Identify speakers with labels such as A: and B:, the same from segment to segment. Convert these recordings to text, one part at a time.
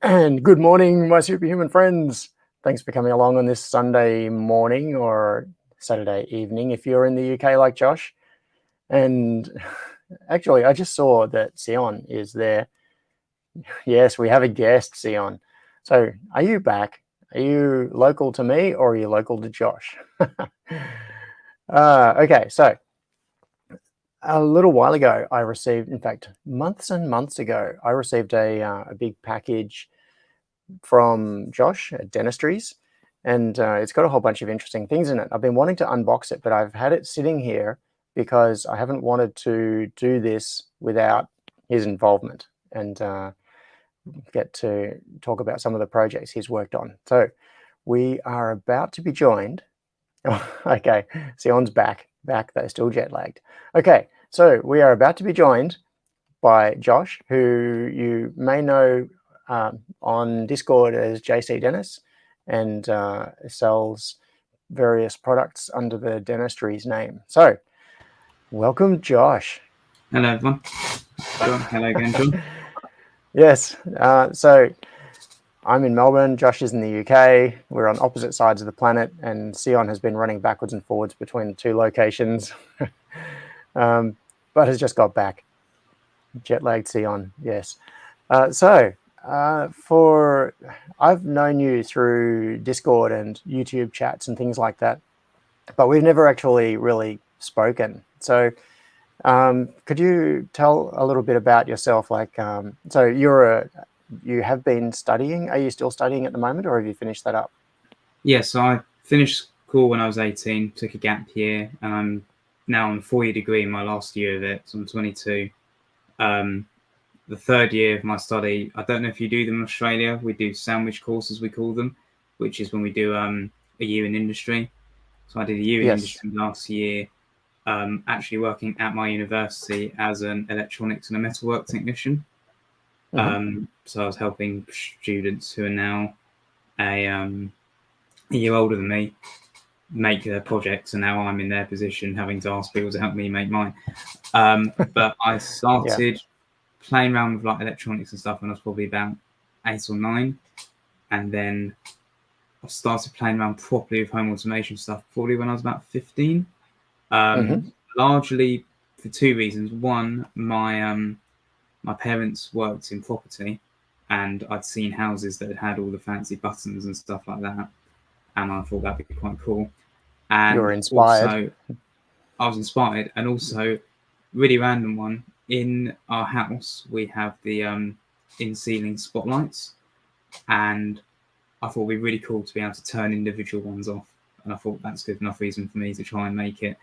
A: And good morning, my superhuman friends. Thanks for coming along on this Sunday morning or Saturday evening if you're in the UK like Josh. And actually, I just saw that Sion is there. Yes, we have a guest, Sion. So are you back? Are you local to me or are you local to Josh? Okay, so a little while ago, I received, in fact, months and months ago, I received a big package from Josh at Dennistries, and it's got a whole bunch of interesting things in it. I've been wanting to unbox it, but I've had it sitting here because I haven't wanted to do this without his involvement and get to talk about some of the projects he's worked on. So we are about to be joined. Okay, Sion's back, they're still jet lagged. Okay, so we are about to be joined by Josh, who you may know on Discord as JC Dennis, and sells various products under the Dennistries name. So welcome, Josh.
B: Hello, everyone. John, hello again, John.
A: Yes, so I'm in Melbourne, Josh is in the UK. We're on opposite sides of the planet, and Sion has been running backwards and forwards between the two locations, but has just got back. Jet-lagged Sion, yes. I've known you through Discord and YouTube chats and things like that, but we've never actually really spoken. So could you tell a little bit about yourself? Like, so you have been studying. Are you still studying at the moment, or have you finished that up?
B: Yeah, so I finished school when I was 18, took a gap year, and I'm now on a 4-year degree in my last year of it, so I'm 22. The third year of my study, I don't know if you do them in Australia, we do sandwich courses, we call them, which is when we do a year in industry. So I did a year in industry last year, actually working at my university as an electronics and a metalwork technician. So I was helping students who are now a year older than me make their projects, and now I'm in their position having to ask people to help me make mine. But I started playing around with like electronics and stuff when I was probably about 8 or 9, and then I started playing around properly with home automation stuff probably when I was about 15. Largely for two reasons. One, my parents worked in property, and I'd seen houses that had all the fancy buttons and stuff like that, and I thought that'd be quite cool. And
A: you were inspired.
B: Also, I was inspired, and also, really random one, in our house we have the in-ceiling spotlights, and I thought it'd be really cool to be able to turn individual ones off, and I thought that's good enough reason for me to try and make it.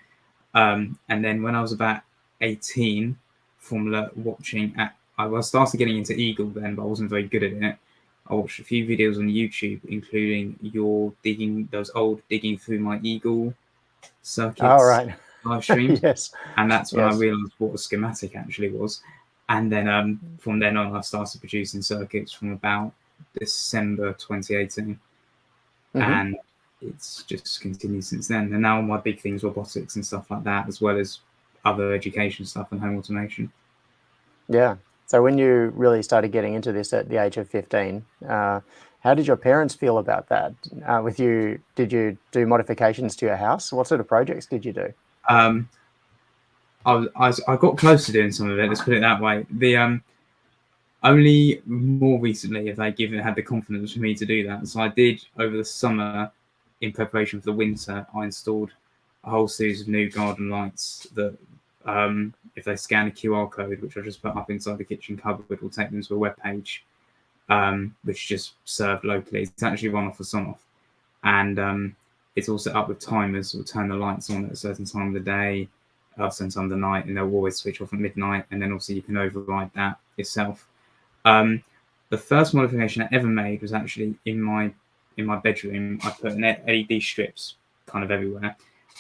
B: And then when I was about 18, from watching I started getting into Eagle then, but I wasn't very good at it. I watched a few videos on YouTube, including your those old digging through my Eagle circuits live streams.
A: Yes.
B: And that's when I realized what a schematic actually was. And then from then on, I started producing circuits from about December 2018. And it's just continued since then. And now my big things, robotics and stuff like that, as well as other education stuff and home automation.
A: Yeah. So when you really started getting into this at the age of 15, how did your parents feel about that? With you, did you do modifications to your house? What sort of projects did you do?
B: I got close to doing some of it. Let's put it that way. The only more recently have they had the confidence for me to do that. So I did over the summer, in preparation for the winter. I installed a whole series of new garden lights that, if they scan a QR code, which I just put up inside the kitchen cupboard, will take them to a web page, which just served locally. It's actually run off a Sonoff, and it's all set up with timers. Will turn the lights on at a certain time of the day, sometime the night, and they'll always switch off at midnight, and then also you can override that yourself. The first modification I ever made was actually in my bedroom. I put an LED strips kind of everywhere,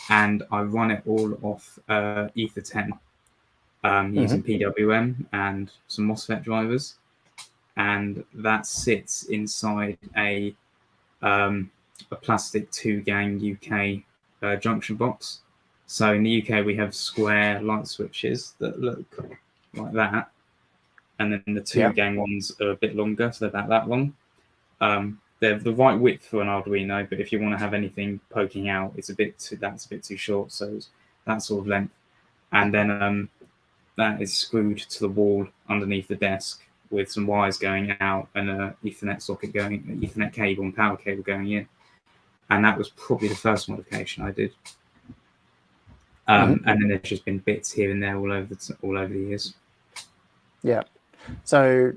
B: and I run it all off Ether 10 using PWM and some MOSFET drivers, and that sits inside a plastic 2-gang UK junction box. So in the UK we have square light switches that look like that, and then the 2-gang ones are a bit longer, so they're about that long. They're the right width for an Arduino, but if you want to have anything poking out, that's a bit too short. So it's that sort of length, and then that is screwed to the wall underneath the desk with some wires going out and an Ethernet cable and power cable going in. And that was probably the first modification I did. And then there's just been bits here and there all over the years.
A: Yeah. So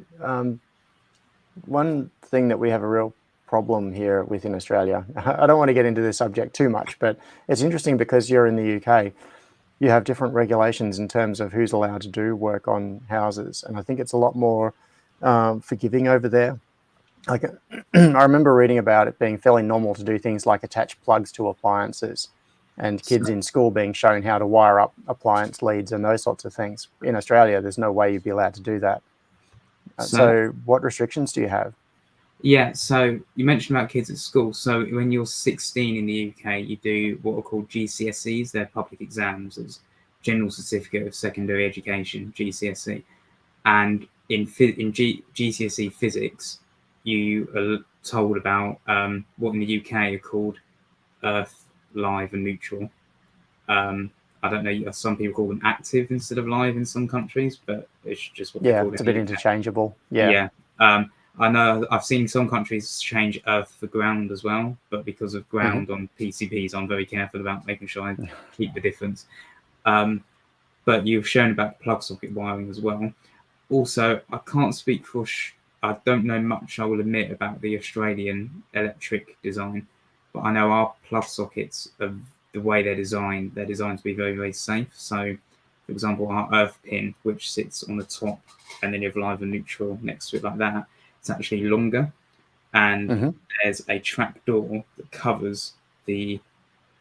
A: one thing that we have a real problem here within Australia, I don't want to get into this subject too much, but it's interesting because you're in the UK, you have different regulations in terms of who's allowed to do work on houses. And I think it's a lot more forgiving over there. Like I remember reading about it being fairly normal to do things like attach plugs to appliances, and kids in school being shown how to wire up appliance leads and those sorts of things. In Australia, there's no way you'd be allowed to do that. So what restrictions do you have?
B: Yeah, so you mentioned about kids at school. So when you're 16 in the UK, you do what are called GCSEs. They're public exams as General Certificate of Secondary Education, GCSE. And in GCSE physics, you are told about what in the UK are called Earth, live, and neutral. I don't know, some people call them active instead of live in some countries, but it's just what they call it.
A: Yeah, it's a bit interchangeable.
B: Yeah. I know I've seen some countries change earth for ground as well, but because of ground on PCBs, I'm very careful about making sure I keep the difference. But you've shown about plug socket wiring as well. Also, I can't speak for, I don't know much, I will admit, about the Australian electric design, but I know our plug sockets, the way they're designed to be very, very safe. So, for example, our earth pin, which sits on the top, and then you have live and neutral next to it like that, it's actually longer, and there's a trap door that covers the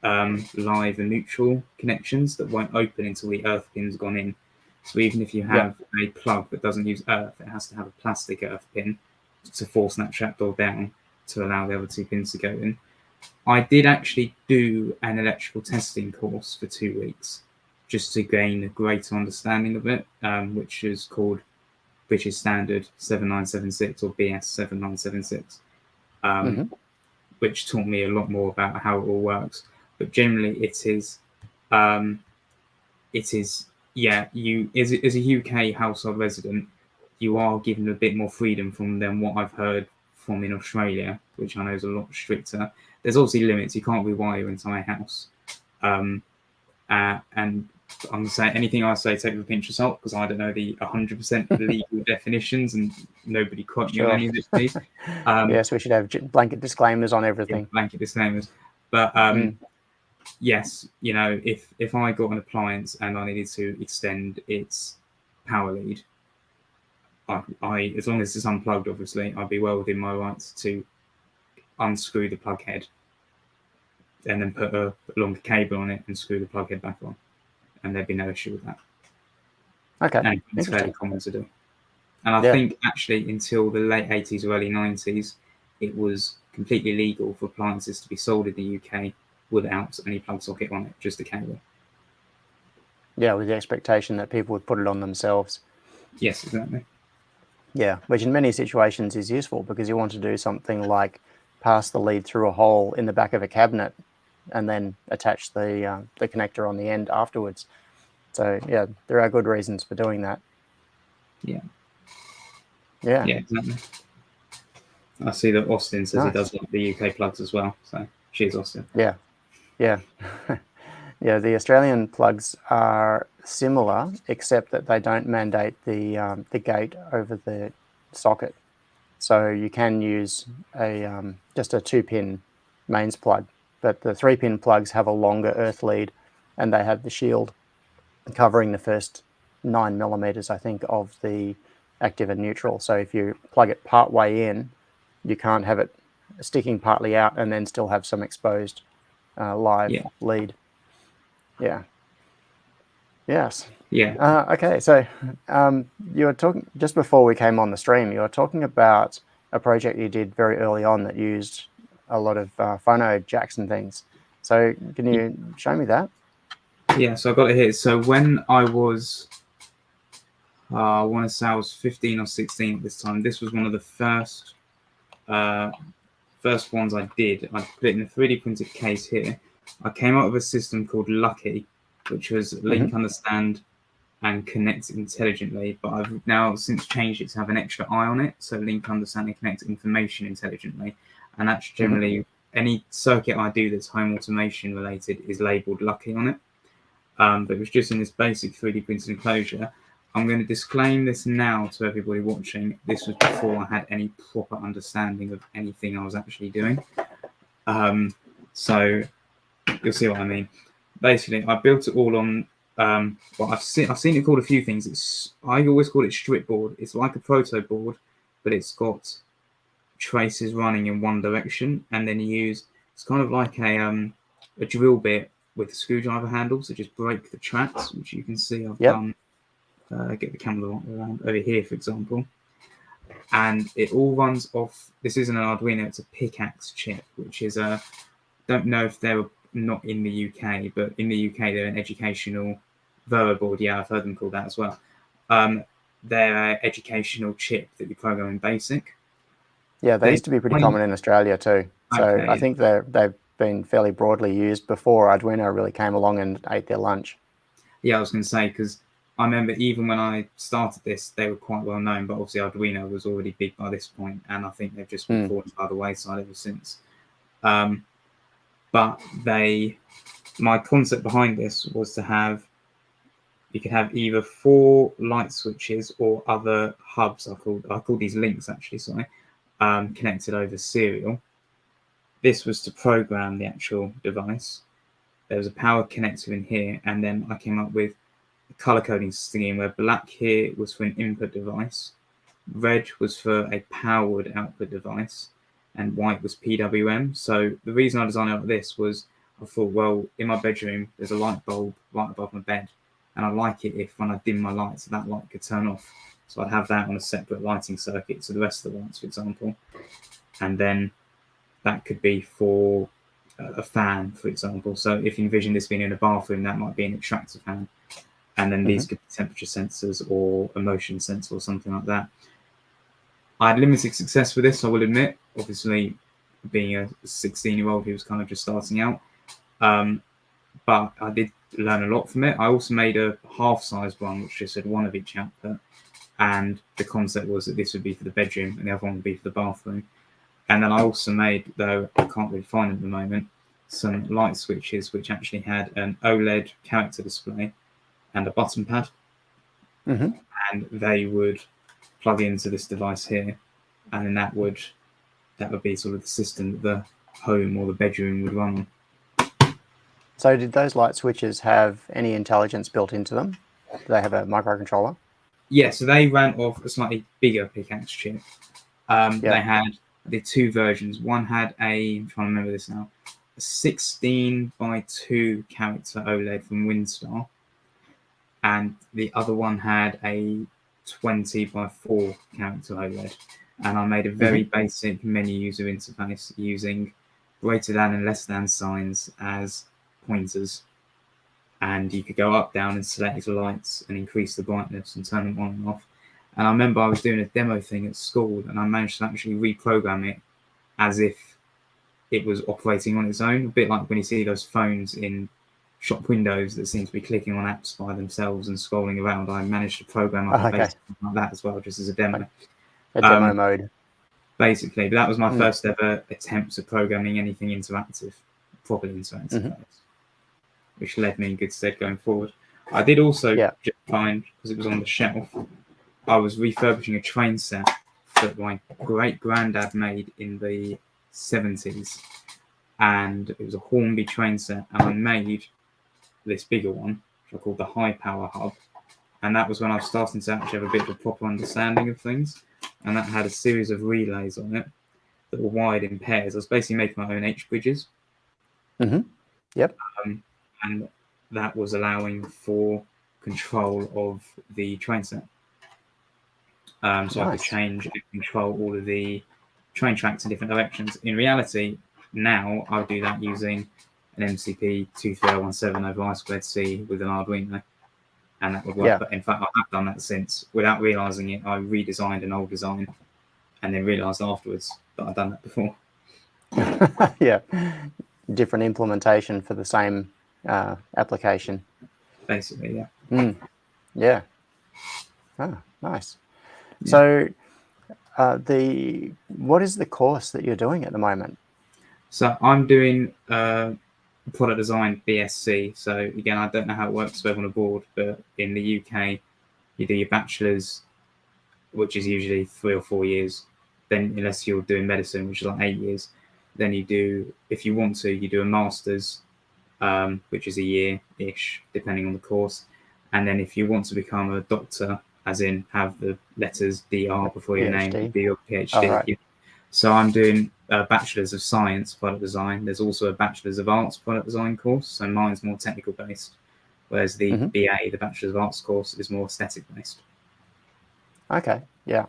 B: live and neutral connections that won't open until the earth pin's gone in. So even if you have a plug that doesn't use earth, it has to have a plastic earth pin to force that trapdoor down to allow the other 2 pins to go in. I did actually do an electrical testing course for 2 weeks just to gain a greater understanding of it, which is called British Standard 7976 or BS 7976, which taught me a lot more about how it all works. But generally, it is you as a UK household resident, you are given a bit more freedom than what I've heard from in Australia, which I know is a lot stricter. There's obviously limits. You can't rewire your entire house. And I'm going to say anything I say, take with a pinch of salt, because I don't know the 100% legal definitions, and nobody quote me on any of this, please.
A: Yes, we should have blanket disclaimers on everything.
B: Yeah, blanket disclaimers. But yes, you know, if I got an appliance and I needed to extend its power lead, I as long as it's unplugged, obviously, I'd be well within my rights to unscrew the plug head and then put a longer cable on it and screw the plug head back on, and there'd be no issue with that.
A: Okay,
B: and it's fairly common to do. And I think actually until the late 80s or early 90s, it was completely legal for appliances to be sold in the UK without any plug socket on it, just a cable.
A: Yeah, with the expectation that people would put it on themselves.
B: Yes, exactly.
A: Yeah, which in many situations is useful because you want to do something like pass the lead through a hole in the back of a cabinet and then attach the connector on the end afterwards. So yeah, there are good reasons for doing that.
B: Yeah.
A: Yeah.
B: Yeah, exactly. I see that Austin says he does like the UK plugs as well. So cheers, Austin.
A: Yeah. Yeah. Yeah, the Australian plugs are similar, except that they don't mandate the gate over the socket. So you can use just a 2-pin mains plug, but the 3-pin plugs have a longer earth lead, and they have the shield. covering the first 9 millimeters, I think, of the active and neutral. So if you plug it part way in, you can't have it sticking partly out and then still have some exposed live lead. Yeah. Yes.
B: Yeah.
A: Okay. So you were talking just before we came on the stream. You were talking about a project you did very early on that used a lot of phono jacks and things. So can you show me that?
B: Yeah. So I got it here. So when I was, I want to say I was 15 or 16 at this time. This was one of the first ones I did. I put it in a 3D printed case here. I came up with a system called Lucky, which was link, understand, and connect intelligently. But I've now since changed it to have an extra I on it. So link, understand, and connect information intelligently. And that's generally any circuit I do that's home automation related is labeled Lucky on it. But it was just in this basic 3D printed enclosure. I'm going to disclaim this now to everybody watching. This was before I had any proper understanding of anything I was actually doing. So you'll see what I mean. Basically, I built it all on. Well, I've seen it called a few things. I always call it strip board. It's like a proto board, but it's got traces running in one direction, and then it's kind of like a drill bit with screwdriver handles that just break the tracks, which you can see I've done. Get the camera around over here, for example. And it all runs off. This isn't an Arduino; it's a pickaxe chip, which is a. Don't know if they're not in the UK, but in the UK they're an educational Verbo board. Yeah, I've heard them called that as well. They're an educational chip that you program in BASIC.
A: Yeah, they used to be pretty common in Australia too. So okay. I think they've been fairly broadly used before Arduino really came along and ate their lunch.
B: Yeah, I was going to say, because I remember even when I started this, they were quite well known, but obviously Arduino was already big by this point, and I think they've just been falling by the wayside ever since. But my concept behind this was to have, you could have either 4 light switches or other hubs, I call these links actually, sorry, connected over serial. This was to program the actual device. There was a power connector in here, and then I came up with a color coding scheme where black here was for an input device, red was for a powered output device, and white was PWM. So the reason I designed it like this was I thought, well, in my bedroom, there's a light bulb right above my bed, and I like it if when I dim my lights, that light could turn off. So I'd have that on a separate lighting circuit to the rest of the lights, for example. And then that could be for a fan, for example. So if you envision this being in a bathroom, that might be an extractor fan. And then these could be temperature sensors or a motion sensor or something like that. I had limited success with this, I will admit. Obviously, being a 16-year-old who was kind of just starting out. But I did learn a lot from it. I also made a half-sized one, which just had one of each output. And the concept was that this would be for the bedroom and the other one would be for the bathroom. And then I also made, though I can't really find them at the moment, some light switches which actually had an OLED character display and a button pad. And they would plug into this device here, and then that would be sort of the system that the home or the bedroom would run on.
A: So did those light switches have any intelligence built into them? Do they have a microcontroller?
B: Yeah, so they ran off a slightly bigger pickaxe chip. They had the 2 versions. One had I'm trying to remember this now, a 16:2 character OLED from WinStar, and the other one had a 20:4 character OLED. And I made a very basic menu user interface using greater than and less than signs as pointers. And you could go up, down, and select the lights and increase the brightness and turn them on and off. And I remember I was doing a demo thing at school, and I managed to actually reprogram it as if it was operating on its own, a bit like when you see those phones in shop windows that seem to be clicking on apps by themselves and scrolling around. I managed to program up a basic like that as well, just as a demo.
A: A demo mode.
B: Basically, but that was my first ever attempt at programming anything interactive, properly interactive, which led me in good stead going forward. I did also just find, because it was on the shelf, I was refurbishing a train set that my great-granddad made in the 70s. And it was a Hornby train set, and I made this bigger one, which I called the high power hub. And that was when I was starting to actually have a bit of a proper understanding of things. And that had a series of relays on it that were wired in pairs. I was basically making my own H bridges.
A: Yep.
B: And that was allowing for control of the train set. So I could change and control all of the train tracks in different directions. In reality, now I do that using an MCP 23017 over I2C with an Arduino, and that would work.
A: Yeah.
B: But in fact, I have done that since. Without realizing it, I redesigned an old design and then realized afterwards that I'd done that before.
A: Yeah. Different implementation for the same application.
B: Basically, yeah.
A: Yeah. Oh, nice. Yeah. So what is the course that you're doing at the moment?
B: So I'm doing product design BSc. So again, I don't know how it works over on a board, but in the UK, you do your bachelor's, which is usually 3 or 4 years. Then, unless you're doing medicine, which is like 8 years, then you do, if you want to, you do a master's, which is a year-ish, depending on the course. And then if you want to become a doctor, as in have the letters DR before your name, you do your PhD.
A: Oh, right.
B: So I'm doing a Bachelor's of Science product design. There's also a Bachelor's of Arts product design course. So mine's more technical based, whereas the BA, the Bachelor's of Arts course, is more aesthetic based.
A: Okay, yeah.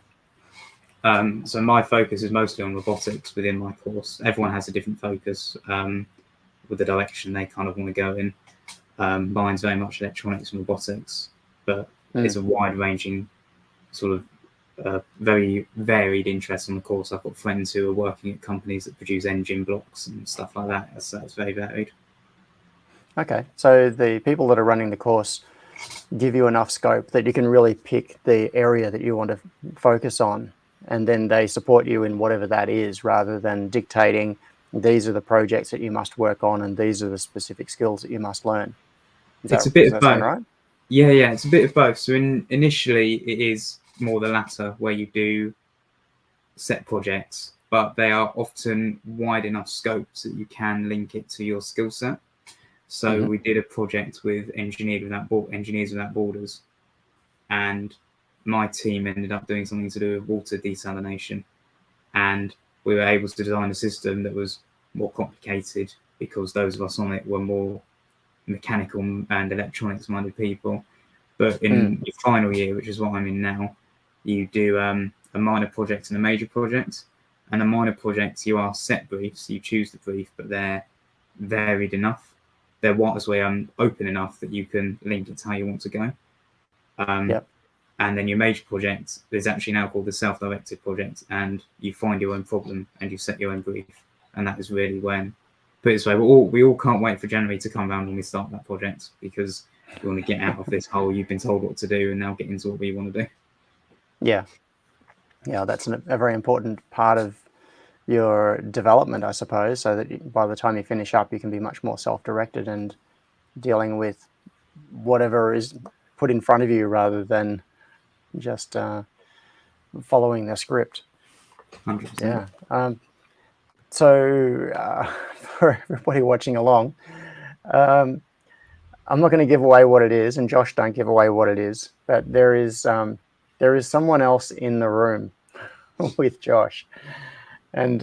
B: So my focus is mostly on robotics within my course. Everyone has a different focus with the direction they kind of want to go in. Mine's very much electronics and robotics, but it's a wide-ranging sort of very varied interest on the course. I've got friends who are working at companies that produce engine blocks and stuff like that. So it's very varied.
A: Okay, so the people that are running the course give you enough scope that you can really pick the area that you want to focus on, and then they support you in whatever that is, rather than dictating these are the projects that you must work on and these are the specific skills that you must learn.
B: It's a bit of both.
A: Sound right?
B: Yeah, it's a bit of both. So initially it is more the latter, where you do set projects, but they are often wide enough scopes that you can link it to your skill set. So we did a project with Engineers Without Borders, and my team ended up doing something to do with water desalination, and we were able to design a system that was more complicated because those of us on it were more mechanical and electronics minded people. But in your final year, which is what I'm in now, you do a minor project and a major project. And the minor projects, you are set briefs, you choose the brief, but they're varied enough. They're open enough that you can link it to how you want to go. And then your major project is actually now called the self-directed project, and you find your own problem and you set your own brief. And that is really when, put it this way, we all can't wait for January to come around when we start that project, because we want to get out of this hole you've been told what to do and now get into what we want to do.
A: Yeah, that's a very important part of your development, I suppose, so that by the time you finish up, you can be much more self-directed and dealing with whatever is put in front of you rather than just following the script.
B: 100%.
A: Yeah. So for everybody watching along, I'm not going to give away what it is, and Josh, don't give away what it is, but there is someone else in the room with Josh, and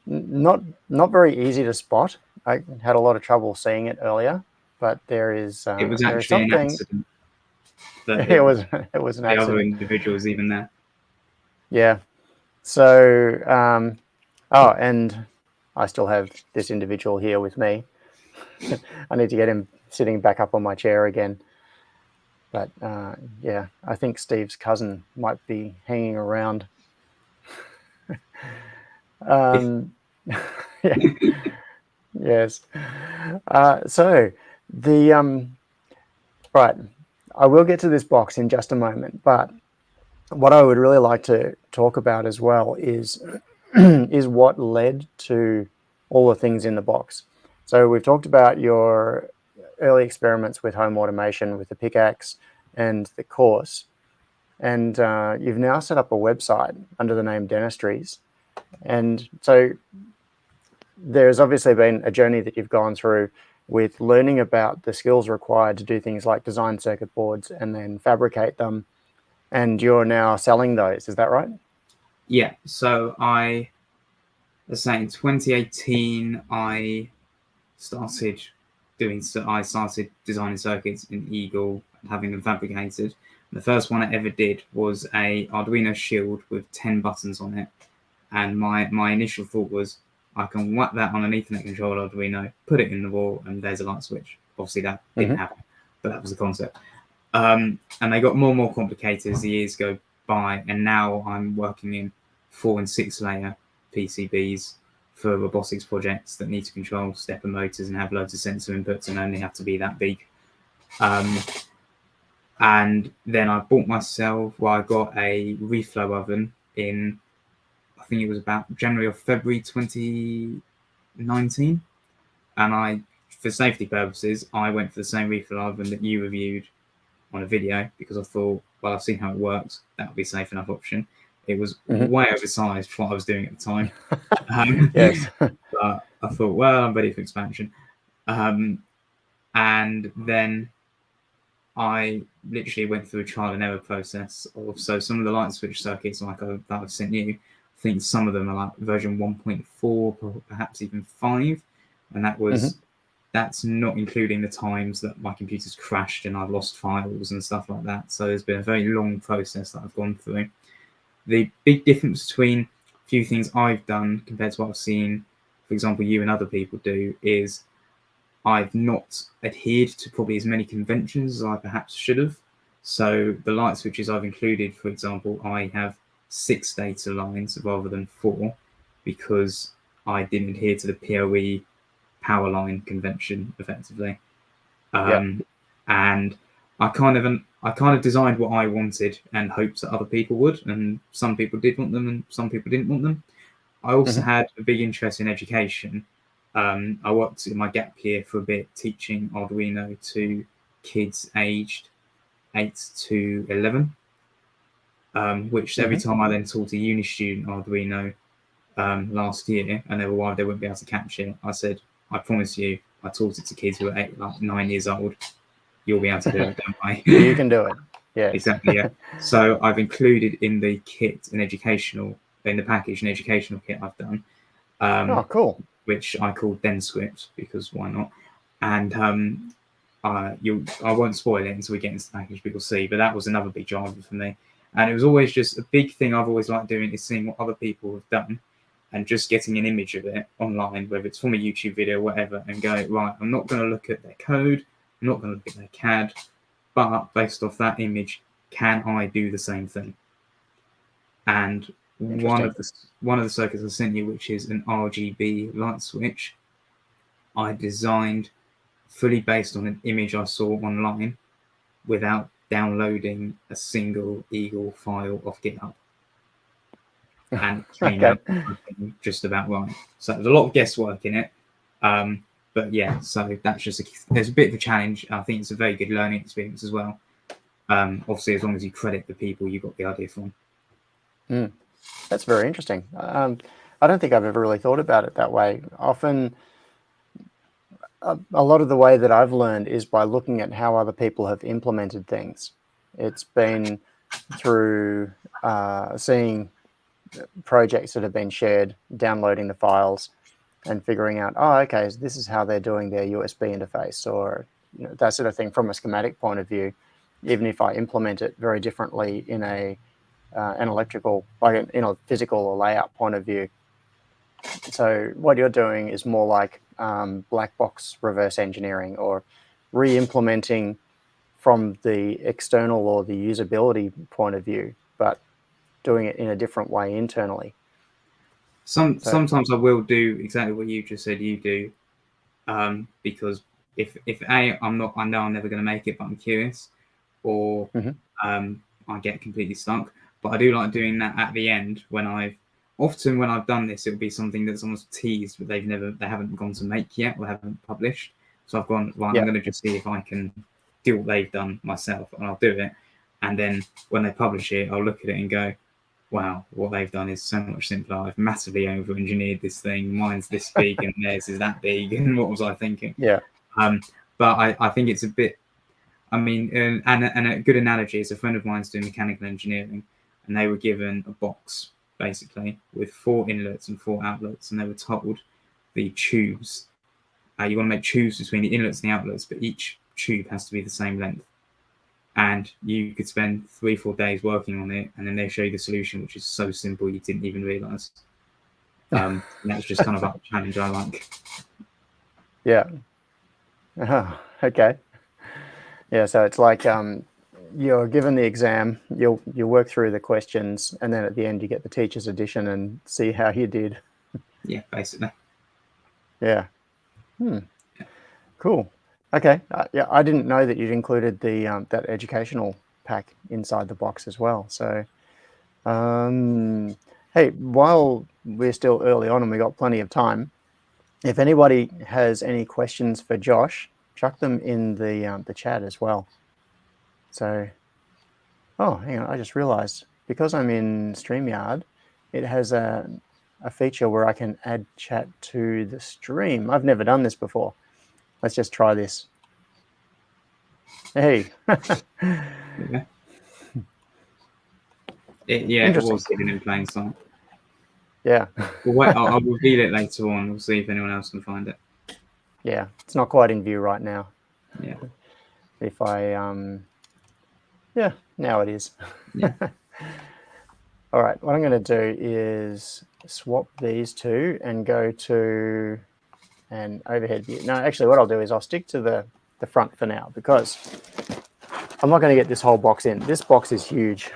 A: not very easy to spot. I had a lot of trouble seeing it earlier, but there is
B: it was
A: there is
B: actually
A: something.
B: an accident.
A: It was an accident.
B: The other individual was even there.
A: Yeah. So, and I still have this individual here with me. I need to get him sitting back up on my chair again. But yeah, I think Steve's cousin might be hanging around. Yeah. Yes. So the right, I will get to this box in just a moment, but what I would really like to talk about as well is is what led to all the things in the box. So we've talked about your early experiments with home automation with the pickaxe and the course, and you've now set up a website under the name Dennistries. And so there's obviously been a journey that you've gone through with learning about the skills required to do things like design circuit boards and then fabricate them. And you're now selling those, is that right?
B: Yeah. So let's say in 2018, I started designing circuits in Eagle and having them fabricated. The first one I ever did was a Arduino shield with 10 buttons on it. And my initial thought was, I can whack that on an Ethernet controller Arduino, put it in the wall, and there's a light switch. Obviously, that didn't happen, but that was the concept. And they got more and more complicated as the years go by, and now I'm working in 4 and 6 layer PCBs for robotics projects that need to control stepper motors and have loads of sensor inputs and only have to be that big. And then I bought myself, I got a reflow oven in, I think it was about January or February 2019. And for safety purposes, I went for the same reflow oven that you reviewed on a video, because I thought, well, I've seen how it works. That would be a safe enough option. It was way oversized for what I was doing at the time.
A: Yes.
B: But I thought, well, I'm ready for expansion. And then I literally went through a trial and error process of, so some of the light switch circuits that I've sent you, I think some of them are like version 1.4, perhaps even 5. And that was, that's not including the times that my computer's crashed and I've lost files and stuff like that. So there's been a very long process that I've gone through. The big difference between a few things I've done compared to what I've seen, for example, you and other people do, is I've not adhered to probably as many conventions as I perhaps should have. So the light switches I've included, for example, I have 6 data lines rather than 4, because I didn't adhere to the PoE power line convention effectively. And I kind of designed what I wanted and hoped that other people would, and some people did want them and some people didn't want them. I also had a big interest in education. I worked in my gap year for a bit teaching Arduino to kids aged 8 to 11, which every time I then taught a uni student Arduino last year and they were worried they wouldn't be able to catch it, I said, I promise you, I taught it to kids who are 9 years old. You'll be able to do it, don't I?
A: You can do it. Yeah,
B: exactly. Yeah. So I've included in the kit in the package an educational kit I've done.
A: Oh, cool.
B: Which I call Denscript, because why not? And I won't spoil it until we get into the package, people see. But that was another big driver for me. And it was always just a big thing I've always liked doing, is seeing what other people have done and just getting an image of it online, whether it's from a YouTube video or whatever, and going, right, I'm not going to look at their code, I'm not going to look at their CAD, but based off that image, can I do the same thing? And one of the circuits I sent you, which is an RGB light switch, I designed fully based on an image I saw online without downloading a single Eagle file off GitHub. And it came out just about right. So there's a lot of guesswork in it. But yeah, so that's there's a bit of a challenge. I think it's a very good learning experience as well. Obviously, as long as you credit the people you got the idea from.
A: That's very interesting. I don't think I've ever really thought about it that way. Often, a lot of the way that I've learned is by looking at how other people have implemented things. It's been through seeing projects that have been shared, downloading the files, and figuring out, oh, okay, so this is how they're doing their USB interface, or that sort of thing from a schematic point of view. Even if I implement it very differently in an electrical, like in a physical or layout point of view. So what you're doing is more like black box reverse engineering, or re-implementing from the external or the usability point of view, but doing it in a different way internally.
B: Sometimes I will do exactly what you just said you do, because if I know I'm never going to make it, but I'm curious, or I get completely stuck. But I do like doing that at the end when I've done this, it'll be something that someone's teased, but they haven't gone to make yet or haven't published. So I've gone, right, I'm going to just see if I can do what they've done myself, and I'll do it. And then when they publish it, I'll look at it and go, wow, what they've done is so much simpler. I've massively over-engineered this thing. Mine's this big and theirs is that big. And what was I thinking?
A: Yeah.
B: But I think it's a bit. I mean, and a good analogy is a friend of mine's doing mechanical engineering, and they were given a box basically with 4 inlets and 4 outlets, and they were told the tubes. You want to make tubes between the inlets and the outlets, but each tube has to be the same length. And you could spend 3-4 days working on it, and then they show you the solution, which is so simple you didn't even realise. That's just kind of a challenge I like.
A: Yeah. Okay. Yeah, so it's like you're given the exam, you'll work through the questions, and then at the end you get the teacher's edition and see how you did.
B: Yeah, basically.
A: Yeah. Cool. Okay. Yeah, I didn't know that you'd included the that educational pack inside the box as well. So, hey, while we're still early on and we got plenty of time, if anybody has any questions for Josh, chuck them in the chat as well. So, oh, hang on, I just realized because I'm in StreamYard, it has a feature where I can add chat to the stream. I've never done this before. Let's just try this. Hey.
B: Yeah. It was hidden in plain sight.
A: Yeah.
B: Well, wait, I'll reveal it later on. We'll see if anyone else can find it.
A: Yeah, it's not quite in view right now.
B: Yeah.
A: If I, yeah, now it is.
B: Yeah.
A: All right, what I'm going to do is swap these two and go to an overhead view. No, actually what I'll do is I'll stick to the front for now because I'm not going to get this whole box in. This box is huge.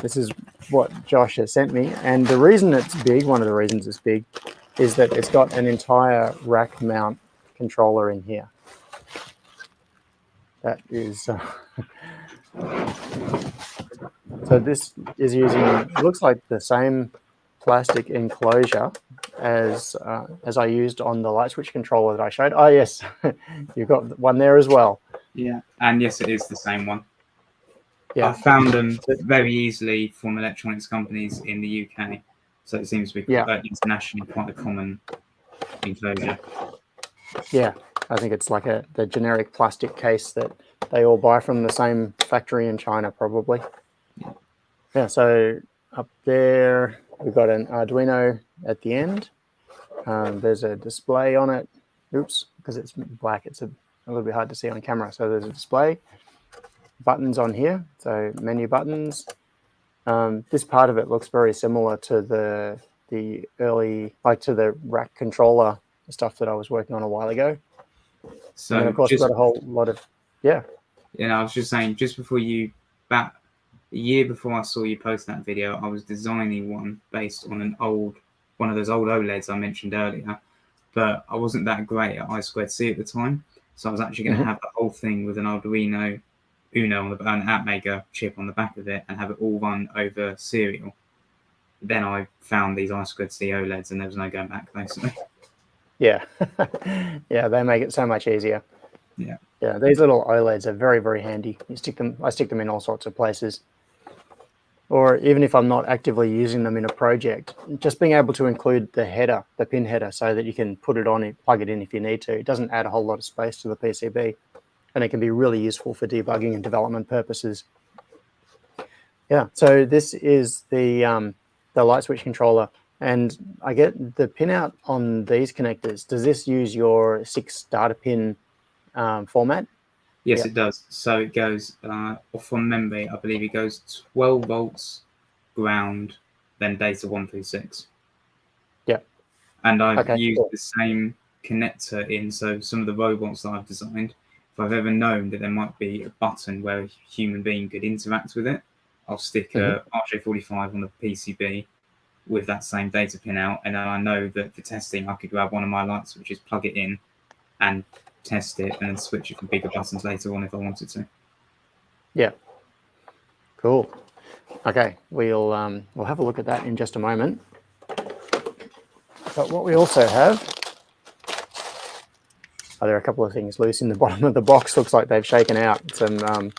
A: This is what Josh has sent me. And the reason it's big, one of the reasons it's big, is that it's got an entire rack mount controller in here. That is... so this is using, looks like the same plastic enclosure as I used on the light switch controller that I showed. Oh, yes, you've got one there as well.
B: Yeah, and yes, it is the same one.
A: Yeah.
B: I found them very easily from electronics companies in the UK, so it seems to be internationally quite a common enclosure.
A: Yeah, I think it's like the generic plastic case that they all buy from the same factory in China, probably. Yeah, so up there we've got an Arduino at the end. There's a display on it. Oops, because it's black, it's a little bit hard to see on camera. So there's a display. Buttons on here, so menu buttons. This part of it looks very similar to the early, like to the rack controller stuff that I was working on a while ago. So and then of course we've got a whole lot of, yeah.
B: Yeah, I was just saying, just before about a year before I saw you post that video, I was designing one based on one of those old OLEDs I mentioned earlier, but I wasn't that great at I2C at the time, so I was actually going to have the whole thing with an Arduino Uno on an Appmaker chip on the back of it and have it all run over serial. Then I found these I2C OLEDs and there was no going back, basically.
A: Yeah, yeah, they make it so much easier.
B: Yeah.
A: Yeah, these little OLEDs are very, very handy. I stick them in all sorts of places. Or even if I'm not actively using them in a project, just being able to include the header, the pin header, so that you can put it on and plug it in if you need to. It doesn't add a whole lot of space to the PCB, and it can be really useful for debugging and development purposes. Yeah, so this is the light switch controller, and I get the pinout on these connectors. Does this use your 6 data pin format?
B: Yes, it does. So it goes off from memory. I believe it goes 12 volts, ground, then data 1 through 6.
A: Yeah.
B: And I've used the same connector in. So some of the robots that I've designed, if I've ever known that there might be a button where a human being could interact with it, I'll stick a RJ45 on the PCB with that same data pin out, and then I know that for testing I could grab one of my light switches, plug it in, and test it, and then switch it for bigger buttons later on if I wanted to.
A: Yeah. Cool. Okay, we'll have a look at that in just a moment. But what we also have, there are a couple of things loose in the bottom of the box. Looks like they've shaken out some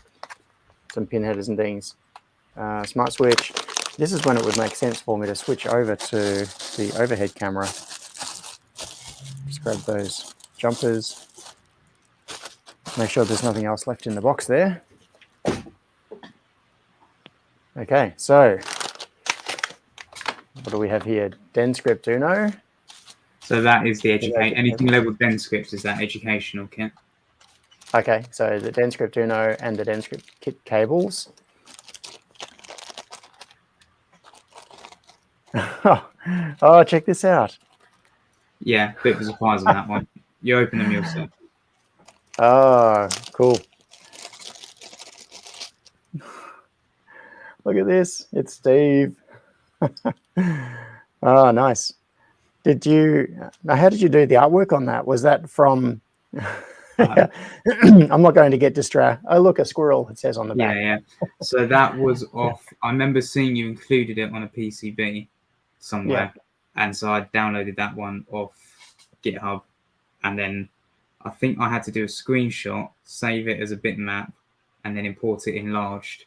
A: pin headers and things. Smart switch. This is when it would make sense for me to switch over to the overhead camera. Just grab those jumpers. Make sure there's nothing else left in the box there. Okay, so what do we have here? Denscript Uno.
B: So that is the education. Anything labeled Denscript is that educational kit.
A: Okay, so the Denscript Uno and the Denscript kit cables. Oh, check this out.
B: Yeah, bit of a surprise on that one. You open them, you'll see.
A: Oh, cool. Look at this. It's Steve. Oh, nice. Did you, now how did you do the artwork on that? Was that from, I'm not going to get distracted. Oh, look, a squirrel, it says on the back.
B: Yeah. So that was off, I remember seeing you included it on a PCB somewhere. And so I downloaded that one off GitHub. And then I think I had to do a screenshot, save it as a bitmap, and then import it enlarged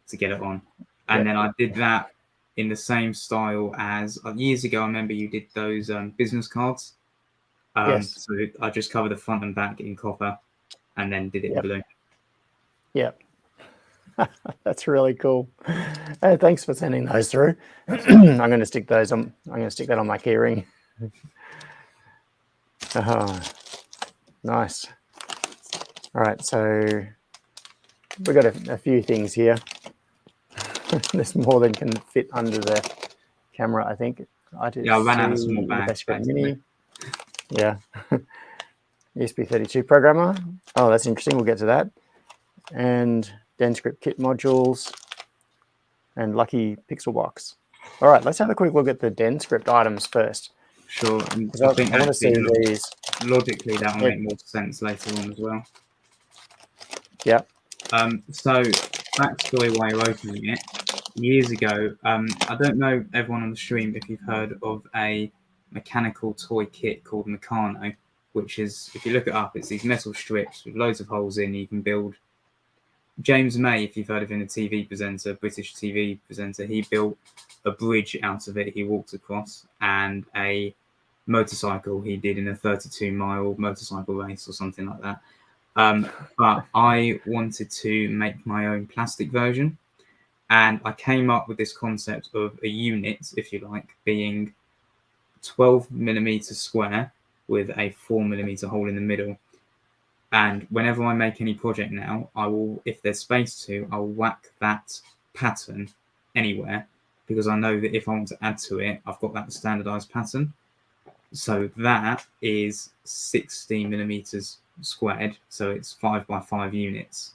B: to get it on. And then I did that in the same style as years ago. I remember you did those business cards. So I just covered the front and back in copper and then did it in blue.
A: Yeah. That's really cool. Hey, thanks for sending those through. I'm going to stick those on. I'm going to stick that on my keyring. Nice. All right, so we've got a few things here. There's more than can fit under the camera, I think.
B: I ran out of small bags.
A: Mini. Yeah. ESP32 programmer. Oh, that's interesting. We'll get to that. And Denscript kit modules and Lucky Pixel Box. All right, let's have a quick look at the Denscript items first.
B: Sure.
A: I think I want to see these.
B: Logically, that will make more sense later on as well.
A: Yeah.
B: So, backstory why you're opening it. Years ago, I don't know everyone on the stream if you've heard of a mechanical toy kit called Meccano, which is, if you look it up, it's these metal strips with loads of holes in. You can build. James May, if you've heard of him, a TV presenter, British TV presenter, he built a bridge out of it he walked across, and a motorcycle he did in a 32-mile motorcycle race or something like that. But I wanted to make my own plastic version, and I came up with this concept of a unit, if you like, being 12mm square with a 4mm hole in the middle. And whenever I make any project now, I will, if there's space to, I'll whack that pattern anywhere, because I know that if I want to add to it, I've got that standardized pattern. So that is 16mm squared, so it's 5x5 units,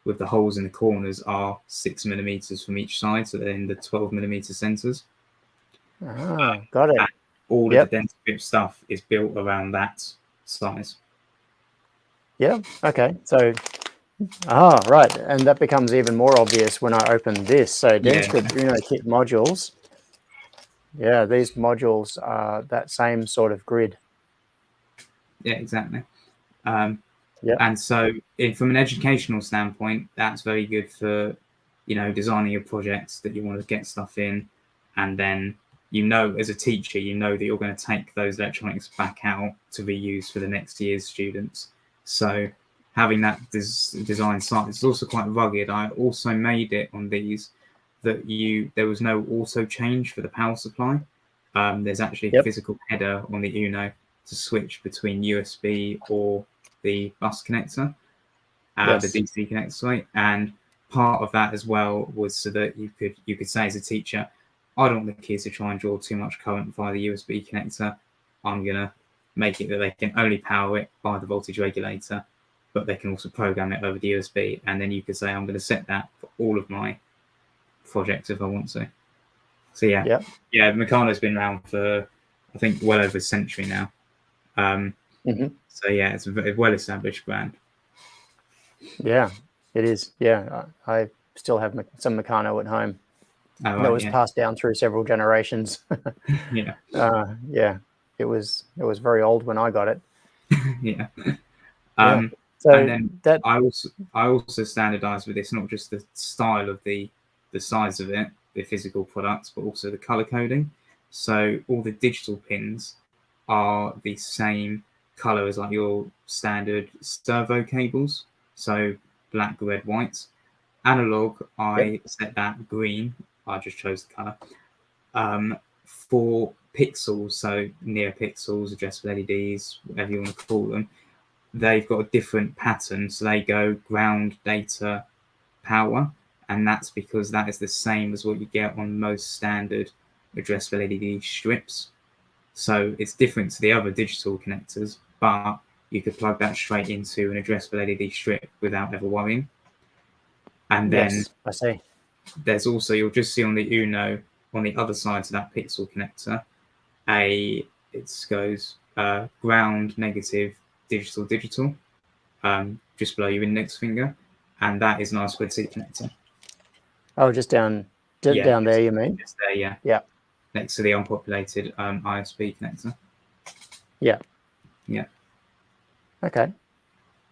B: with the holes in the corners are 6mm from each side, so they're in the 12mm centers.
A: Got it.
B: And all of the Denscript stuff is built around that size.
A: Yeah, okay. So, right. And that becomes even more obvious when I open this. So Denscript Uno kit modules. Yeah, these modules are that same sort of grid.
B: Yeah, exactly. And so from an educational standpoint, that's very good for, designing your projects that you want to get stuff in. And then, as a teacher, that you're going to take those electronics back out to be used for the next year's students. So having that design site is also quite rugged. I also made it on these that there was no auto change for the power supply. There's actually a physical header on the Uno to switch between USB or the bus connector, the DC connector, sorry. And part of that as well was so that you could say as a teacher, I don't want the kids to try and draw too much current via the USB connector. I'm gonna make it that they can only power it by the voltage regulator, but they can also program it over the USB. And then you could say, I'm going to set that for all of my projects if I want to. So Meccano's been around for, I think, well over a century now. So it's a very well-established brand. Yeah, it is. Yeah, I still have some Meccano at home. That was passed down through several generations. It was very old when I got it. So and then that I also standardized with this, not just the style of the size of it, the physical products, but also the color coding. So all the digital pins are the same color is like your standard servo cables, so black, red, white. Analog, I set that green. I just chose the color. For pixels, so near pixels, addressable LEDs, whatever you want to call them, they've got a different pattern. So they go ground, data, power, and that's because that is the same as what you get on most standard addressable LED strips. So it's different to the other digital connectors, but you could plug that straight into an addressable LED strip without ever worrying. And then
A: I see.
B: There's also, you'll just see on the Uno, on the other side to that pixel connector, it goes ground, negative, digital, digital, just below your index finger, and that is an I2C connector.
A: Oh, just down there, you mean?
B: Just there, yeah.
A: Yeah.
B: Next to the unpopulated ISP connector.
A: Yeah.
B: Yeah.
A: Okay.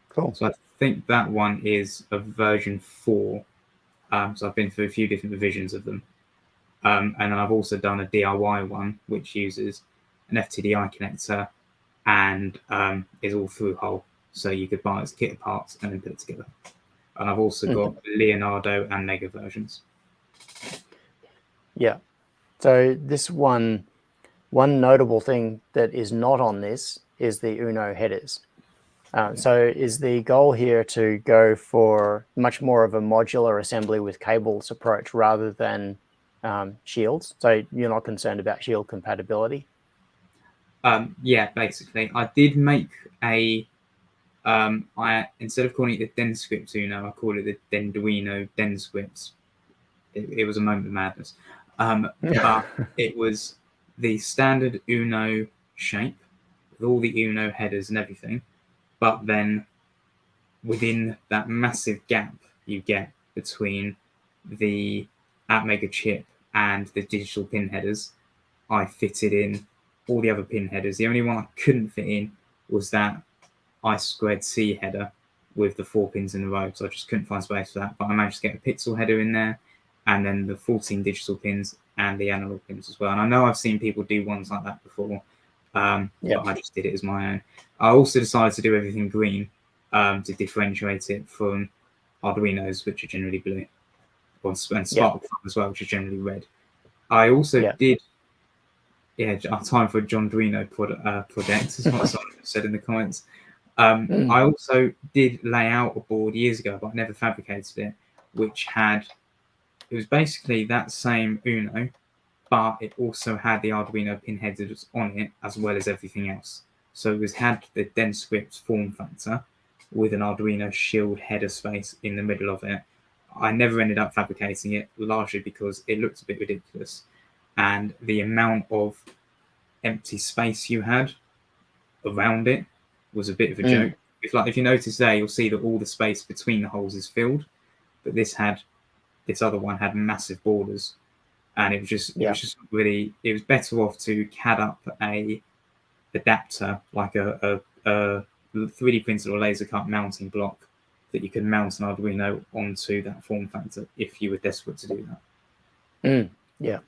A: Cool.
B: So I think that one is a version 4. So I've been through a few different revisions of them. And then I've also done a DIY one, which uses an FTDI connector and is all through hole. So you could buy it as kit parts and then put it together. And I've also got Leonardo and Mega versions.
A: Yeah. So this one notable thing that is not on this is the Uno headers. So is the goal here to go for much more of a modular assembly with cables approach rather than shields? So you're not concerned about shield compatibility?
B: Yeah, basically. I did make instead of calling it the Denscript Uno, I call it the Denduino Denscripts. It was a moment of madness. But it was the standard Uno shape with all the Uno headers and everything. But then within that massive gap you get between the Atmega chip and the digital pin headers, I fitted in all the other pin headers. The only one I couldn't fit in was that I2C header with the 4 pins in a row, so I just couldn't find space for that. But I managed to get a pixel header in there, and then the 14 digital pins and the analog pins as well. And I know I've seen people do ones like that before, but I just did it as my own. I also decided to do everything green to differentiate it from Arduinos, which are generally blue, and Spark as well, which is generally red. I also did, time for a John Duino project, is what someone said in the comments. I also did lay out a board years ago, but I never fabricated it, which it was basically that same Uno, but it also had the Arduino pin headers on it as well as everything else. So it had the Denscript form factor with an Arduino shield header space in the middle of it. I never ended up fabricating it, largely because it looked a bit ridiculous. And the amount of empty space you had around it was a bit of a joke. If you notice there, you'll see that all the space between the holes is filled, but this other one had massive borders, and it was better off to CAD up a adapter, like a 3D printed or laser cut mounting block that you could mount an Arduino onto that form factor if you were desperate to do
A: that. Yeah.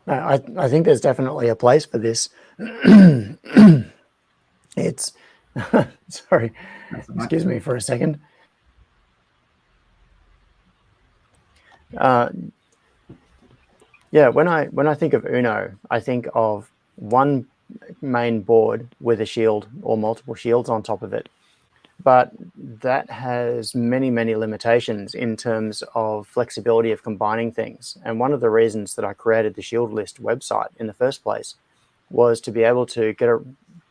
A: I think there's definitely a place for this. It's sorry, excuse me for a second. Yeah, when I think of Uno, I think of one main board with a shield or multiple shields on top of it. But that has many, many limitations in terms of flexibility of combining things. And one of the reasons that I created the Shield List website in the first place was to be able to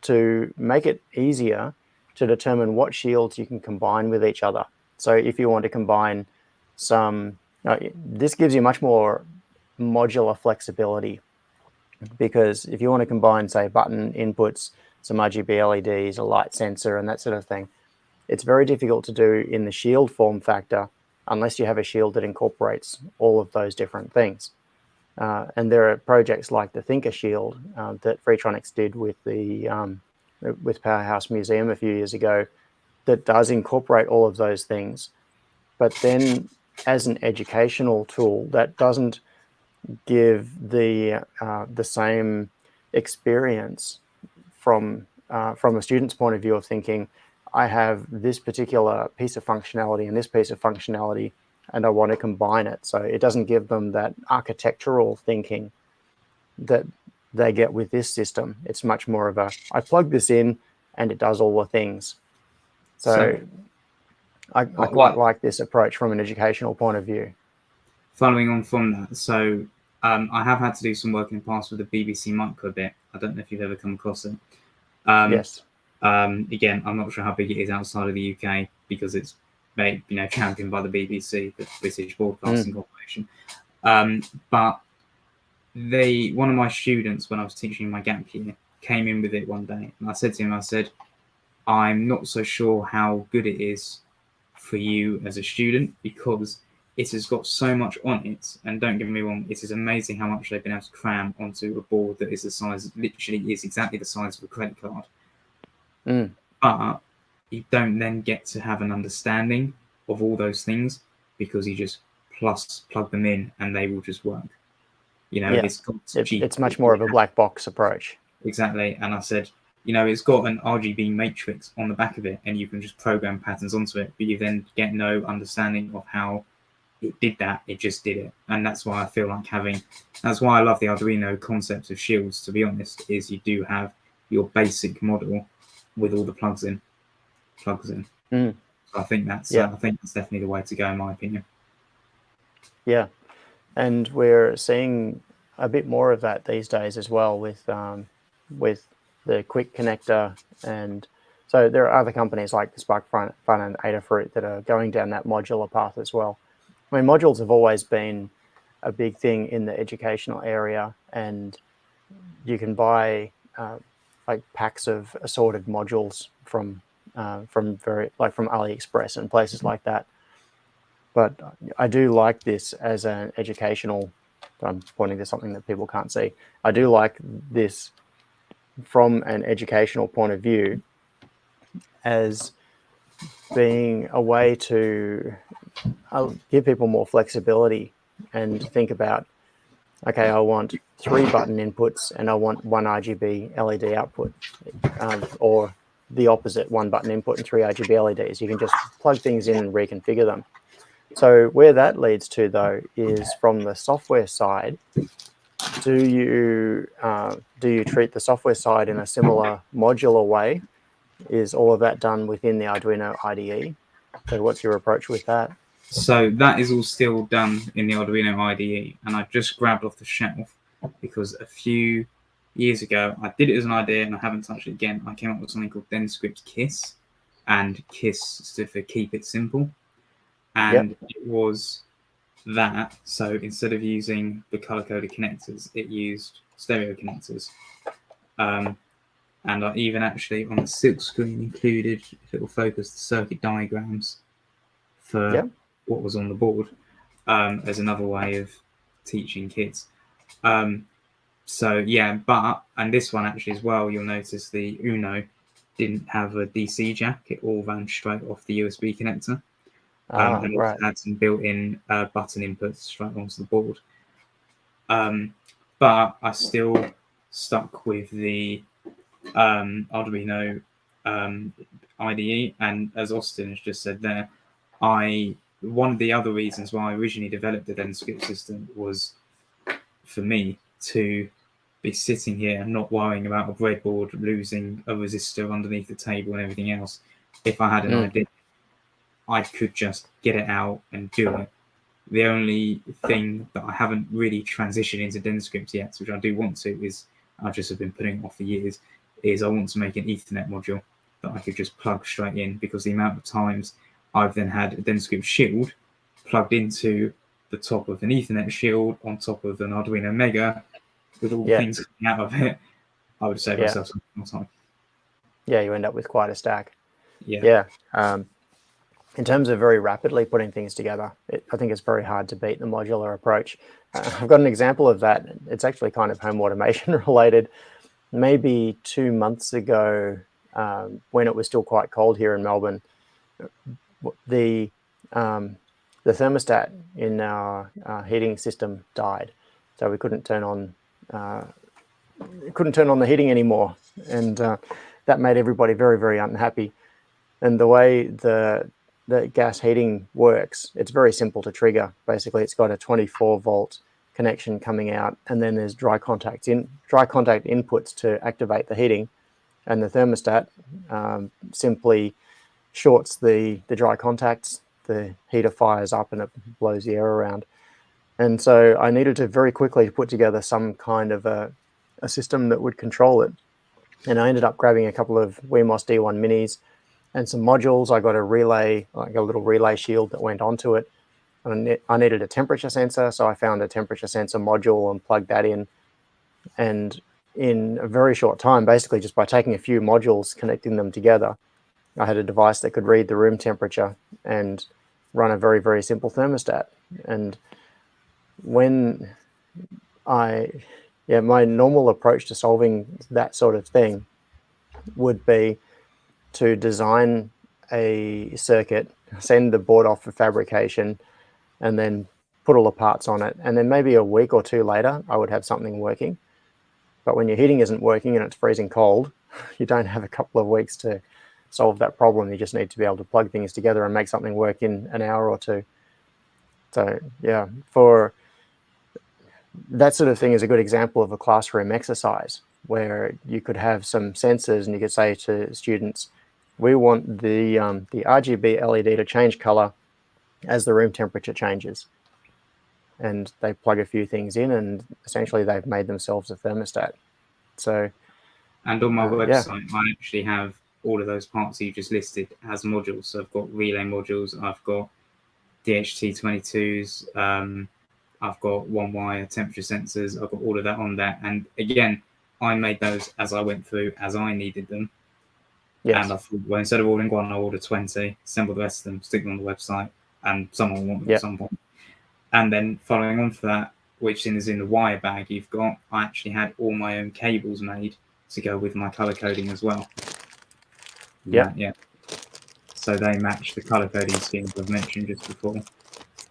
A: to make it easier to determine what shields you can combine with each other. So if you want to combine this gives you much more modular flexibility, because if you want to combine, say, button inputs, some RGB LEDs, a light sensor, and that sort of thing, it's very difficult to do in the shield form factor unless you have a shield that incorporates all of those different things. And there are projects like the Thinker Shield that Freetronics did with with Powerhouse Museum a few years ago that does incorporate all of those things. But then as an educational tool, that doesn't give the same experience from from a student's point of view of thinking, I have this particular piece of functionality and this piece of functionality, and I want to combine it. So it doesn't give them that architectural thinking that they get with this system. It's much more of a, I plug this in and it does all the things. So I quite like this approach from an educational point of view.
B: Following on from that, so I have had to do some work in the past with the BBC Micro bit. I don't know if you've ever come across it.
A: Yes.
B: Again, I'm not sure how big it is outside of the UK because it's made, championed by the BBC, the British Broadcasting Corporation. But one of my students, when I was teaching my gap year, came in with it one day, and I said to him, I said, I'm not so sure how good it is for you as a student because it has got so much on it. And don't get me wrong, it is amazing how much they've been able to cram onto a board that is the size, literally is exactly the size of a credit card. But you don't then get to have an understanding of all those things because you just plug them in and they will just work.
A: It's much more of a black box approach.
B: Exactly. And I said, it's got an RGB matrix on the back of it and you can just program patterns onto it, but you then get no understanding of how it did that. It just did it. And that's why I feel like that's why I love the Arduino concept of shields, to be honest, is you do have your basic model with all the plugs in. So I think that's definitely the way to go in my opinion.
A: Yeah. And we're seeing a bit more of that these days as well with the quick connector. And so there are other companies like the Spark Fun and Adafruit that are going down that modular path as well. I mean, modules have always been a big thing in the educational area, and you can buy like packs of assorted modules from AliExpress and places like that. But I do like this as an educational, I'm pointing to something that people can't see. I do like this from an educational point of view as being a way to give people more flexibility and think about, okay, I want 3 button inputs and I want 1 RGB LED output, or the opposite, 1 button input and 3 RGB LEDs. You can just plug things in and reconfigure them. So where that leads to, though, is from the software side. Do you treat the software side in a similar modular way? Is all of that done within the Arduino IDE? So what's your approach with that?
B: So that is all still done in the Arduino IDE, and I just grabbed off the shelf because a few years ago I did it as an idea and I haven't touched it again. I came up with something called Dennistries KISS, and KISS stood for Keep It Simple. And it was that. So instead of using the color-coded connectors, it used stereo connectors. And I even actually on the silk screen included, if it will focus, the circuit diagrams for what was on the board as another way of teaching kids. And this one actually as well, you'll notice the Uno didn't have a DC jack. It all ran straight off the USB connector. And also had some built-in button inputs straight onto the board. But I still stuck with the Arduino IDE, and as Austin has just said there, one of the other reasons why I originally developed the Dennistries system was for me to be sitting here and not worrying about a breadboard losing a resistor underneath the table and everything else. If I had an idea, I could just get it out and do it. The only thing that I haven't really transitioned into Dennistries yet, which I do want to, is I just have been putting it off for years, is I want to make an Ethernet module that I could just plug straight in, because the amount of times I've then had a Dennistries shield plugged into the top of an Ethernet shield on top of an Arduino Mega with all the things coming out of it, I would save myself some more time.
A: Yeah, you end up with quite a stack.
B: Yeah.
A: In terms of very rapidly putting things together, I think it's very hard to beat the modular approach. I've got an example of that. It's actually kind of home automation related. Maybe 2 months ago, when it was still quite cold here in Melbourne, the thermostat in our heating system died, so we couldn't turn on the heating anymore. And that made everybody very, very unhappy. And the way the gas heating works, it's very simple to trigger. Basically, it's got a 24-volt connection coming out, and then there's dry contact inputs to activate the heating, and the thermostat simply shorts the dry contacts. The heater fires up and it blows the air around. And so I needed to very quickly put together some kind of a system that would control it. And I ended up grabbing a couple of Wemos D1 minis and some modules. I got a relay, like a little relay shield that went onto it. And I needed a temperature sensor, so I found a temperature sensor module and plugged that in. And in a very short time, basically just by taking a few modules, connecting them together, I had a device that could read the room temperature and run a very, very simple thermostat. And when my normal approach to solving that sort of thing would be to design a circuit, send the board off for fabrication, and then put all the parts on it. And then maybe a week or two later, I would have something working. But when your heating isn't working and it's freezing cold, you don't have a couple of weeks to solve that problem. You just need to be able to plug things together and make something work in an hour or two. So yeah, for that sort of thing is a good example of a classroom exercise where you could have some sensors and you could say to students, we want the RGB LED to change color as the room temperature changes. And they plug a few things in and essentially they've made themselves a thermostat. So,
B: and on my website, I actually have all of those parts you just listed as modules. So I've got relay modules, I've got DHT22s, I've got one wire temperature sensors, I've got all of that on there. And again, I made those as I went through, as I needed them. Yes. And I thought, well, instead of ordering one, I'll order 20, assemble the rest of them, stick them on the website, and someone will want them at some point. And then following on for that, which is in the wire bag you've got, I actually had all my own cables made to go with my color coding as well. Yeah. So they match the color coding schemes I've mentioned just before.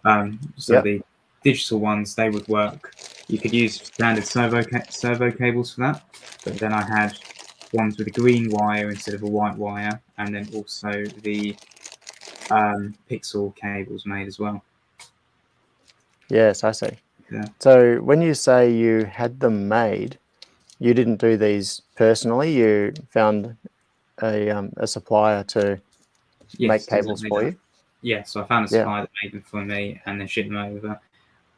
B: The digital ones, they would work. You could use standard servo cables for that, but then I had ones with a green wire instead of a white wire, and then also the pixel cables made as well.
A: Yes, I see.
B: Yeah.
A: So when you say you had them made, you didn't do these personally. You found a supplier to make cables for you.
B: Yeah, so I found a supplier that made them for me and then shipped them over.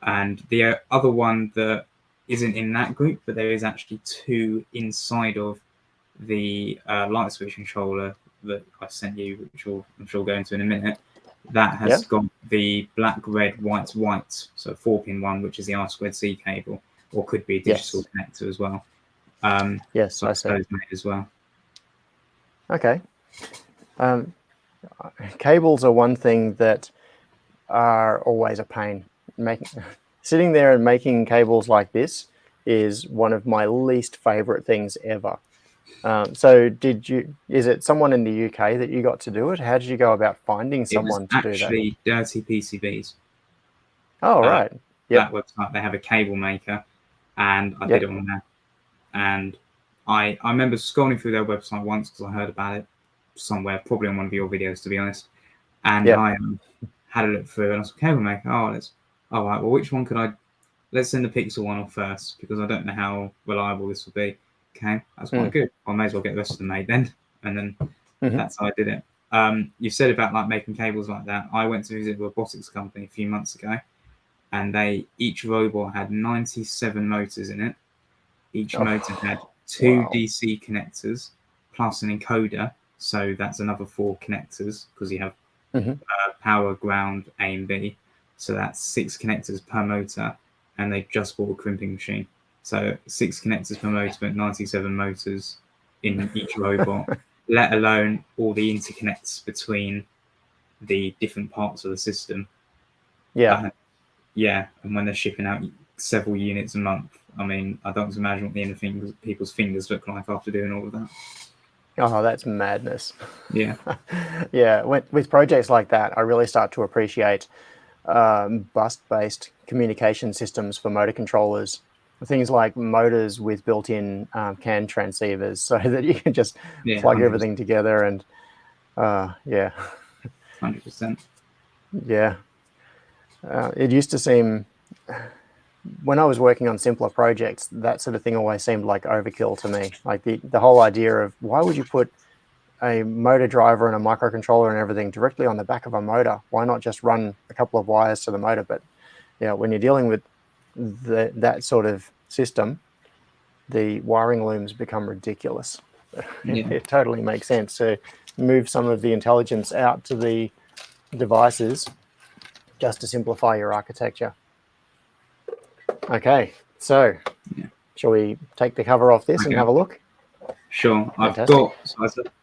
B: And the other one that isn't in that group, but there is actually two inside of the light switch controller that I sent you, which I'm sure we'll go into in a minute. That has got the black, red, white, so a 4-pin one, which is the R2C cable, or could be a digital connector as well.
A: Yes,
B: so
A: I see.
B: Those made as well.
A: Okay. Cables are one thing that are always a pain. Sitting there and making cables like this is one of my least favorite things ever. So is it someone in the UK that you got to do it? How did you go about finding someone to do that?
B: It was actually Dirty PCBs.
A: Oh, right.
B: That website, they have a cable maker, and I did it on there. And I remember scrolling through their website once because I heard about it somewhere, probably on one of your videos, to be honest. And I had a look through, and I was like, cable maker, all right, well, which one could let's send the Pixel one off first, because I don't know how reliable this will be. Okay, that's quite good. I may as well get the rest of them made then. And then that's how I did it. You said about like making cables like that. I went to visit a robotics company a few months ago, and each robot had 97 motors in it. Each motor had 2 DC connectors plus an encoder. So that's another 4 connectors, because you have power, ground, A and B. So that's 6 connectors per motor, and they just bought a crimping machine. So 6 connectors per motor, but 97 motors in each robot, let alone all the interconnects between the different parts of the system. And when they're shipping out several units a month, I mean, I don't imagine what the end of people's fingers look like after doing all of that.
A: Oh, that's madness.
B: Yeah.
A: With projects like that, I really start to appreciate bus-based communication systems for motor controllers. things like motors with built-in CAN transceivers, so that you can just plug
B: 100%.
A: everything together. And yeah,
B: 100%.
A: yeah. It used to seem, when I was working on simpler projects, that sort of thing always seemed like overkill to me. Like the whole idea of, why would you put a motor driver and a microcontroller and everything directly on the back of a motor? Why not just run a couple of wires to the motor? But yeah, when you're dealing with that sort of system, the wiring looms become ridiculous.
B: Yeah.
A: It totally makes sense to move some of the intelligence out to the devices just to simplify your architecture. Okay, so shall we take the cover off this and have a look?
B: Sure. I've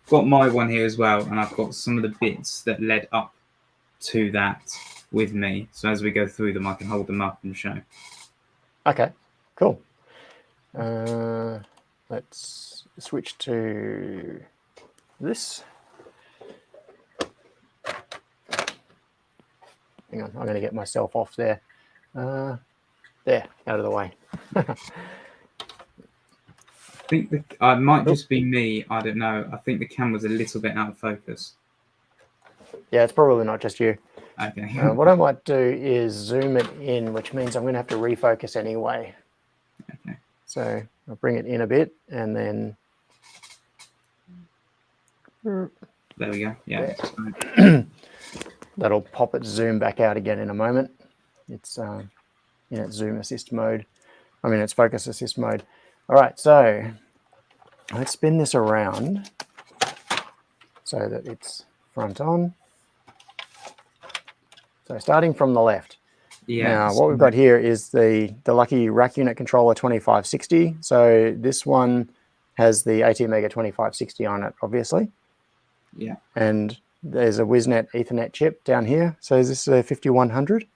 B: got my one here as well, and I've got some of the bits that led up to that with me. So as we go through them, I can hold them up and show.
A: Okay, cool. Let's switch to this. Hang on, I'm going to get myself off there. There, out of the way.
B: I think it might just be me. I don't know. I think the camera's a little bit out of focus.
A: Yeah, it's probably not just you.
B: Okay.
A: What I might do is zoom it in, which means I'm going to have to refocus anyway.
B: Okay.
A: So I'll bring it in a bit, and then
B: there we go. Yeah.
A: That'll pop its zoom back out again in a moment. It's in its zoom assist mode. I mean, it's focus assist mode. All right, so let's spin this around so that it's front on. So starting from the left.
B: Yeah.
A: Now, what we've got here is the Lucky Rack Unit Controller 2560. So this one has the ATmega 2560 on it, obviously.
B: Yeah.
A: And there's a WISNet Ethernet chip down here. So is this a 5100?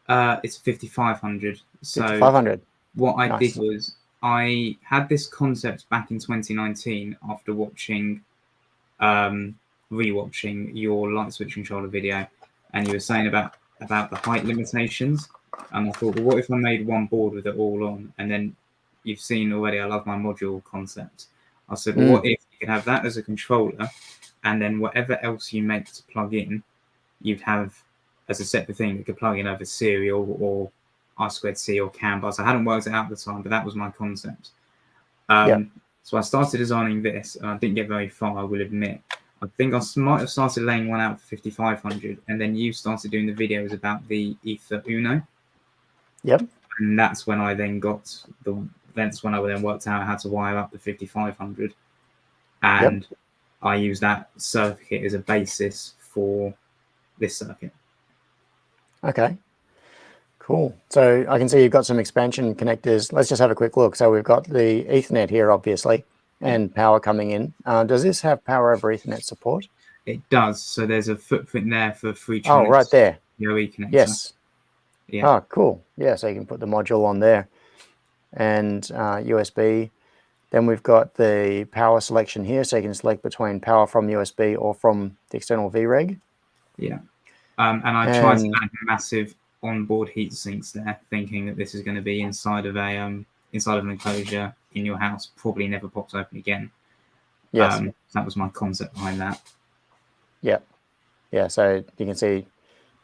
B: It's 5500. So
A: 5500.
B: What I did was, I had this concept back in 2019 after watching, rewatching your light switch controller video, and you were saying about the height limitations, and I thought, well, what if I made one board with it all on? And then you've seen already, I love my module concept. I said, well, what if you could have that as a controller, and then whatever else you make to plug in, you'd have as a separate thing that could plug in over serial or I2C or CAN bus. I hadn't worked it out at the time, but that was my concept. So I started designing this, and I didn't get very far, I will admit. I think I might have started laying one out for 5500, and then you started doing the videos about the Ether Uno.
A: Yep.
B: And that's when I then got that's when I then worked out how to wire up the 5500. And I use that circuit as a basis for this circuit.
A: Okay. Cool. So I can see you've got some expansion connectors. Let's just have a quick look. So we've got the Ethernet here, obviously, and power coming in. Does this have power over Ethernet support?
B: It does. So there's a footprint there for free.
A: Oh, right there.
B: USB connector.
A: Yes.
B: Yeah.
A: Oh, cool. Yeah, so you can put the module on there. And USB. Then we've got the power selection here, so you can select between power from USB or from the external VREG.
B: Yeah. And I tried to add massive onboard heat sinks there, thinking that this is going to be inside of an enclosure in your house. Probably never pops open again.
A: Yes.
B: That was my concept behind that.
A: Yeah. Yeah. So you can see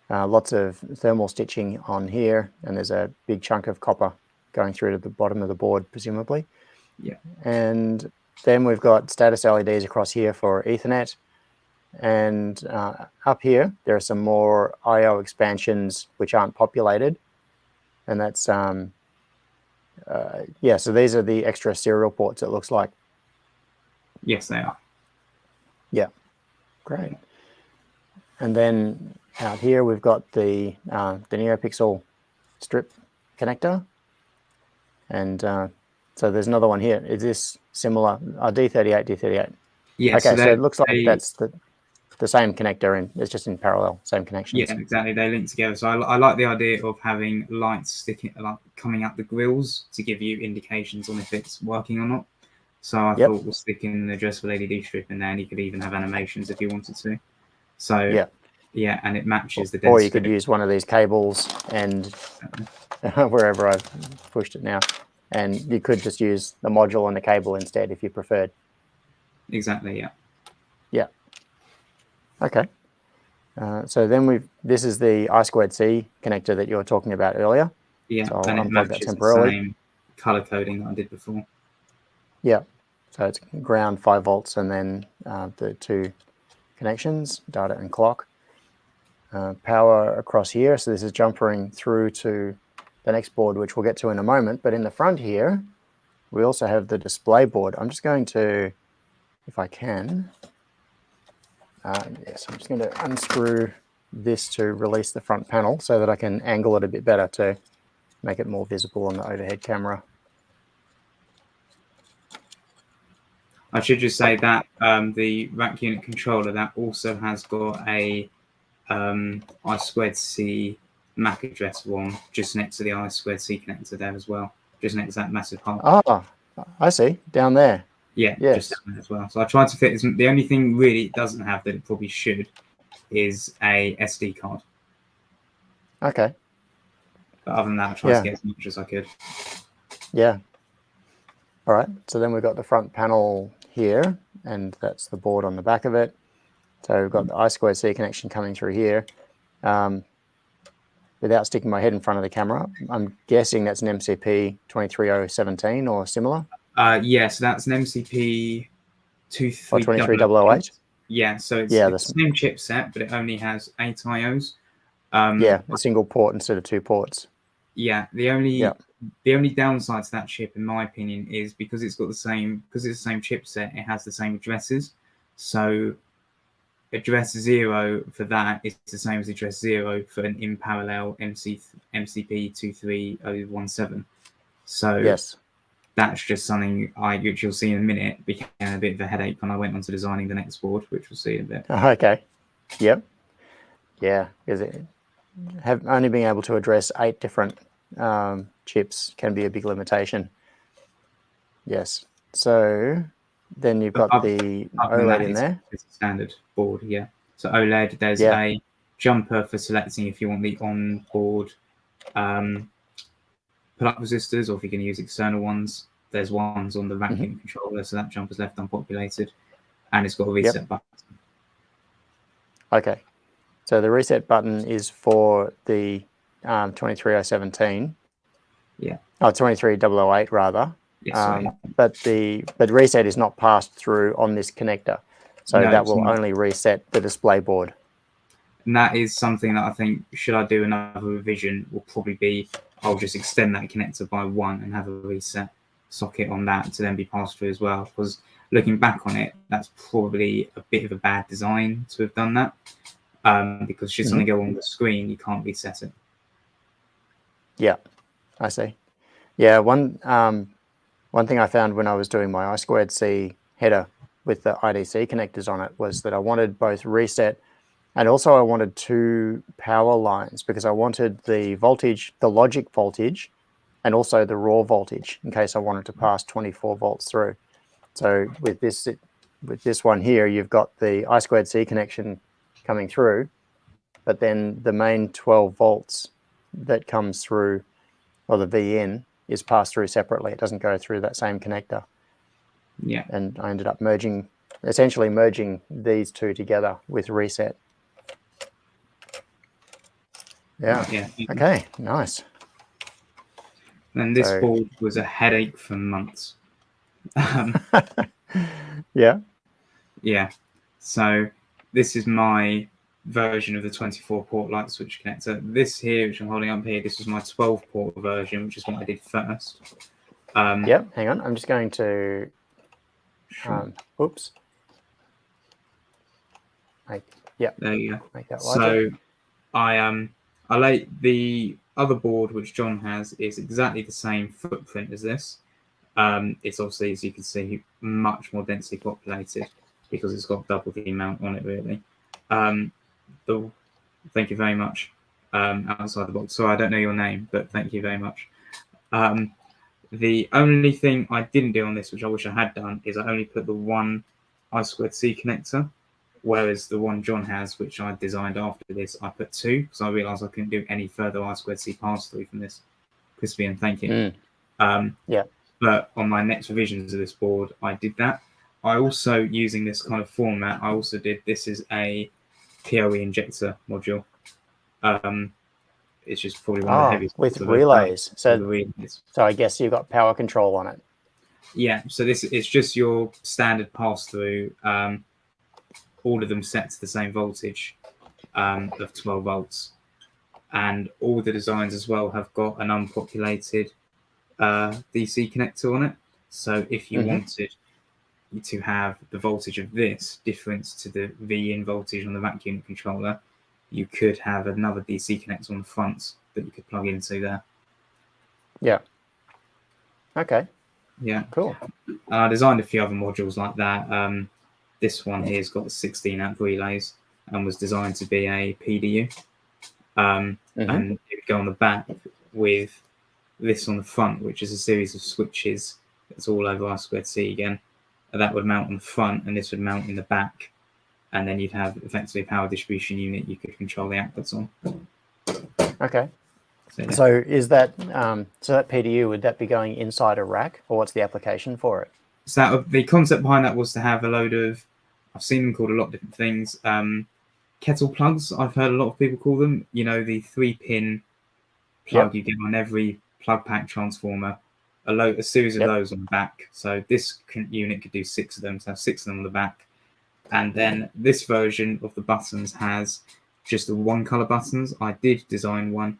A: lots of thermal stitching on here, and there's a big chunk of copper going through to the bottom of the board, presumably.
B: Yeah.
A: And then we've got status LEDs across here for Ethernet. And up here, there are some more I/O expansions which aren't populated. And that's, so these are the extra serial ports, it looks like.
B: Yes, they are.
A: Yeah, great. And then out here, we've got the NeoPixel strip connector. And so there's another one here. Is this similar? D38, D38.
B: Yeah.
A: Okay, so it looks like that's the same connector, and it's just in parallel, same connections.
B: Yeah, exactly. They link together. So I like the idea of having lights sticking, like coming out the grills to give you indications on if it's working or not. So I thought we'll stick in the addressable LED strip in there, and you could even have animations if you wanted to. So yeah, and it matches the density.
A: Or you could use one of these cables and wherever I've pushed it now. and you could just use the module and the cable instead if you preferred.
B: Exactly, yeah.
A: Yeah. Okay. So then this is the I2C connector that you were talking about earlier.
B: Yeah,
A: so I'll
B: and it
A: unplug that
B: matches the
A: temporarily.
B: same color coding that I did before.
A: Yeah. So it's ground 5 volts and then the 2 connections, data and clock. Power across here. So this is jumpering through to the next board, which we'll get to in a moment. But in the front here, we also have the display board. I'm just going to, if I can, yes, I'm just going to unscrew this to release the front panel so that I can angle it a bit better to make it more visible on the overhead camera.
B: I should just say that the rack unit controller, that also has got a I2C MAC address one just next to the I2C connector there as well, just next to that massive hole.
A: Ah, I see, down there.
B: Yeah,
A: Yes.
B: just down there as well. So I tried to fit the only thing really it doesn't have that it probably should is a SD card.
A: Okay.
B: But other than that, I tried to get as much as I could.
A: Yeah. All right. So then we've got the front panel here, and that's the board on the back of it. So we've got the I2C connection coming through here. Without sticking my head in front of the camera, I'm guessing that's an MCP 23017 or similar.
B: Yeah, so that's an MCP
A: 23008.
B: Yeah, so it's the same chipset, but it only has 8 IOs.
A: Yeah, a single port instead of 2 ports.
B: Yeah, the only downside to that chip, in my opinion, is because it's got the same chipset, it has the same addresses. So address 0 for that is the same as address 0 for an in parallel MCP 23017. So
A: yes,
B: that's just something which you'll see in a minute, became a bit of a headache when I went on to designing the next board, which we'll see in a bit.
A: Okay. Yep. Yeah, because only being able to address 8 different chips can be a big limitation. Yes. So then you've got the OLED in there.
B: It's a standard board, yeah. So OLED, there's a jumper for selecting if you want the on-board pull-up resistors, or if you can use external ones. There's ones on the rack unit controller, so that jumper's left unpopulated, and it's got a reset button.
A: Okay, so the reset button is for the 23017.
B: Yeah.
A: Oh, 23008 rather.
B: Yes,
A: but reset is not passed through on this connector, so
B: no,
A: that will only reset the display board.
B: And that is something that I think, should I do another revision, will probably be, I'll just extend that connector by 1 and have a reset socket on that to then be passed through as well. Because looking back on it, that's probably a bit of a bad design to have done that. Because should something go on the screen, you can't reset it.
A: Yeah, I see. Yeah, one thing I found when I was doing my I2C header with the IDC connectors on it was that I wanted both reset and also I wanted 2 power lines because I wanted the voltage, the logic voltage, and also the raw voltage in case I wanted to pass 24 volts through. So with this one here, you've got the I2C connection coming through, but then the main 12 volts that comes through, or the VN, is passed through separately. It doesn't go through that same connector.
B: Yeah.
A: And I ended up essentially merging these 2 together with reset. Yeah. Okay, nice.
B: And this board was a headache for months.
A: Yeah.
B: Yeah. So this is my version of the 24-port light switch connector. This here, which I'm holding up here, this was my 12-port version, which is what I did first.
A: Yep, hang on. I'm just going to... oops.
B: There you go.
A: Make that larger.
B: So I like the other board, which John has, is exactly the same footprint as this. It's obviously, as you can see, much more densely populated because it's got double the amount on it, really. Thank you very much. Outside the box. Sorry, I don't know your name, but thank you very much. The only thing I didn't do on this, which I wish I had done, is I only put the one I2C connector, whereas the one John has, which I designed after this, I put 2 because I realised I couldn't do any further I2C pass-through from this. Crispy, and thank you.
A: Yeah.
B: But on my next revisions of this board, I did that. I also, using this kind of format, I also did, this is a PoE injector module. It's just probably one of the heaviest
A: with
B: I've ever done.
A: relays. So I guess you've got power control on it.
B: Yeah, so this is just your standard pass-through, all of them set to the same voltage of 12 volts. And all the designs as well have got an unpopulated DC connector on it. So if you wanted to have the voltage of this difference to the V in voltage on the vacuum unit controller, you could have another DC connector on the front that you could plug into there.
A: Yeah. Okay.
B: Yeah.
A: Cool.
B: I designed a few other modules like that. This one here's got 16 amp relays and was designed to be a PDU. And it would go on the back with this on the front, which is a series of switches that's all over I2C again. That would mount on the front, and this would mount in the back. And then you'd have effectively a power distribution unit you could control the outputs on.
A: Okay. So is that so that PDU, would that be going inside a rack, or what's the application for it?
B: So the concept behind that was to have a load of, I've seen them called a lot of different things. Kettle plugs, I've heard a lot of people call them. You know, the 3-pin plug you get on every plug pack transformer. A series of those on the back. So this unit could do 6 of them, so have 6 of them on the back. And then this version of the buttons has just the one color buttons. I did design one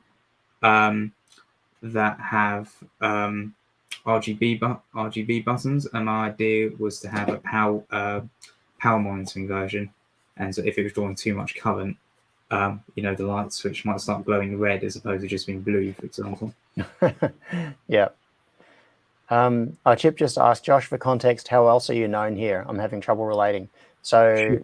B: that have RGB buttons, and my idea was to have a power monitoring version. And so if it was drawing too much current, you know, the light switch might start glowing red as opposed to just being blue, for example.
A: Yeah. Our Chip just asked, Josh, for context, how else are you known here? I'm having trouble relating. So,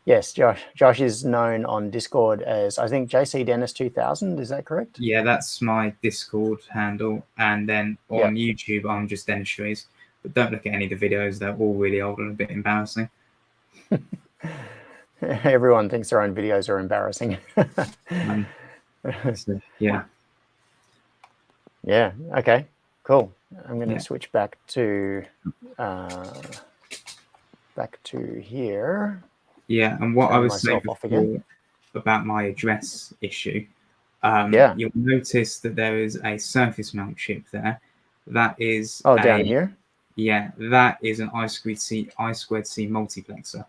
A: yes, Josh is known on Discord as, I think, JC Dennis 2000. Is that correct?
B: Yeah, that's my Discord handle. And then on YouTube, I'm just Dennistries. But don't look at any of the videos. They're all really old and a bit embarrassing.
A: Everyone thinks their own videos are embarrassing.
B: So, yeah.
A: Yeah, okay, cool. I'm going to switch back to here.
B: Yeah, and what I was saying before about my address issue, you'll notice that there is a surface mount chip there. That is
A: down here?
B: Yeah, that is an I2C multiplexer.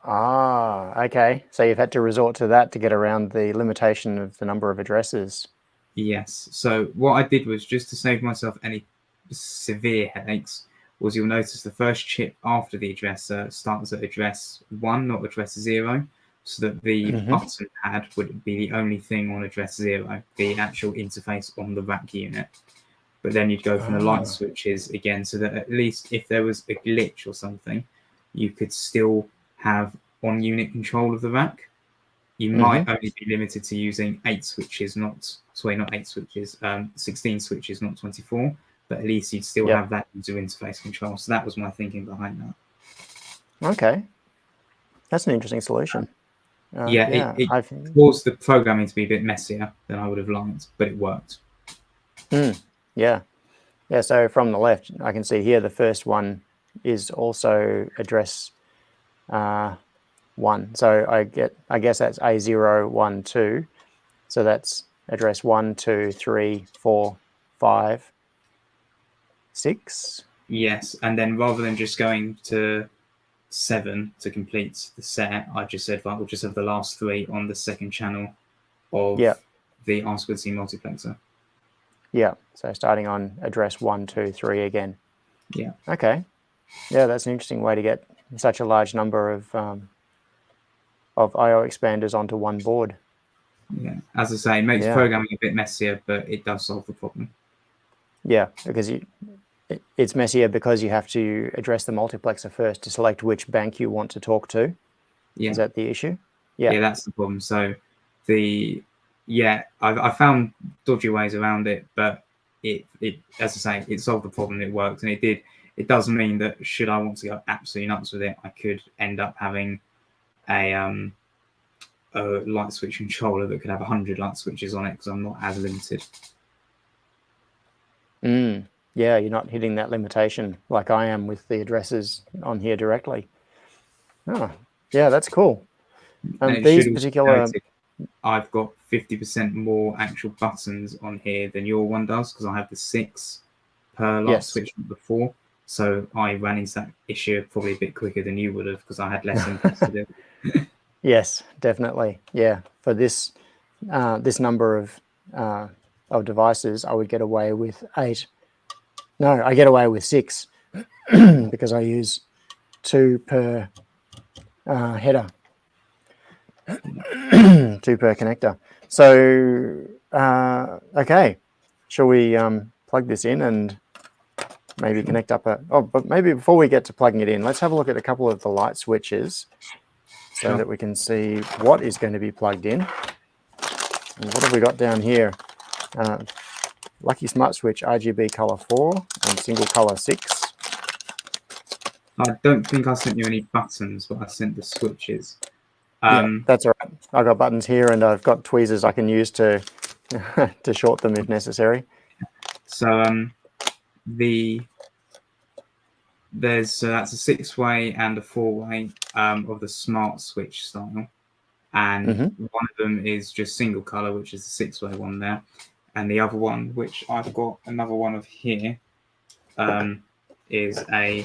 A: Ah, okay. So you've had to resort to that to get around the limitation of the number of addresses.
B: Yes. So what I did was, just to save myself any severe headaches, was you'll notice the first chip after the addresser starts at address 1, not address 0, so that the button pad would be the only thing on address 0, the actual interface on the rack unit. But then you'd go from the light switches again, so that at least if there was a glitch or something, you could still have on-unit control of the rack. You might only be limited to using 8 switches, not 16 switches, not 24, but at least you'd still have that user interface control. So that was my thinking behind that.
A: Okay. That's an interesting solution.
B: It caused the programming to be a bit messier than I would have liked, but it worked.
A: Yeah. Yeah, so from the left, I can see here the first one is also address 1. So I guess that's A0, 1, 2. So that's address 1, 2, 3, 4, 5, 6.
B: Yes, and then rather than just going to 7 to complete the set, I just said, right, we'll just have the last 3 on the second channel of the I2C multiplexer. Yeah,
A: so starting on address 1, 2, 3 again.
B: Yeah.
A: Okay. Yeah, that's an interesting way to get such a large number of I/O expanders onto one board.
B: Yeah, as I say, it makes programming a bit messier, but it does solve the problem.
A: Yeah, because it's messier because you have to address the multiplexer first to select which bank you want to talk to.
B: Yeah.
A: Is that the issue?
B: Yeah, that's the problem. So I found dodgy ways around it, but it as I say, it solved the problem. It worked, and it does mean that should I want to go absolutely nuts with it, I could end up having a light switch controller that could have 100 light switches on it, because I'm not as limited.
A: Yeah, you're not hitting that limitation like I am with the addresses on here directly. Oh, yeah, that's cool.
B: And it
A: These
B: should also be
A: particular,
B: noted, I've got 50% more actual buttons on here than your one does, because I have the 6 per light
A: yes.
B: switch before. So I ran into that issue probably a bit quicker than you would have, because I had less inputs to do.
A: Yes, definitely. Yeah, for this this number of devices, I would get away with 8. No, I get away with 6 because I use 2 per header, 2 per connector. So, okay, shall we plug this in and maybe connect up but maybe before we get to plugging it in, let's have a look at a couple of the light switches so that we can see what is going to be plugged in. And what have we got down here? Lucky Smart Switch RGB color 4 and single color 6.
B: I don't think I sent you any buttons, but I sent the switches.
A: Yeah, that's all right. I've got buttons here and I've got tweezers I can use to to short them if necessary.
B: So that's a 6-way and a 4-way of the smart switch style, and one of them is just single color, which is the 6-way one there, and the other one, which I've got another one of here, is a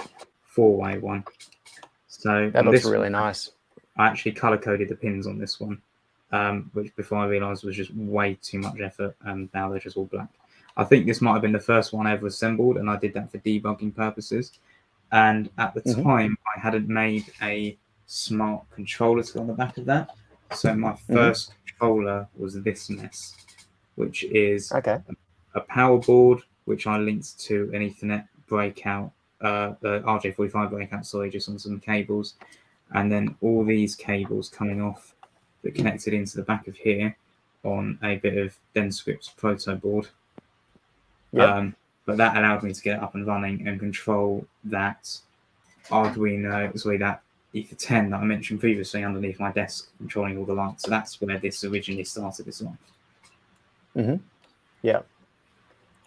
B: 4-way one. So
A: that looks really nice.
B: I actually color coded the pins on this one, which before I realized was just way too much effort, and now they're just all black. I think this might have been the first one I ever assembled, and I did that for debugging purposes. And at the time, I hadn't made a smart controller to go on the back of that. So my first controller was this mess, which is a power board, which I linked to an Ethernet breakout, the RJ45 breakout, sorry, just on some cables. And then all these cables coming off that connected into the back of here on a bit of Dennistries proto board. But that allowed me to get it up and running and control that Arduino, sorry, that Ether 10 that I mentioned previously underneath my desk, controlling all the lights. So that's where this originally started as well.
A: Yeah.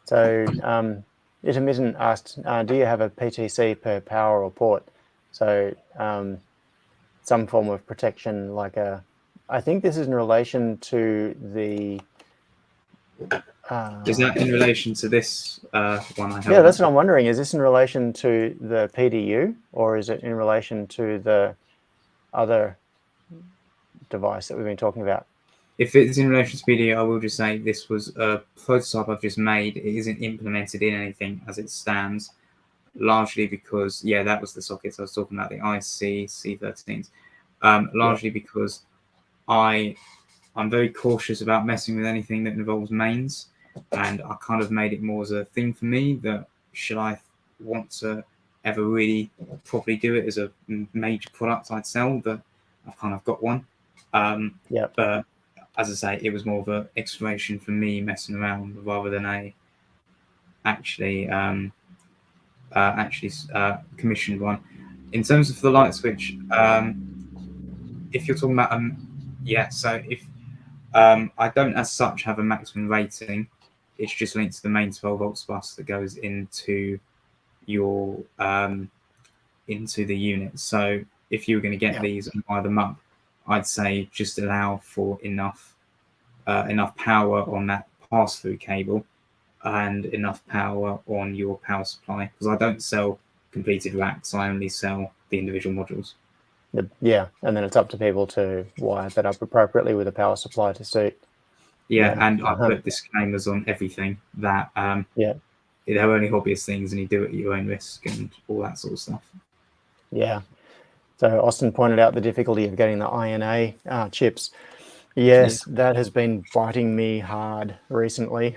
A: So Intermittent asked, do you have a PTC per power or port? So some form of protection, like I think this is in relation to the
B: is that in relation to this one I have?
A: Yeah, that's what I'm wondering. Is this in relation to the PDU, or is it in relation to the other device that we've been talking about?
B: If it's in relation to PDU, I will just say this was a prototype I've just made. It isn't implemented in anything as it stands, largely because, that was the sockets I was talking about, the IC C13s, largely because I'm very cautious about messing with anything that involves mains, and I kind of made it more as a thing for me that should I want to ever really properly do it as a major product I'd sell, that I've kind of got one. But as I say, it was more of an exploration for me messing around rather than a actually commissioned one. In terms of the light switch, if you're talking about so if I don't as such have a maximum rating, it's just linked to the main 12 volts bus that goes into your into the unit. So if you were going to get these and wire them up, I'd say just allow for enough power on that pass-through cable and enough power on your power supply, because I don't sell completed racks, I only sell the individual modules.
A: Yeah, and then it's up to people to wire that up appropriately with a power supply to suit.
B: And I put disclaimers on everything that they're only hobbyist things and you do it at your own risk and all that sort of stuff.
A: Yeah. So Austin pointed out the difficulty of getting the INA chips. Yes, that has been biting me hard recently.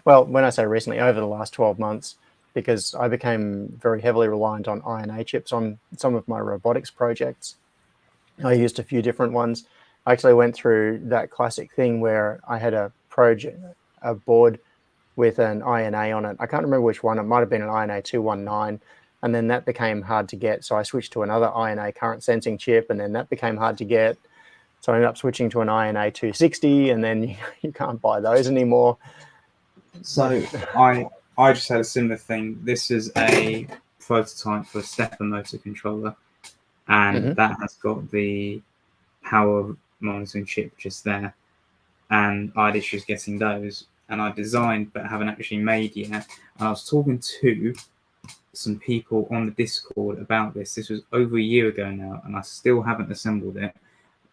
A: Well, when I say recently, over the last 12 months, because I became very heavily reliant on INA chips on some of my robotics projects. I used a few different ones. I actually went through that classic thing where I had a board with an INA on it. I can't remember which one. It might have been an INA 219. And then that became hard to get. So I switched to another INA current sensing chip, and then that became hard to get. So I ended up switching to an INA 260, and then you can't buy those anymore.
B: So I I just had a similar thing. This is a prototype for a stepper motor controller, and that has got the power monitoring chip just there. And I had issues getting those, and I designed but haven't actually made yet. And I was talking to some people on the Discord about this. This was over a year ago now, and I still haven't assembled it.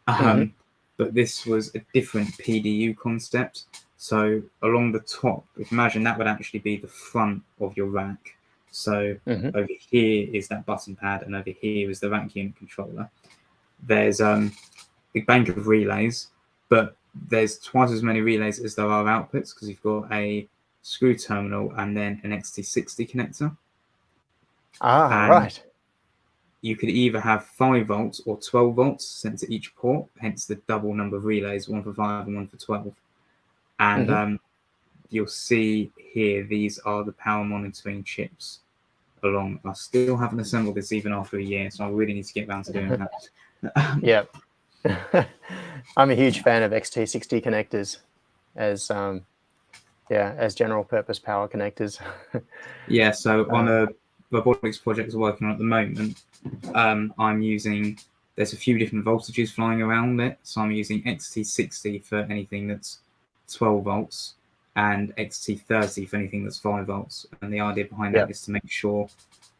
B: But this was a different PDU concept. So along the top, if imagine that would actually be the front of your rack. So over here is that button pad, and over here is the rack unit controller. There's a big bank of relays, but there's twice as many relays as there are outputs, because you've got a screw terminal and then an XT60 connector.
A: Right.
B: You could either have 5 volts or 12 volts sent to each port, hence the double number of relays, one for 5 and one for 12. And you'll see here, these are the power monitoring chips along. I still haven't assembled this even after a year, so I really need to get around to doing that.
A: Yeah. I'm a huge fan of XT60 connectors as as general purpose power connectors.
B: Yeah, so on a robotics project I'm working on at the moment, I'm using, there's a few different voltages flying around it. So I'm using XT60 for anything that's 12 volts and XT30 for anything that's 5 volts. And the idea behind that is to make sure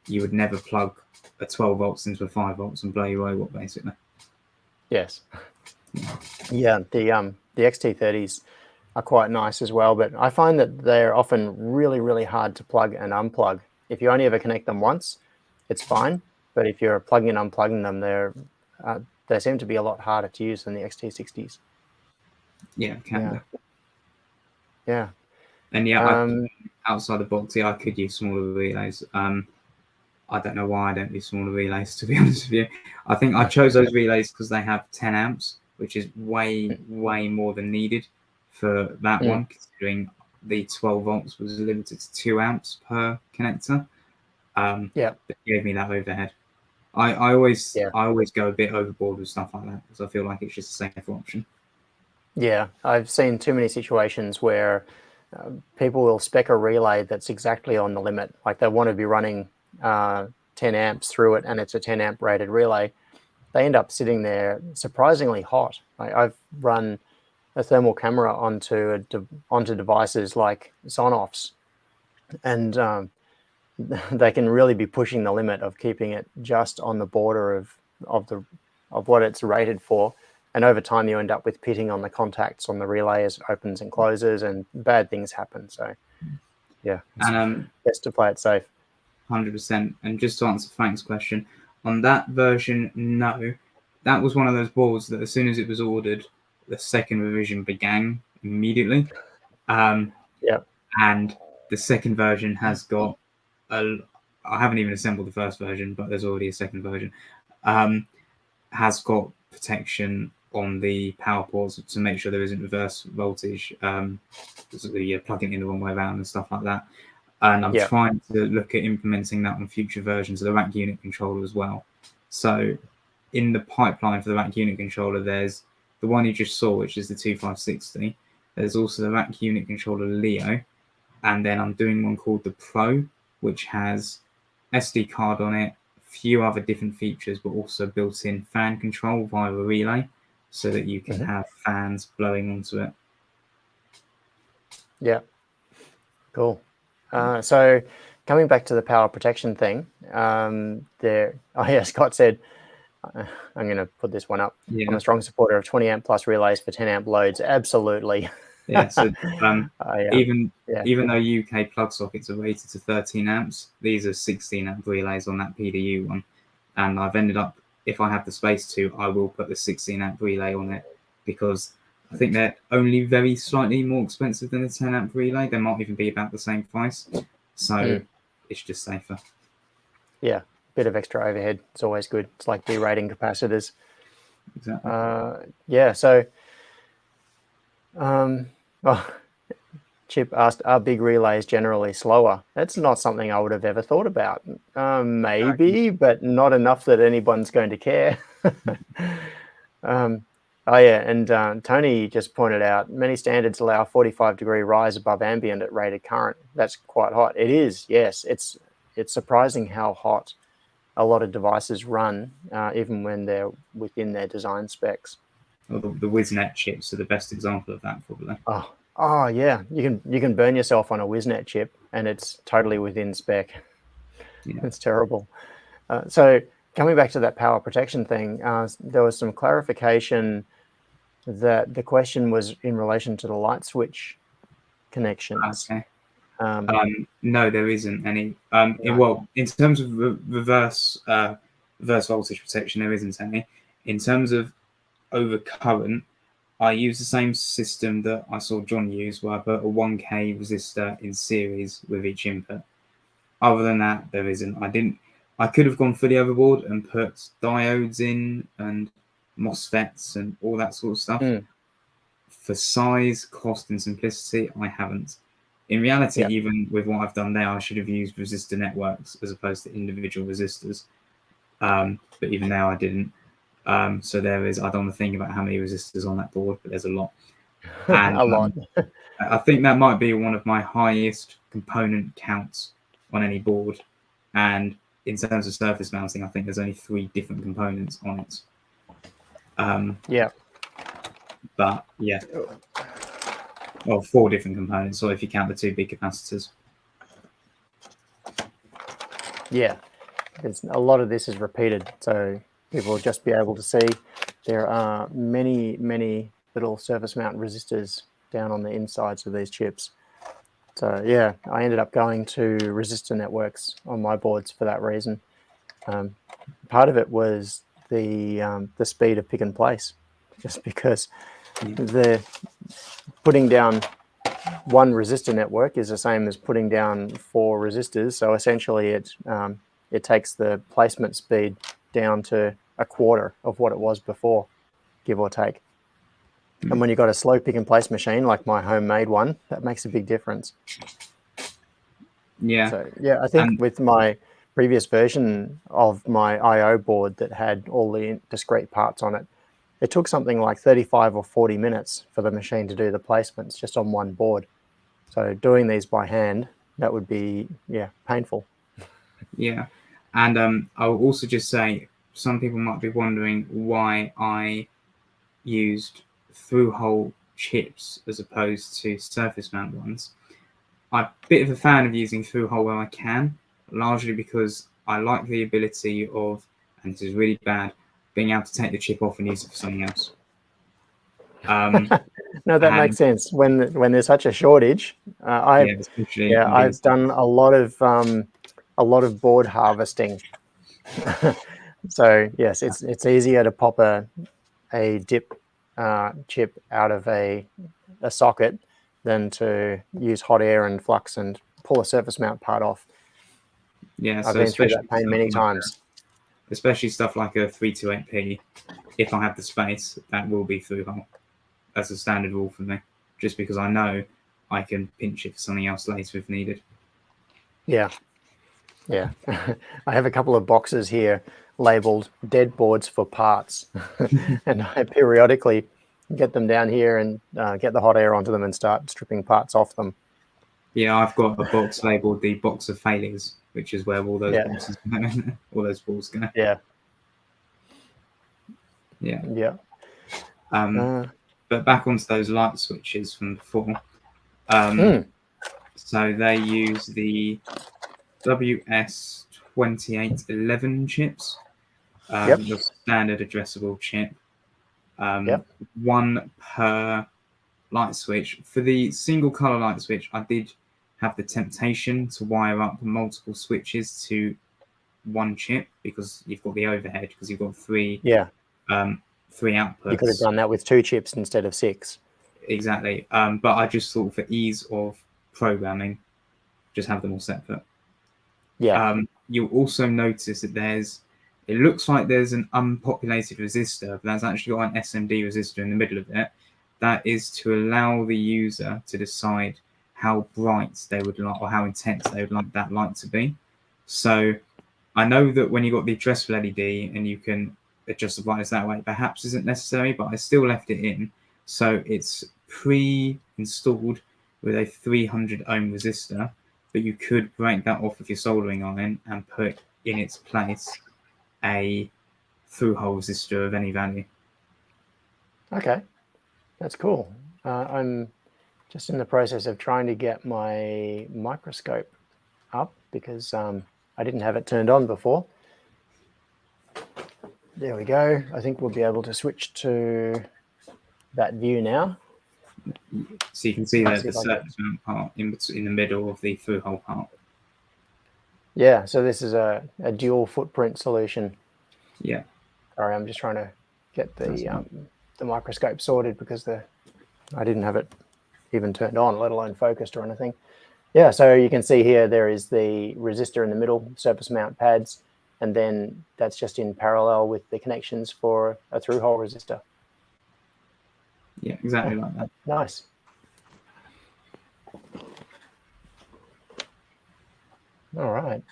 B: you would never plug a 12 volts into a 5 volts and blow your robot, basically.
A: Yes. Yeah, the XT30s are quite nice as well, but I find that they're often really, really hard to plug and unplug. If you only ever connect them once, it's fine. But if you're plugging and unplugging them, they seem to be a lot harder to use than the XT60s.
B: Yeah, can be.
A: Yeah.
B: And yeah, outside the box, I could use smaller relays. I don't know why I don't use smaller relays, to be honest with you. I think I chose those relays because they have 10 amps, which is way, way more than needed for that one, considering the 12 volts was limited to 2 amps per connector. It gave me that overhead. I always go a bit overboard with stuff like that because I feel like it's just a safer option.
A: Yeah, I've seen too many situations where people will spec a relay that's exactly on the limit. Like they want to be running 10 amps through it, and it's a 10 amp rated relay. They end up sitting there surprisingly hot. I've run a thermal camera onto devices like Sonoffs, and they can really be pushing the limit of keeping it just on the border of what it's rated for. And over time, you end up with pitting on the contacts on the relay as it opens and closes, and bad things happen. So, yeah, it's best to play it safe.
B: 100%. And just to answer Frank's question, on that version, no. That was one of those boards that as soon as it was ordered, the second revision began immediately. And the second version has got, I haven't even assembled the first version, but there's already a second version, has got protection on the power ports to make sure there isn't reverse voltage, you're plugging in the wrong way around and stuff like that. And I'm trying to look at implementing that on future versions of the rack unit controller as well. So in the pipeline for the rack unit controller, there's the one you just saw, which is the 2560. There's also the rack unit controller Leo. And then I'm doing one called the Pro, which has SD card on it, a few other different features, but also built-in fan control via a relay so that you can have fans blowing onto it.
A: Yeah, cool. So coming back to the power protection thing, Scott said, I'm going to put this one up. I'm a strong supporter of 20 amp plus relays for 10 amp loads. Absolutely.
B: Yeah, so even though UK plug sockets are rated to 13 amps, these are 16 amp relays on that PDU one. And I've ended up, if I have the space to, I will put the 16 amp relay on it because I think they're only very slightly more expensive than the 10 amp relay. They might even be about the same price. So it's just safer.
A: Yeah, bit of extra overhead. It's always good. It's like derating capacitors.
B: Exactly.
A: So Chip asked, are big relays generally slower? That's not something I would have ever thought about. Maybe, but not enough that anyone's going to care. Oh yeah, and Tony just pointed out many standards allow 45-degree rise above ambient at rated current. That's quite hot. It is, yes. It's surprising how hot a lot of devices run, even when they're within their design specs.
B: Well, the WizNet chips are the best example of that, probably.
A: Oh yeah, you can burn yourself on a WizNet chip, and it's totally within spec.
B: Yeah.
A: It's terrible. So coming back to that power protection thing, there was some clarification that the question was in relation to the light switch connections.
B: Okay.
A: Um,
B: No, there isn't any.
A: no.
B: Well, in terms of reverse voltage protection, there isn't any. In terms of over current, I use the same system that I saw John use, where I put a 1K resistor in series with each input. Other than that, there isn't. I could have gone fully overboard and put diodes in and MOSFETs and all that sort of stuff. For size, cost, and simplicity, I haven't. In reality, even with what I've done there, I should have used resistor networks as opposed to individual resistors. But even now, I didn't. So there is, I don't want to think about how many resistors on that board, but there's a lot. And
A: a lot.
B: I think that might be one of my highest component counts on any board. And in terms of surface mounting, I think there's only 3 different components on it. But yeah. Well, 4 different components, so if you count the 2 big capacitors.
A: Yeah, because a lot of this is repeated, so people will just be able to see there are many, many little surface mount resistors down on the insides of these chips. So yeah, I ended up going to resistor networks on my boards for that reason. Part of it was the speed of pick and place, just because the putting down one resistor network is the same as putting down 4 resistors. So essentially, it takes the placement speed down to a quarter of what it was before, give or take. And when you've got a slow pick and place machine like my homemade one, that makes a big difference.
B: Yeah.
A: So yeah, I think with my previous version of my I/O board that had all the discrete parts on it, it took something like 35 or 40 minutes for the machine to do the placements just on one board. So doing these by hand, that would be, painful.
B: Yeah. And I'll also just say, some people might be wondering why I used through-hole chips as opposed to surface mount ones. I'm a bit of a fan of using through-hole where I can, largely because I like the ability of, and this is really bad, being able to take the chip off and use it for something else.
A: No, that makes sense. When there's such a shortage, I've done a lot of board harvesting. So yes, it's easier to pop a dip chip out of a socket than to use hot air and flux and pull a surface mount part off.
B: Yeah,
A: I've been through that pain many times.
B: Especially stuff like a 328p. If I have the space, that will be through hole. That's a standard rule for me, just because I know I can pinch it for something else later if needed.
A: Yeah. I have a couple of boxes here labeled dead boards for parts, and I periodically get them down here and get the hot air onto them and start stripping parts off them.
B: Yeah, I've got a box labeled the box of failures, which is where all those boxes go, all those balls go.
A: Yeah.
B: But back onto those light switches from before. So they use the WS2811 chips, the standard addressable chip. 1 per light switch. For the single color light switch, I did have the temptation to wire up multiple switches to one chip because you've got the overhead, because you've got 3 outputs.
A: You could have done that with 2 chips instead of 6.
B: Exactly. But I just thought, for ease of programming, just have them all separate. You'll also notice that it looks like there's an unpopulated resistor, but that's actually got an SMD resistor in the middle of it. That is to allow the user to decide how bright they would like, or how intense they would like that light to be. So I know that when you've got the addressable LED and you can it just applies that way perhaps isn't necessary, but I still left it in. So it's pre-installed with a 300 ohm resistor, but you could break that off with your soldering iron and put in its place a through-hole resistor of any value.
A: Okay, that's cool. I'm just in the process of trying to get my microscope up because I didn't have it turned on before. There we go. I think we'll be able to switch to that view now.
B: So you can see there the surface mount part in the middle of the through-hole part.
A: Yeah, so this is a dual footprint solution.
B: Yeah.
A: Sorry, I'm just trying to get the microscope sorted because I didn't have it even turned on, let alone focused or anything. Yeah, so you can see here there is the resistor in the middle, surface mount pads, and then that's just in parallel with the connections for a through-hole resistor.
B: Yeah, exactly like that.
A: Nice. All right.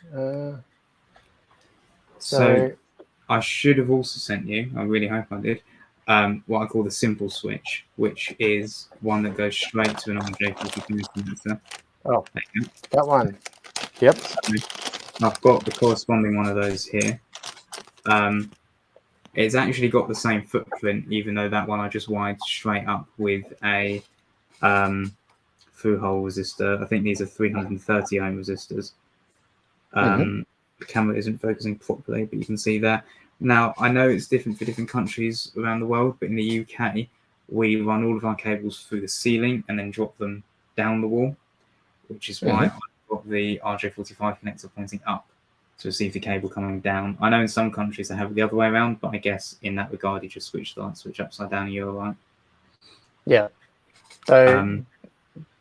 B: So I should have also sent you, I really hope I did, what I call the simple switch, which is one that goes straight to an RJ45 connector.
A: Oh, that one. Yep.
B: So I've got the corresponding one of those here. It's actually got the same footprint, even though that one I just wired straight up with a through-hole resistor. I think these are 330 ohm resistors. The camera isn't focusing properly, but you can see there. Now, I know it's different for different countries around the world, but in the UK, we run all of our cables through the ceiling and then drop them down the wall, which is why I've got the RJ45 connector pointing up to receive the cable coming down. I know in some countries they have it the other way around, but I guess in that regard, you just switch the light switch upside down and you're all right.
A: Yeah. So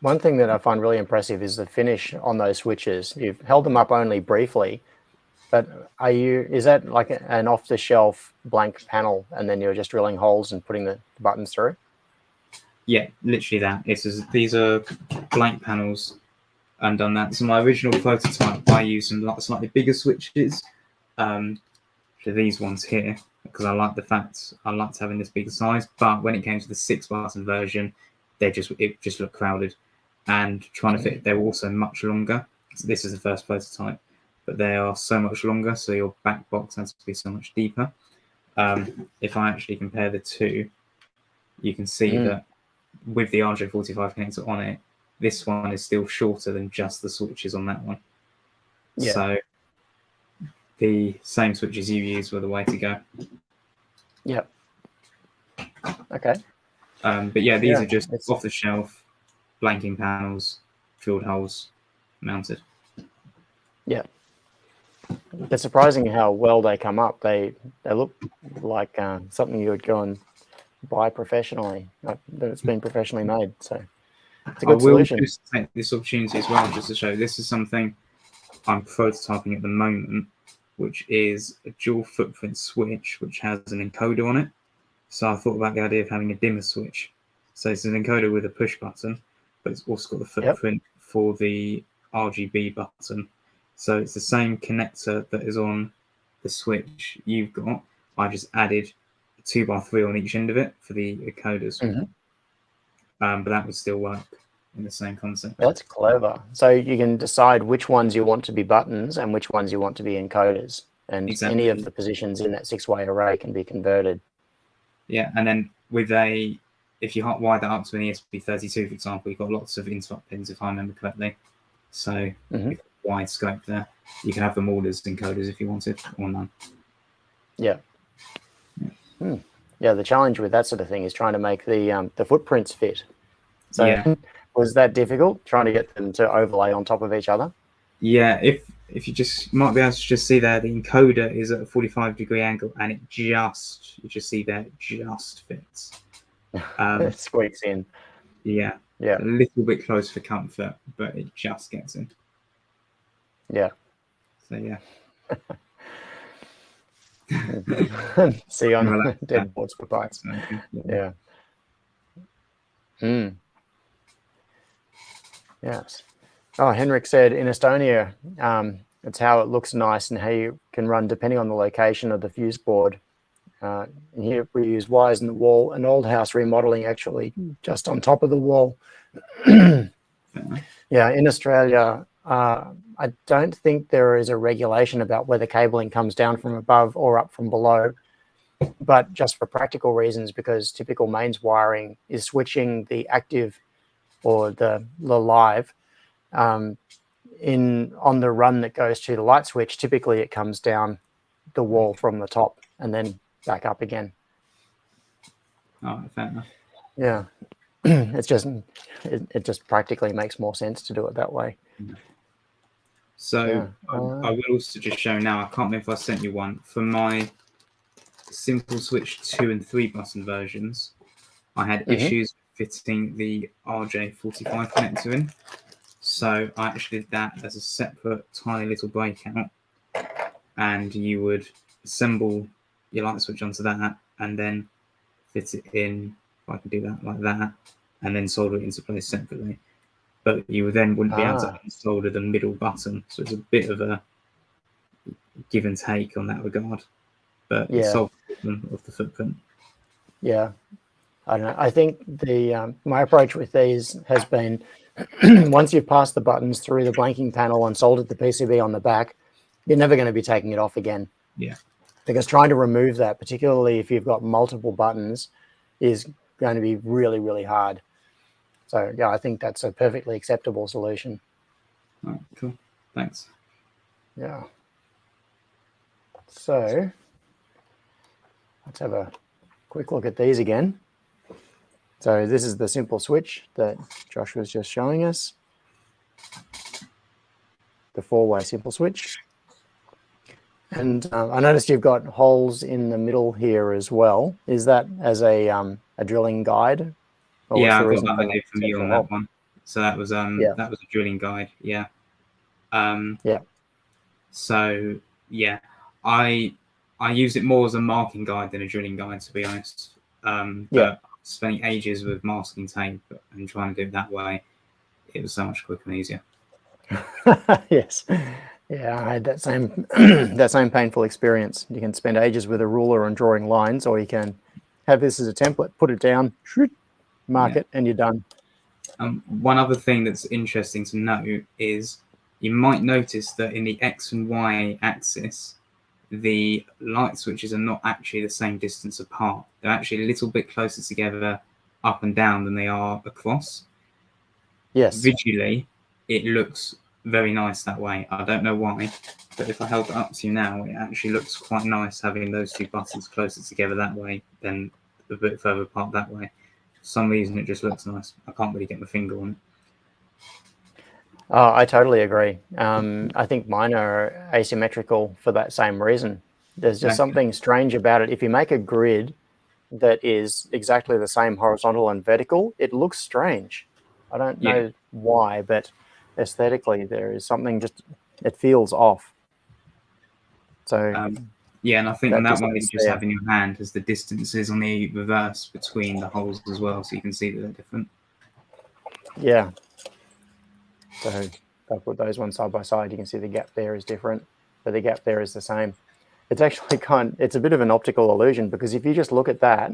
A: one thing that I find really impressive is the finish on those switches. You've held them up only briefly, but is that like an off-the-shelf blank panel and then you're just drilling holes and putting the buttons through?
B: Yeah, literally that. These are blank panels and done that. So my original prototype, I used some slightly bigger switches for these ones here because I like the fact I liked having this bigger size. But when it came to the 6-button version, it just looked crowded, and trying to fit. They were also much longer. So this is the first prototype, but they are so much longer. So your back box has to be so much deeper. If I actually compare the two, you can see that with the RJ45 connector on it, this one is still shorter than just the switches on that one. Yeah. So the same switches you use were the way to go.
A: Yep. Okay.
B: But yeah, these are just off the shelf, blanking panels, drilled holes, mounted.
A: Yeah. It's surprising how well they come up. They look like something you would go and buy professionally. That it's been professionally made. So it's a good solution.
B: I will just take this opportunity as well, just to show this is something I'm prototyping at the moment, which is a dual footprint switch, which has an encoder on it. So I thought about the idea of having a dimmer switch. So it's an encoder with a push button, but it's also got the footprint for the RGB button. So it's the same connector that is on the switch you've got. I just added a 2x3 on each end of it for the encoders. But that would still work in the same concept.
A: That's clever. So you can decide which ones you want to be buttons and which ones you want to be encoders. And any of the positions in that 6-way array can be converted.
B: Yeah, and then if you wire that up to an ESP32, for example, you've got lots of interrupt pins, if I remember correctly. So wide scope there. You can have them all as encoders if you wanted, or none.
A: Yeah. Yeah, the challenge with that sort of thing is trying to make the footprints fit. So was that difficult, trying to get them to overlay on top of each other?
B: Yeah, if you might be able to just see there, the encoder is at a 45-degree angle, and you just see there, it just fits.
A: It squeaks in.
B: Yeah, a little bit close for comfort, but it just gets in.
A: Yeah.
B: So yeah.
A: See on Dead Boards for Bites. Yeah. Yes. Oh, Henrik said in Estonia, it's how it looks nice and how you can run depending on the location of the fuse board. And here we use wires in the wall, an old house remodeling actually just on top of the wall. Yeah, in Australia, I don't think there is a regulation about whether cabling comes down from above or up from below, but just for practical reasons, because typical mains wiring is switching the active or the live on the run that goes to the light switch. Typically it comes down the wall from the top and then back up again.
B: Oh, fair enough.
A: Yeah. It's just it just practically makes more sense to do it that way.
B: So
A: Yeah.
B: I will also just show now, I can't remember if I sent you one, for my simple switch 2 and 3 button versions, I had issues fitting the RJ45 connector in. So I actually did that as a separate tiny little breakout, and you would assemble your light switch onto that and then fit it in, if I could do that like that, and then solder it into place separately. But you then wouldn't be able to unsolder the middle button. So it's a bit of a give and take on that regard. But it solved the problem of the footprint.
A: Yeah. I don't know. I think the my approach with these has been once you've passed the buttons through the blanking panel and soldered the PCB on the back, you're never going to be taking it off again.
B: Yeah.
A: Because trying to remove that, particularly if you've got multiple buttons, is going to be really, really hard. So yeah, I think that's a perfectly acceptable solution.
B: All right, cool. Thanks.
A: Yeah. So let's have a quick look at these again. So this is the simple switch that Josh was just showing us. The 4-way simple switch. And I noticed you've got holes in the middle here as well. Is that as a drilling guide?
B: Or yeah, I got that idea from you on that one. So that was that was a drilling guide. Yeah.
A: Yeah.
B: So yeah, I use it more as a marking guide than a drilling guide, to be honest. But spending ages with masking tape and trying to do it that way, it was so much quicker and easier.
A: Yes. Yeah, I had that same that same painful experience. You can spend ages with a ruler and drawing lines, or you can have this as a template, put it down, mark it, and you're done.
B: One other thing that's interesting to note is you might notice that in the X and Y axis, the light switches are not actually the same distance apart. They're actually a little bit closer together up and down than they are across.
A: Yes.
B: Visually, it looks very nice that way. I don't know why, but if I held it up to you now, it actually looks quite nice having those two buttons closer together that way than a bit further apart that way. For some reason, it just looks nice. I can't really get my finger on it.
A: Oh, I totally agree. I think mine are asymmetrical for that same reason. There's just something strange about it. If you make a grid that is exactly the same horizontal and vertical, it looks strange. I don't know why, but aesthetically there is something just, it feels off. So
B: yeah, and I think on that one that you just have in your hand is the distances on the reverse between the holes as well, so you can see that they're different.
A: Yeah. So if I put those ones side by side, you can see the gap there is different, but the gap there is the same. It's actually it's a bit of an optical illusion, because if you just look at that,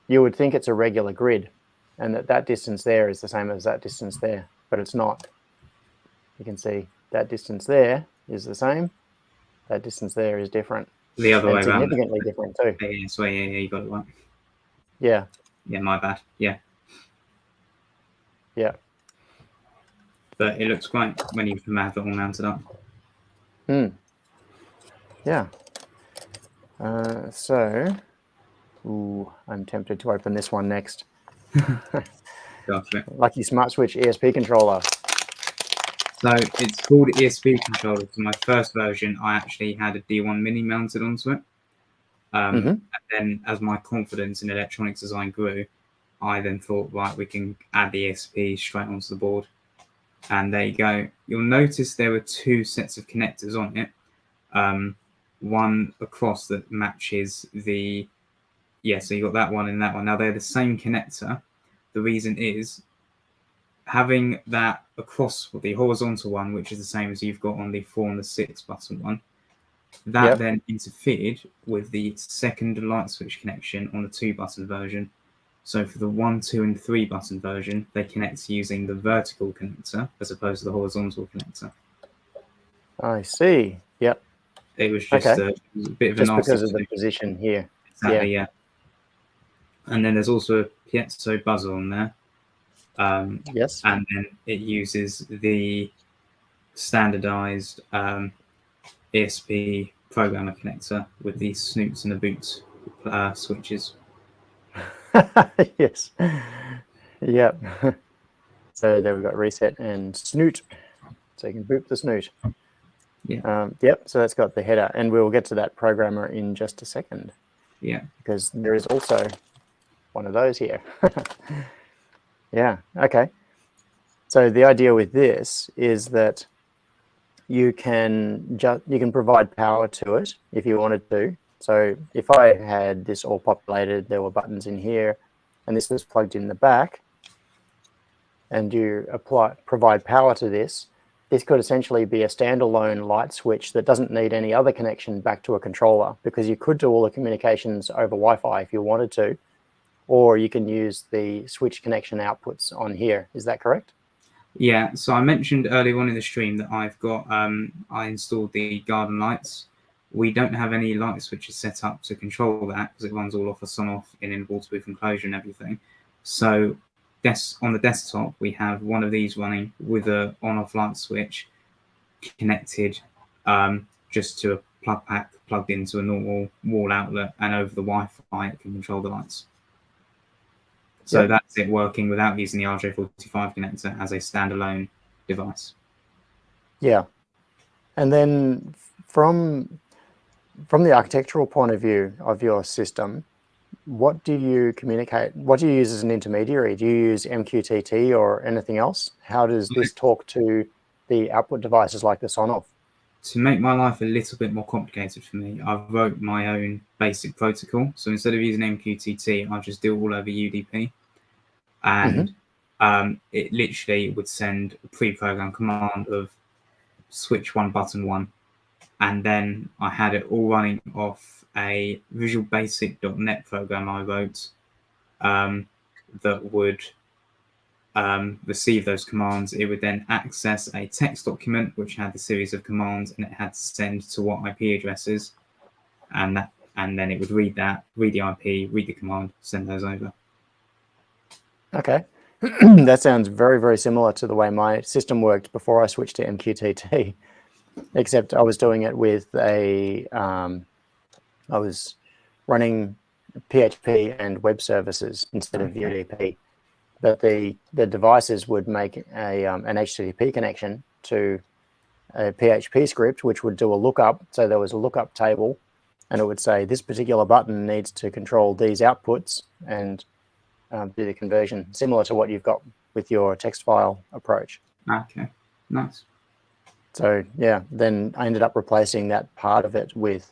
A: you would think it's a regular grid and that distance there is the same as that distance there, but it's not. You can see that distance there is the same. That distance there is different.
B: The other way around.
A: Significantly different too.
B: Yeah, so yeah, you got it right.
A: Yeah.
B: Yeah, my bad. Yeah.
A: Yeah.
B: But it looks great when you can have it all mounted up.
A: Yeah. So, I'm tempted to open this one next. Lucky Smart Switch ESP controller.
B: So it's called ESP controller. So my first version, I actually had a D1 Mini mounted onto it. And then as my confidence in electronics design grew, I then thought, right, we can add the ESP straight onto the board. And there you go. You'll notice there were two sets of connectors on it. One across that matches the... Yeah, so you got that one and that one. Now, they're the same connector. The reason is having that across the horizontal one, which is the same as you've got on the 4 and the 6 button one, That then interfered with the second light switch connection on the 2-button version. So for the 1, 2, and 3 button version, they connect using the vertical connector as opposed to the horizontal connector.
A: I see. Yep.
B: It was just a bit of a
A: just
B: nasty
A: because of the position here.
B: Exactly, yeah. And then there's also a piezo buzzer on there.
A: Yes.
B: And then it uses the standardized ESP programmer connector with the snoots and the boots switches.
A: Yes. Yep. So there we've got reset and snoot. So you can boot the snoot.
B: Yeah.
A: Yep. So that's got the header, and we'll get to that programmer in just a second.
B: Yeah.
A: Because there is also one of those here. Yeah. Okay. So the idea with this is that you can provide power to it if you wanted to. So if I had this all populated, there were buttons in here, and this was plugged in the back, and you provide power to this, this could essentially be a standalone light switch that doesn't need any other connection back to a controller, because you could do all the communications over Wi-Fi if you wanted to, or you can use the switch connection outputs on here. Is that correct?
B: Yeah, so I mentioned earlier on in the stream that I've got, I installed the garden lights. We don't have any light switches set up to control that because it runs all off a son-off in a waterproof enclosure and everything. So on the desktop, we have one of these running with a on-off light switch connected just to a plug pack plugged into a normal wall outlet, and over the Wi-Fi it can control the lights. So that's it working without using the RJ45 connector as a standalone device.
A: Yeah. And then from the architectural point of view of your system, what do you communicate? What do you use as an intermediary? Do you use MQTT or anything else? How does this talk to the output devices like the Sonoff?
B: To make my life a little bit more complicated for me, I wrote my own basic protocol. So instead of using MQTT, I just do it all over UDP. And it literally would send a pre-programmed command of switch 1 button 1. And then I had it all running off a Visual Basic.NET program I wrote that would receive those commands. It would then access a text document which had a series of commands, and it had to send to what IP addresses, and then it would read the IP, read the command, send those over.
A: Okay. That sounds very, very similar to the way my system worked before I switched to MQTT, except I was doing it with I was running PHP and web services instead of UDP. But the devices would make an HTTP connection to a PHP script, which would do a lookup. So there was a lookup table, and it would say this particular button needs to control these outputs and do the conversion, similar to what you've got with your text file approach.
B: Okay, nice.
A: So yeah, then I ended up replacing that part of it with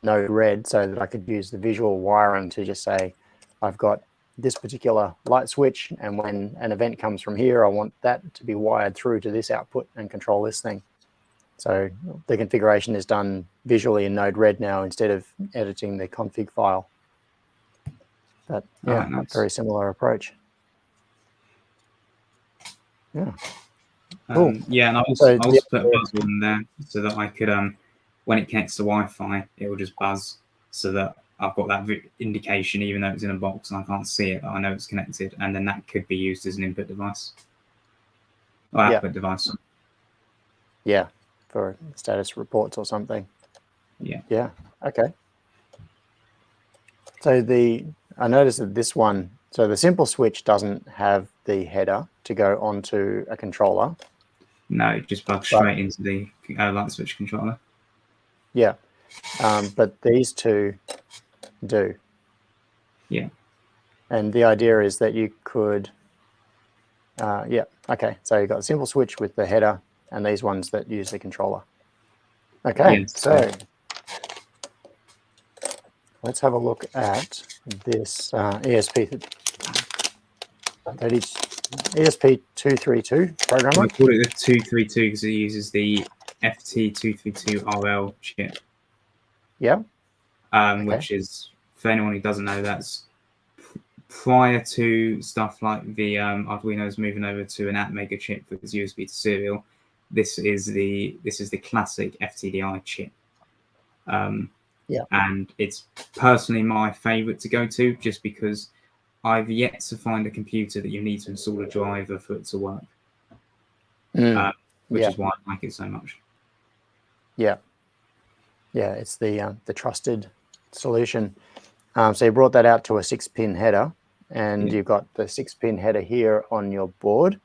A: Node-RED so that I could use the visual wiring to just say, I've got this particular light switch, and when an event comes from here, I want that to be wired through to this output and control this thing. So the configuration is done visually in Node-RED now instead of editing the config file. But yeah, nice. Very similar approach. Yeah. Cool.
B: Yeah, and I also put a buzzer in there so that I could, when it connects to Wi-Fi, it will just buzz so that I've got that indication, even though it's in a box and I can't see it, I know it's connected, and then that could be used as an input device or output device.
A: Yeah, for status reports or something.
B: Yeah.
A: Yeah. Okay. So I noticed that this one, so the simple switch doesn't have the header to go onto a controller.
B: No, it just plugs straight into the light switch controller.
A: Yeah, but these two do.
B: Yeah. And
A: the idea is that you could, yeah, okay. So you've got a simple switch with the header and these ones that use the controller. Okay, yes. So let's have a look at this ESP232 programmer.
B: I call it the 232 because it uses the FT232RL chip.
A: Yeah. Okay.
B: Which is, for anyone who doesn't know, that's prior to stuff like the Arduino's moving over to an Atmega chip with its USB to serial. This is the classic FTDI chip.
A: Yeah.
B: And it's personally my favorite to go to, just because I've yet to find a computer that you need to install a driver for it to work, which is why I like it so much.
A: Yeah. Yeah, it's the trusted solution. So you brought that out to a 6-pin header, and you've got the 6-pin header here on your board.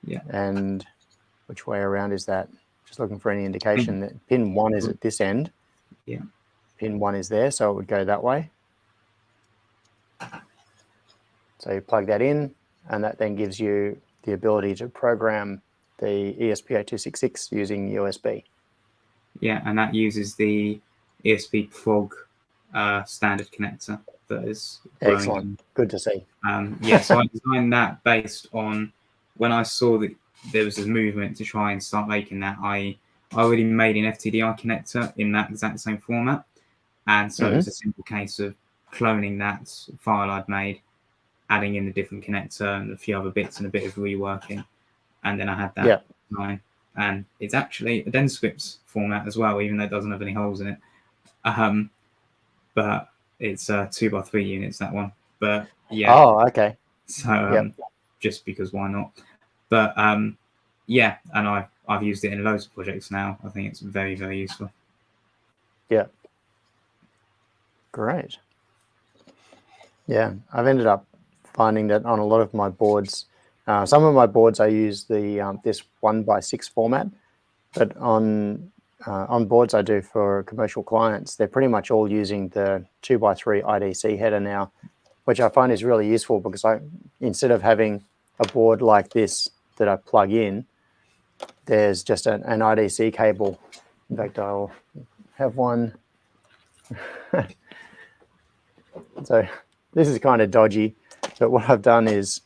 B: Yeah.
A: And which way around is that? Just looking for any indication that pin 1 is at this end.
B: Yeah.
A: Pin 1 is there, so it would go that way. So you plug that in, and that then gives you the ability to program the ESP8266 using USB.
B: Yeah, and that uses the ESP prog standard connector that is growing.
A: Excellent. Good to see.
B: Yeah, so I designed that based on when I saw that there was a movement to try and start making that. I already made an FTDI connector in that exact same format, and so it was a simple case of cloning that file I'd made, adding in the different connector and a few other bits and a bit of reworking, and then I had that design. And it's actually a Dennistries format as well, even though it doesn't have any holes in it. But it's 2x3 units, that one. But yeah.
A: Oh, okay.
B: So just because why not? But yeah, and I've used it in loads of projects now. I think it's very, very useful.
A: Yeah. Great. Yeah, I've ended up finding that on a lot of my boards, some of my boards I use the this 1x6 format, but on boards I do for commercial clients, they're pretty much all using the 2x3 IDC header now, which I find is really useful because instead of having a board like this that I plug in, there's just an IDC cable. In fact, I'll have one. So this is kind of dodgy, but what I've done is,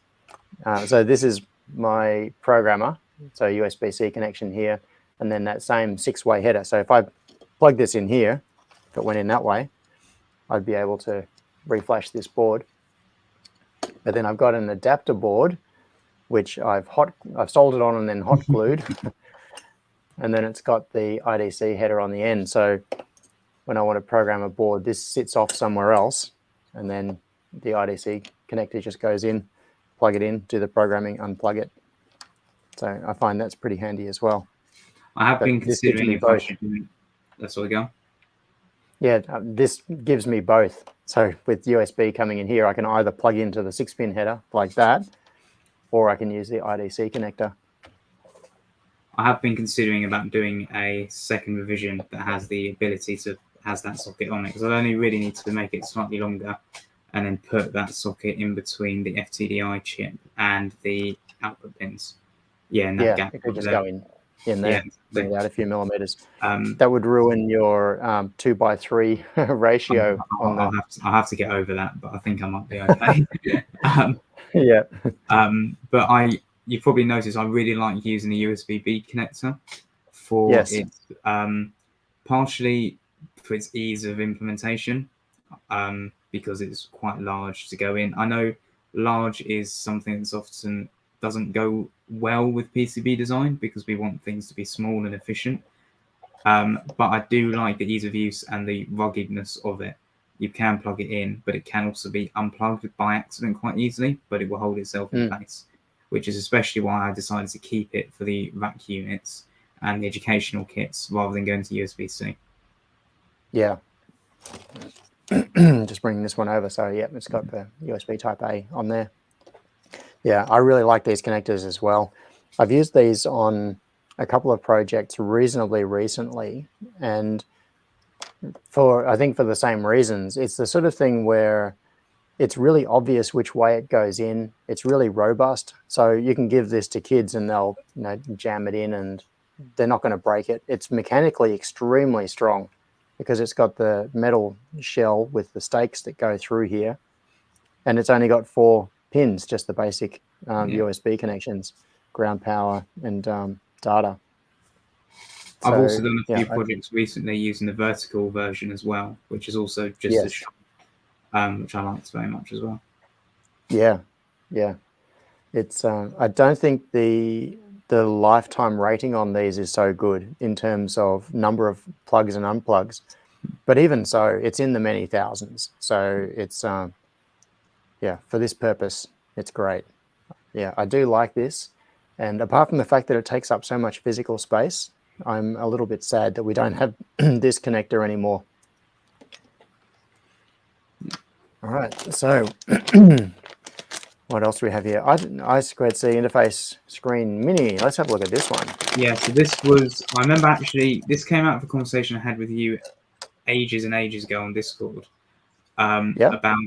A: so this is my programmer, so USB-C connection here, and then that same 6-way header. So if I plug this in here, if it went in that way, I'd be able to reflash this board. But then I've got an adapter board, which I've soldered on and then hot glued, and then it's got the IDC header on the end. So when I want to program a board, this sits off somewhere else, and then the IDC connector just goes in, plug it in, do the programming, unplug it. So I find that's pretty handy as well.
B: I have been considering if I should do. That's all we go.
A: Yeah, this gives me both. So with USB coming in here, I can either plug into the 6-pin header like that, or I can use the IDC connector.
B: I have been considering about doing a second revision that has the ability to has that socket on it, because I only really need to make it slightly longer and then put that socket in between the FTDI chip and the output pins. Yeah, and that gap.
A: It could just go in there, bring it out a few millimeters. That would ruin your 2x3 ratio.
B: I'll have to get over that, but I think I might be okay.
A: Yeah.
B: But you probably noticed I really like using the USB-B connector for its partially for its ease of implementation, because it's quite large to go in. I know large is something that's often doesn't go well with PCB design because we want things to be small and efficient. But I do like the ease of use and the ruggedness of it. You can plug it in, but it can also be unplugged by accident quite easily, but it will hold itself in place, which is especially why I decided to keep it for the rack units and the educational kits rather than going to USB-C.
A: Yeah. Just bringing this one over. So yeah, it's got the USB type A on there. Yeah, I really like these connectors as well. I've used these on a couple of projects reasonably recently, and I think for the same reasons. It's the sort of thing where it's really obvious which way it goes in. It's really robust, so you can give this to kids and they'll jam it in and they're not going to break it. It's mechanically extremely strong because it's got the metal shell with the stakes that go through here, and it's only got 4 pins, just the basic USB connections, ground power and data.
B: I've
A: So
B: also done a
A: yeah,
B: few projects recently using the vertical version as well, which is also just as
A: yes,
B: short, which I liked very much as well.
A: yeah, yeah. It's I don't think the lifetime rating on these is so good in terms of number of plugs and unplugs, but even so, it's in the many thousands. So it's yeah, for this purpose, it's great. Yeah, I do like this. And apart from the fact that it takes up so much physical space, I'm a little bit sad that we don't have this connector anymore. All right, so what else do we have here? I2C interface screen mini. Let's have a look at this one.
B: Yeah, so this was, I remember actually, this came out of a conversation I had with you ages and ages ago on Discord
A: Yeah,
B: about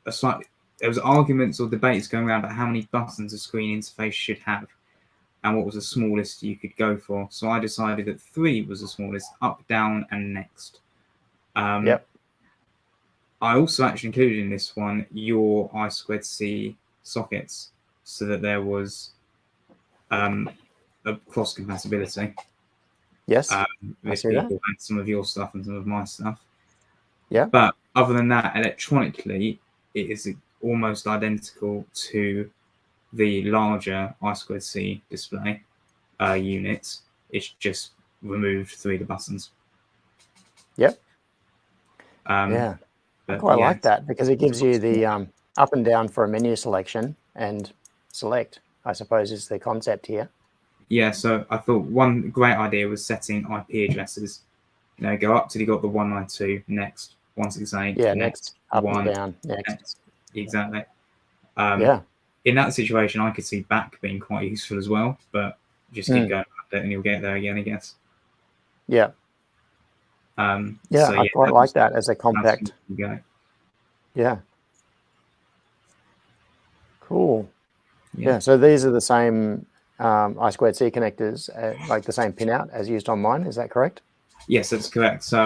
B: a slight, there was arguments or debates going around about how many buttons a screen interface should have and what was the smallest you could go for. So I decided that 3 was the smallest, up, down, and next.
A: yep,
B: I also actually included in this one your I2C sockets so that there was a cross compatibility
A: yes, I
B: with
A: see that.
B: people and some of your stuff and some of my stuff.
A: Yeah,
B: But other than that, electronically, it is almost identical to the larger I2C display unit. It's just removed 3 of the buttons.
A: yep,
B: Um,
A: yeah. I
B: but
A: quite
B: yeah,
A: like that because it gives you the up and down for a menu selection and select, I suppose, is the concept here.
B: yeah. So I thought one great idea was setting IP addresses. You know, go up till you got the 192, next 168,
A: Yeah, next,
B: next
A: up and
B: 1,
A: down, next.
B: next. Exactly. Um,
A: Yeah.
B: in that situation, I could see back being quite useful as well, but just keep going up there and you'll get there again, I guess.
A: Yeah. Yeah,
B: So
A: I
B: yeah,
A: quite like that as a
B: that's
A: compact.
B: go.
A: Yeah. Cool.
B: Yeah.
A: Yeah, so these are the same I2C connectors, like the same pinout as used on mine. Is that correct?
B: Yes, that's correct. So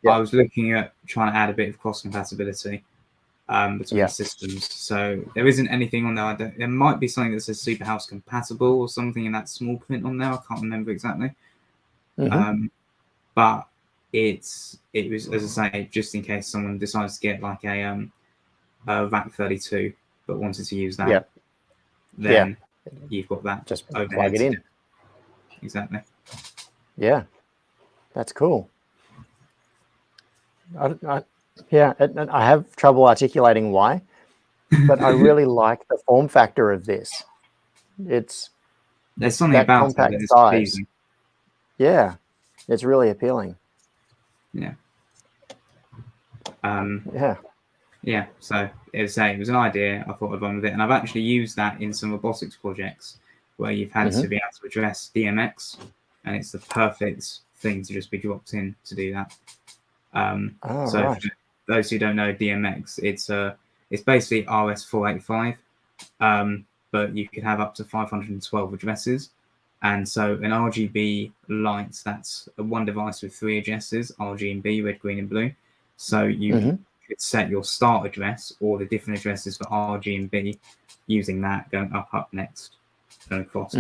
A: Yeah.
B: I was looking at trying to add a bit of cross compatibility between
A: Yeah.
B: systems. So there isn't anything on there. There might be something that says Superhouse compatible or something in that small print on there. I can't remember exactly.
A: Mm-hmm.
B: But it was, as I say, just in case someone decides to get like a VAC32 but wanted to use
A: Yeah.
B: that,
A: Yeah.
B: then you've got that
A: Just plug
B: overhead
A: it
B: to do.
A: in.
B: Exactly.
A: Yeah, that's cool. Yeah, and I have trouble articulating why, but I really like the form factor of this. It's
B: There's something
A: that
B: about it
A: compact
B: that is
A: size.
B: pleasing.
A: Yeah, it's really appealing.
B: Yeah.
A: Yeah.
B: Yeah. So it was an idea. I thought I'd run with it, and I've actually used that in some robotics projects where you've had to be able to address DMX, and it's the perfect thing to just be dropped in to do that.
A: Oh,
B: So
A: right.
B: for those who don't know DMX, it's basically RS485, but you could have up to 512 addresses. And so an RGB light, that's one device with 3 addresses, RG and B, red, green, and blue. So you could set your start address or the different addresses for RG and B using that, going up, next, and across.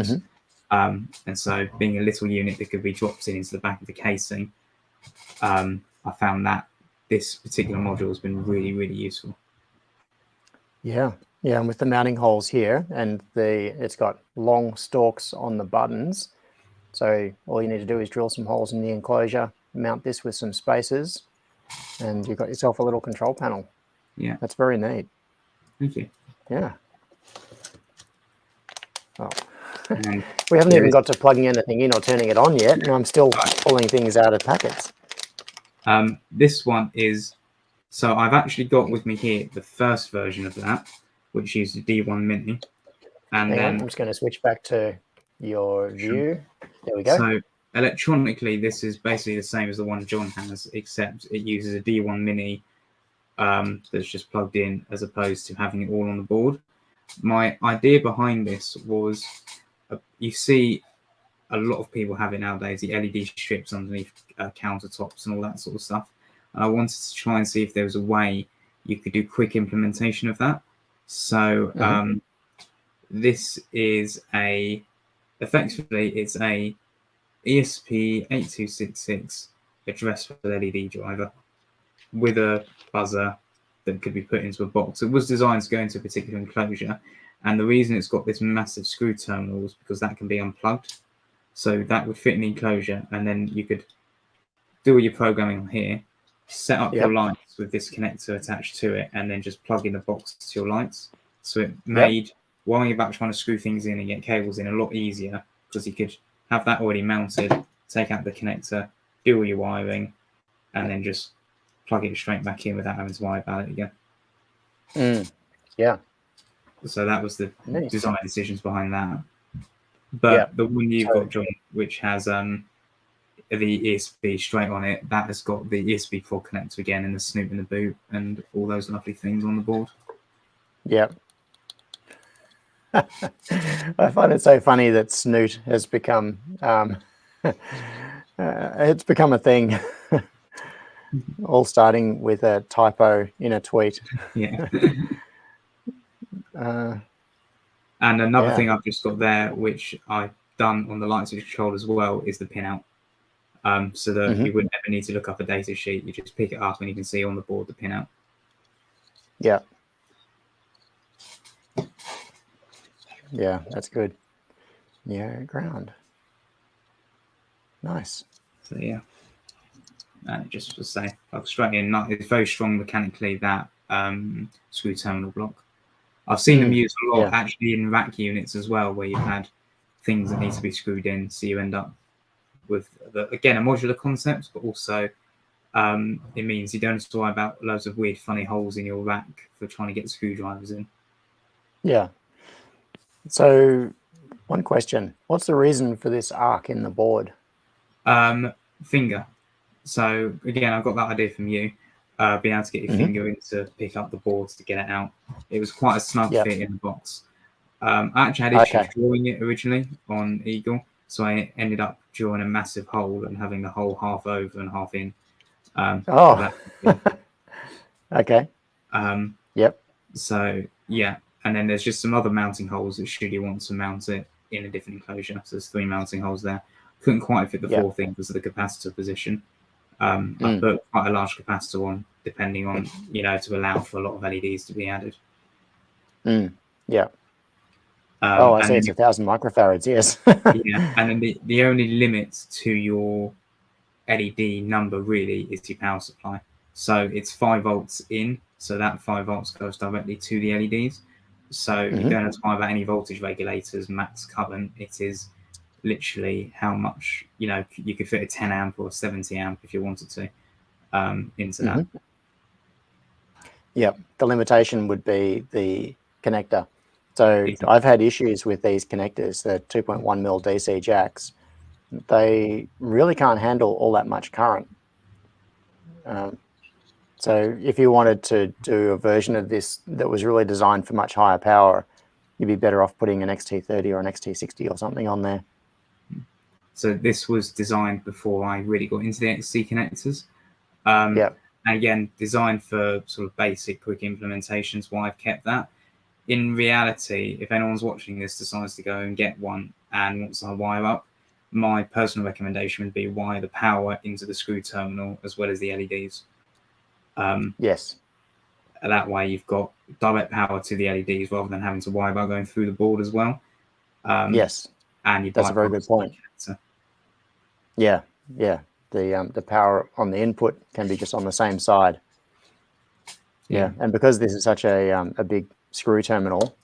B: And so being a little unit that could be dropped into the back of the casing, I found that this particular module has been really, really useful.
A: Yeah, yeah, and with the mounting holes here, and it's got long stalks on the buttons. So all you need to do is drill some holes in the enclosure, mount this with some spacers, and you've got yourself a little control panel.
B: Yeah.
A: That's very neat.
B: Thank you.
A: Yeah. Oh.
B: And
A: We haven't even got to plugging anything in or turning it on yet, and I'm still pulling things out of packets.
B: This one is, so I've actually got with me here the first version of that, which is the D1 Mini. And
A: Hang
B: then
A: on, I'm just going to switch back to your view. There we go.
B: So electronically, this is basically the same as the one John has, except it uses a D1 Mini that's just plugged in as opposed to having it all on the board. My idea behind this was you see a lot of people have it nowadays, the LED strips underneath countertops and all that sort of stuff. And I wanted to try and see if there was a way you could do quick implementation of that. So this is effectively, it's a ESP8266 address for the LED driver with a buzzer that could be put into a box. It was designed to go into a particular enclosure, and the reason it's got this massive screw terminal is because that can be unplugged. So that would fit in the enclosure, and then you could do all your programming on here, set up your lights with this connector attached to it, and then just plug in the box to your lights. So it made, while you're back trying to screw things in and get cables in, a lot easier, because you could have that already mounted, take out the connector, do all your wiring, and then just plug it straight back in without having to worry about it again.
A: Yeah.
B: So that was the design decisions behind that. But the one you've got, John, which has the ESP straight on it, that has got the ESP port connector again and the snoot in the boot and all those lovely things on the board.
A: Yeah. I find it so funny that snoot has become it's become a thing. All starting with a typo in a tweet.
B: Yeah. And another thing I've just got there, which I've done on the light switch control as well, is the pin out. So that you wouldn't ever need to look up a data sheet. You just pick it up and you can see on the board the pin out.
A: Yeah. Yeah, that's good. Yeah, ground. Nice.
B: So yeah. And just to say, plug straight in. It's very strong mechanically, that screw terminal block. I've seen them used a lot actually in rack units as well, where you've had things that need to be screwed in, so you end up with again a modular concept, but also it means you don't have to worry about loads of weird funny holes in your rack for trying to get screwdrivers in.
A: Yeah. So one question, what's the reason for this arc in the board?
B: Finger. So again, I got that idea from you, being able to get your finger in to pick up the boards to get it out. It was quite a snug fit in the box. I actually had issues drawing it originally on Eagle, so I ended up drawing a massive hole and having the hole half over and half in.
A: Okay.
B: So yeah, and then there's just some other mounting holes that should you want to mount it in a different enclosure. So there's 3 mounting holes there. Couldn't quite fit the 4th in because of the capacitor position. I put quite a large capacitor on, depending on, to allow for a lot of LEDs to be added.
A: Yeah. I see. It's 1,000 microfarads. Yes.
B: Yeah, and then the only limit to your LED number really is your power supply. So it's 5 volts in, so that 5 volts goes directly to the LEDs. So you don't have to worry about any voltage regulators, max current. It is literally how much, you could fit a 10 amp or a 70 amp if you wanted to into that.
A: Yeah, the limitation would be the connector. So I've had issues with these connectors, the 2.1 mil DC jacks. They really can't handle all that much current. So if you wanted to do a version of this that was really designed for much higher power, you'd be better off putting an XT30 or an XT60 or something on there.
B: So this was designed before I really got into the XT connectors. And again, designed for sort of basic, quick implementations, why I've kept that. In reality, if anyone's watching this decides to go and get one and wants to wire up, my personal recommendation would be wire the power into the screw terminal as well as the LEDs.
A: Yes.
B: That way you've got direct power to the LEDs rather than having to worry about going through the board as well.
A: Yes.
B: And
A: that's a very good point. Yeah. The power on the input can be just on the same side. Yeah. And because this is such a big screw terminal,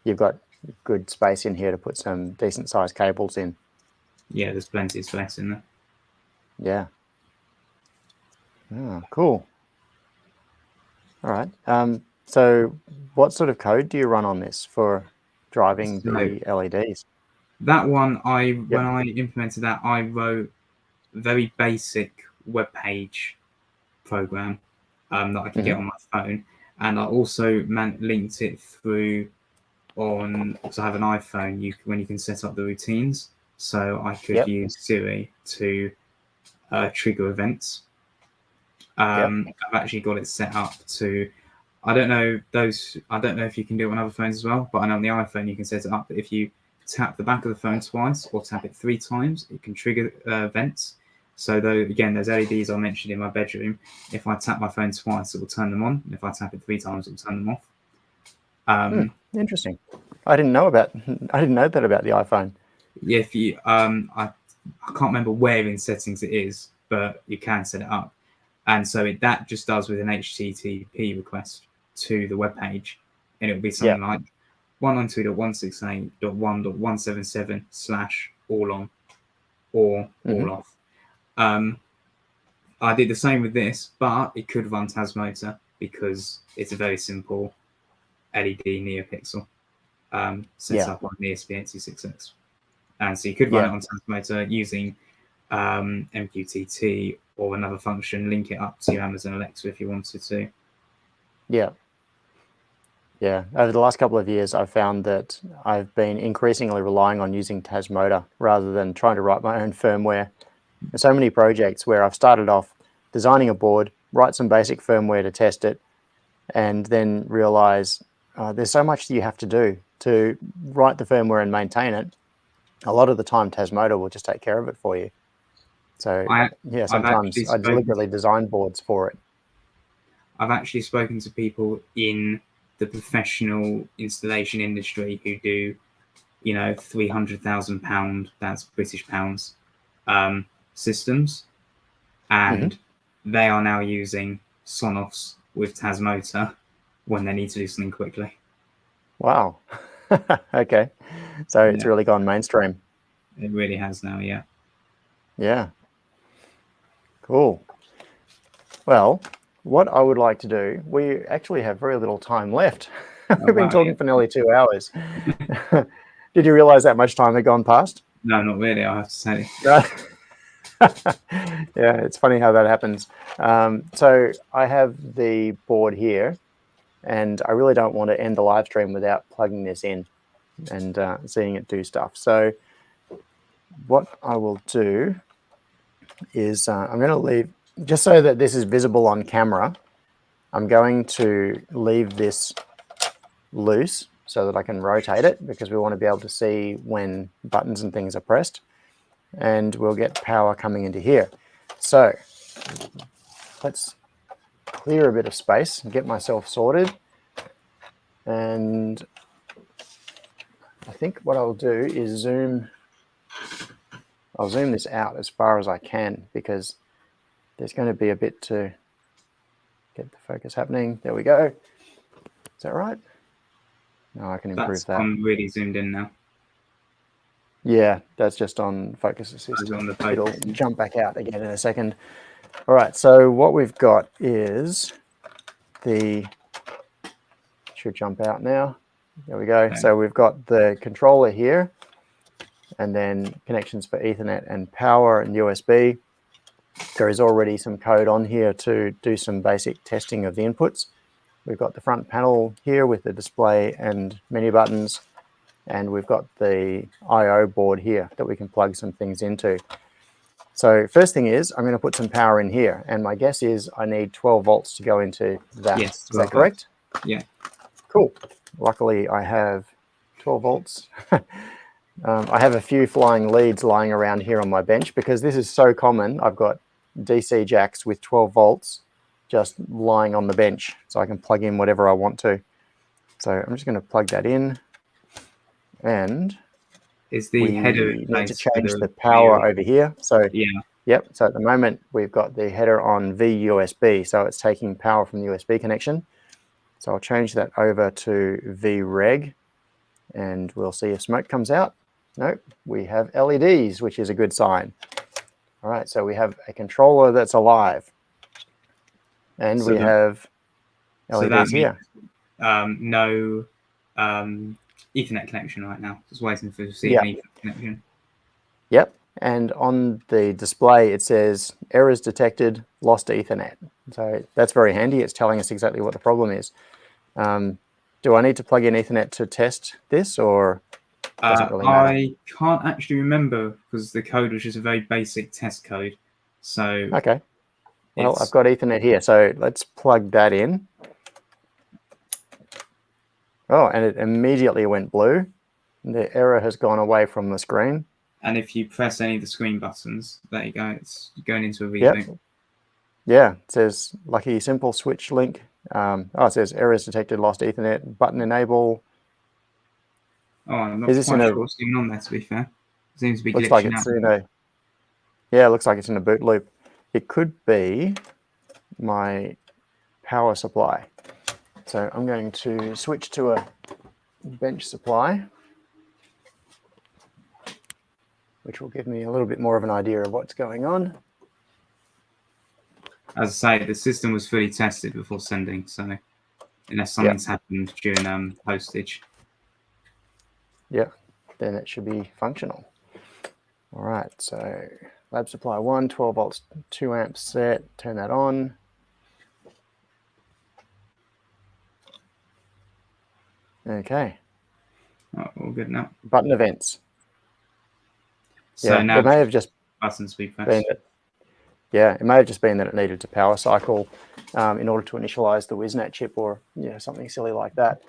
A: you've got good space in here to put some decent sized cables in.
B: Yeah, there's plenty of space in there.
A: Yeah. Oh, cool. All right. So what sort of code do you run on this for driving the LEDs?
B: That one, when I implemented that, I wrote a very basic web page program that I can get on my phone. And I also linked it through because I have an iPhone, when you can set up the routines. So I could use Siri to trigger events. I've actually got it set up to, I don't know if you can do it on other phones as well, but I know on the iPhone you can set it up that if you tap the back of the phone twice or tap it 3 times, it can trigger vents. So though, again, those LEDs I mentioned in my bedroom, if I tap my phone twice, it will turn them on. And if I tap it 3 times, it will turn them off.
A: Interesting. I didn't know that about the iPhone.
B: Yeah, if you, I can't remember where in settings it is, but you can set it up. And so that just does with an HTTP request to the web page, and it'll be something like 192.168.1.177/all on or all off. I did the same with this, but it could run Tasmotor because it's a very simple LED NeoPixel set up on the ESP8266. And so you could run it on Tasmotor using MQTT or another function, link it up to your Amazon Alexa if you wanted to.
A: Yeah. Over the last couple of years, I've found that I've been increasingly relying on using Tasmotor rather than trying to write my own firmware. There's so many projects where I've started off designing a board, write some basic firmware to test it, and then realize there's so much that you have to do to write the firmware and maintain it. A lot of the time, Tasmotor will just take care of it for you. So sometimes I deliberately design boards for it.
B: I've actually spoken to people in the professional installation industry who do, £300,000, that's British pounds, systems, and they are now using Sonos with Tasmotor when they need to do something quickly.
A: Wow. Okay. So it's really gone mainstream.
B: It really has now, yeah.
A: Yeah. Cool. Well, what I would like to do, we actually have very little time left. We've been talking for nearly 2 hours. Did you realize that much time had gone past?
B: No, not really, I have to say.
A: Yeah, it's funny how that happens. So I have the board here, and I really don't want to end the live stream without plugging this in and seeing it do stuff. So what I will do is I'm going to leave, just so that this is visible on camera, I'm going to leave this loose so that I can rotate it, because we want to be able to see when buttons and things are pressed, and we'll get power coming into here. So let's clear a bit of space and get myself sorted. And I think what I'll do is I'll zoom this out as far as I can, because there's going to be a bit to get the focus happening. There we go. Is that right? No, I can improve that.
B: I'm really zoomed in now.
A: Yeah, that's just on Focus Assist. It'll jump back out again in a second. All right, so what we've got is should jump out now. There we go. Okay. So we've got the controller here, and then connections for Ethernet and power and USB. There is already some code on here to do some basic testing of the inputs. We've got the front panel here with the display and menu buttons, and we've got the I/O board here that we can plug some things into. So first thing is, I'm going to put some power in here, and my guess is I need 12 volts to go into that.
B: Yes,
A: is that correct?
B: Yeah.
A: Cool. Luckily, I have 12 volts. I have a few flying leads lying around here on my bench, because this is so common. I've got DC jacks with 12 volts just lying on the bench, so I can plug in whatever I want to. So I'm just going to plug that in, and
B: is the header
A: need to change the power over here. So yep. So at the moment we've got the header on VUSB, so it's taking power from the USB connection. So I'll change that over to VREG, and we'll see if smoke comes out. Nope, we have LEDs, which is a good sign. All right, so we have a controller that's alive, and we have LEDs here.
B: No Ethernet connection right now. Just waiting for the Ethernet connection.
A: Yep, and on the display it says errors detected, lost Ethernet. So that's very handy. It's telling us exactly what the problem is. Do I need to plug in Ethernet to test this, or doesn't really matter?
B: I can't actually remember, because the code was just a very basic test code. So
A: okay. Well, I've got Ethernet here, so let's plug that in. Oh, and it immediately went blue. The error has gone away from the screen.
B: And if you press any of the screen buttons, there you go. It's going into a
A: Yep.
B: reboot.
A: Yeah, it says lucky simple switch link. It says errors detected, lost Ethernet, button enable.
B: Oh, I'm not
A: Is this
B: quite
A: in
B: sure
A: a,
B: what's going on there, to be fair. It seems to be
A: looks like
B: glitching
A: it's
B: out.
A: in a, yeah, it looks like it's in a boot loop. It could be my power supply. So I'm going to switch to a bench supply, which will give me a little bit more of an idea of what's going on.
B: As I say, the system was fully tested before sending, so unless something's happened during postage.
A: Yeah, then it should be functional. All right, so lab supply 1, 12 volts, 2 amps set, turn that on. Okay.
B: Oh, all good now.
A: Button events.
B: So
A: Yeah,
B: now
A: it may have just
B: buttons we press.
A: been that, yeah, it may have just been that it needed to power cycle in order to initialize the WISNet chip or something silly like that.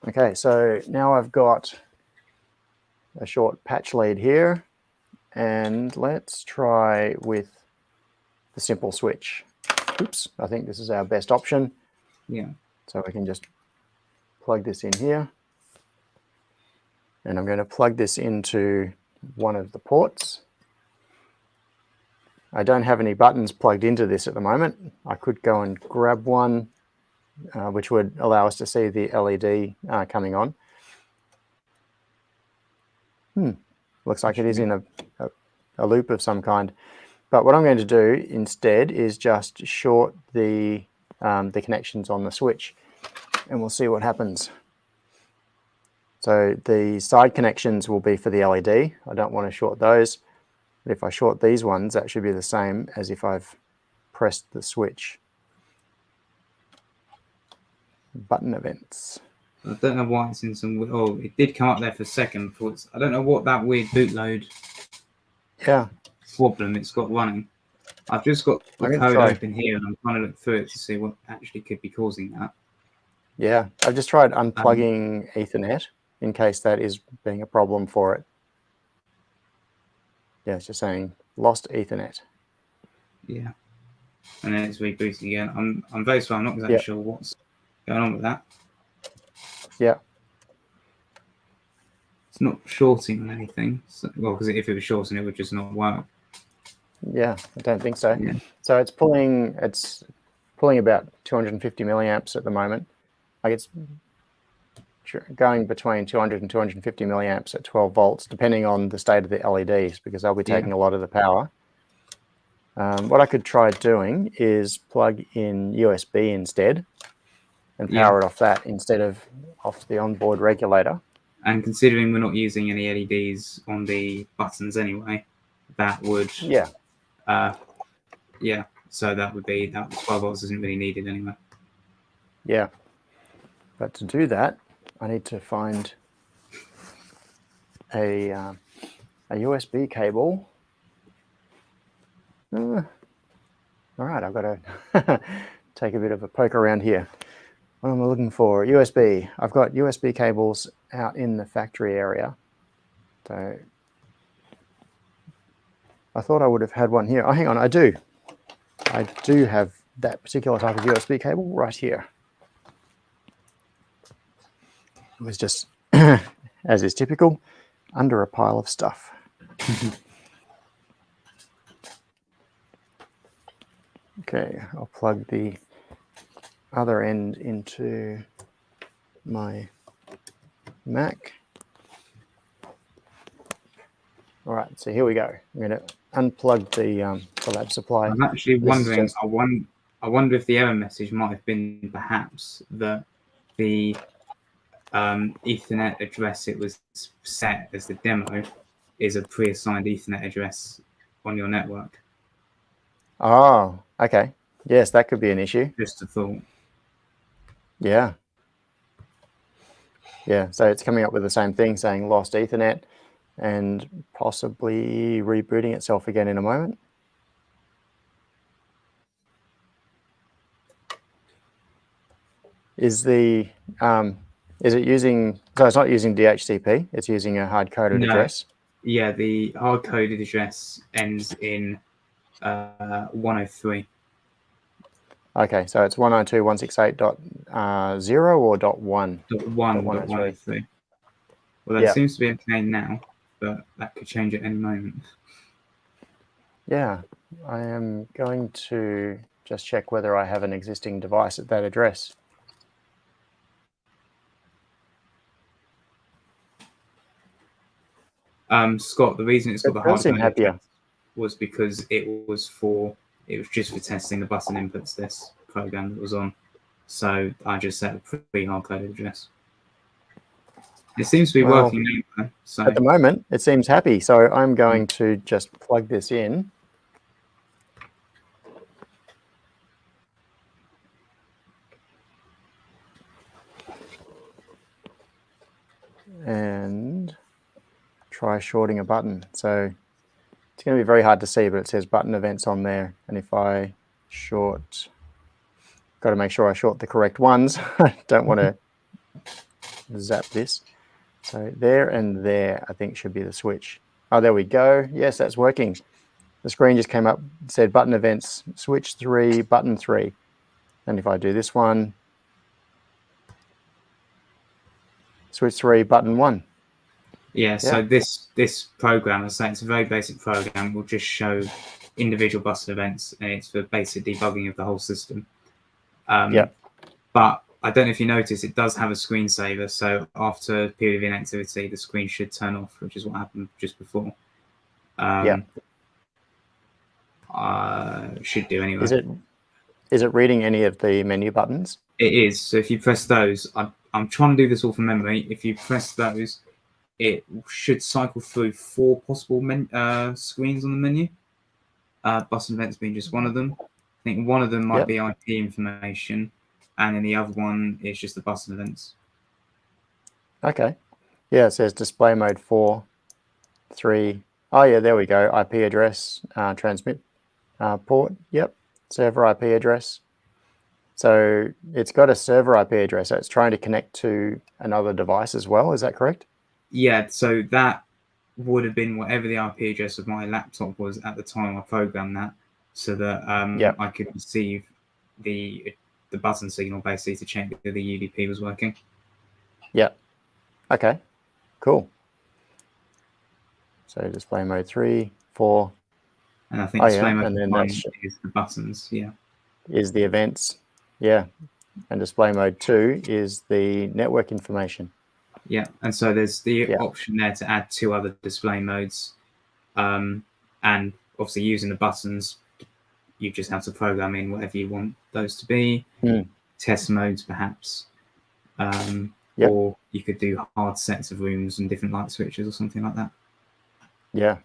A: Okay, so now I've got a short patch lead here, and let's try with the simple switch. Oops, I think this is our best option.
B: Yeah.
A: So we can just plug this in here, and I'm going to plug this into one of the ports. I don't have any buttons plugged into this at the moment. I could go and grab one, which would allow us to see the LED coming on. Looks like it is in a loop of some kind. But what I'm going to do instead is just short the connections on the switch, and we'll see what happens. So the side connections will be for the LED. I don't want to short those. But if I short these ones, that should be the same as if I've pressed the switch. Button events.
B: I don't know why it's in some. Oh, it did come up there for a second. Before I don't know what that weird bootload problem it's got running. I've just got the code open here, and I'm trying to look through it to see what actually could be causing that.
A: Yeah, I've just tried unplugging Ethernet in case that is being a problem for it. Yeah, it's just saying lost Ethernet.
B: Yeah, and then it's rebooting again. I'm very sorry. I'm not exactly sure what's going on with that.
A: Yeah.
B: It's not shorting on anything. So, well, because if it was shorting, it would just not work.
A: Yeah, I don't think so.
B: Yeah.
A: So it's pulling about 250 milliamps at the moment. Like it's going between 200 and 250 milliamps at 12 volts, depending on the state of the LEDs, because they'll be taking a lot of the power. What I could try doing is plug in USB instead and power it off that instead of off the onboard regulator.
B: And considering we're not using any LEDs on the buttons anyway, that would so that would be that 12 volts isn't really needed anyway.
A: Yeah, but to do that, I need to find a USB cable. All right, I've got to take a bit of a poke around here. What am I looking for? USB. I've got USB cables out in the factory area. So I thought I would have had one here. Oh, hang on, I do. I do have that particular type of USB cable right here. It was just, as is typical, under a pile of stuff. Okay, I'll plug the other end into my Mac. All right, so here we go. I'm going to unplug the lab supply.
B: I'm actually wondering. I wonder if the error message might have been perhaps that the Ethernet address it was set as the demo is a pre-assigned Ethernet address on your network.
A: Oh, okay. Yes, that could be an issue.
B: Just a thought.
A: Yeah. Yeah, so it's coming up with the same thing, saying lost Ethernet and possibly rebooting itself again in a moment. Is the Is it using, so it's not using DHCP, it's using a hard-coded
B: No.
A: address?
B: Yeah, the hard-coded address ends in 103.
A: Okay, so it's 192.168.0 or .1?
B: .1.103. Well, that
A: Yeah.
B: seems to be okay now, but that could change at any moment.
A: Yeah, I am going to just check whether I have an existing device at that address.
B: Scott, the reason it's got the
A: It does seem
B: hard-coded
A: happier.
B: address was because it was just for testing the button inputs, this program that was on. So I just set a pretty hard-coded address. It seems to be
A: Well,
B: working now, though, so
A: at the moment, it seems happy. So I'm going to just plug this in. And try shorting a button. So it's going to be very hard to see, but it says button events on there. And if I short, got to make sure I short the correct ones. I don't want to zap this. So there and there, I think, should be the switch. Oh, there we go. Yes, that's working. The screen just came up, said button events, switch 3, button 3. And if I do this one, switch 3, button 1.
B: yeah. So this program, I say it's a very basic program, will just show individual button events, and it's for basic debugging of the whole system. But I don't know if you notice, it does have a screensaver. So after a period of inactivity, the screen should turn off, which is what happened just before. Should do anyway.
A: Is it reading any of the menu buttons?
B: It is. So if you press those, I'm trying to do this all from memory. If you press those, it should cycle through 4 possible screens on the menu. Button events being just one of them. I think one of them might be IP information, and then the other one is just the button events.
A: Okay. Yeah, it says display mode 4, 3. Oh yeah, there we go. IP address, transmit port. Yep. Server IP address. So it's got a server IP address. So it's trying to connect to another device as well. Is that correct?
B: Yeah. So that would have been whatever the IP address of my laptop was at the time I programmed that, so that I could receive the button signal basically to check that the UDP was working.
A: Yeah. Okay. Cool. So display mode 3, 4.
B: And I think display mode
A: and then
B: 1 is the buttons. Yeah.
A: Is the events. Yeah. And display mode 2 is the network information.
B: Yeah, and so there's the option there to add 2 other display modes, and obviously using the buttons, you just have to program in whatever you want those to be. Test modes, perhaps, or you could do hard sets of rooms and different light switches or something like that.
A: Yeah.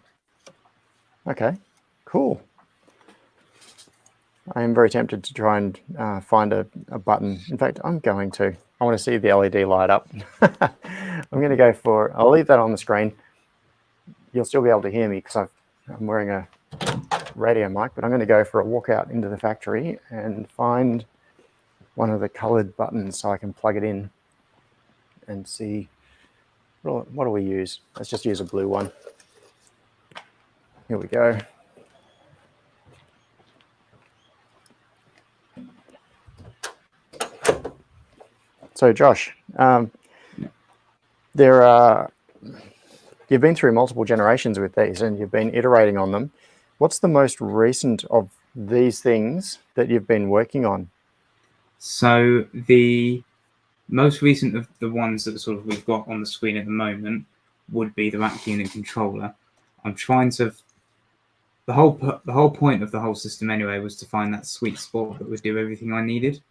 A: Okay. Cool. I am very tempted to try and find a button. In fact, I'm going to. I want to see the LED light up. I'm going to go for, I'll leave that on the screen. You'll still be able to hear me because I'm wearing a radio mic, but I'm going to go for a walk out into the factory and find one of the colored buttons so I can plug it in and see, what do we use? Let's just use a blue one. Here we go. So Josh, you've been through multiple generations with these and you've been iterating on them. What's the most recent of these things that you've been working on?
B: So the most recent of the ones that sort of we've got on the screen at the moment would be the rack unit controller. I'm trying to, the whole point of the whole system anyway was to find that sweet spot that would do everything I needed.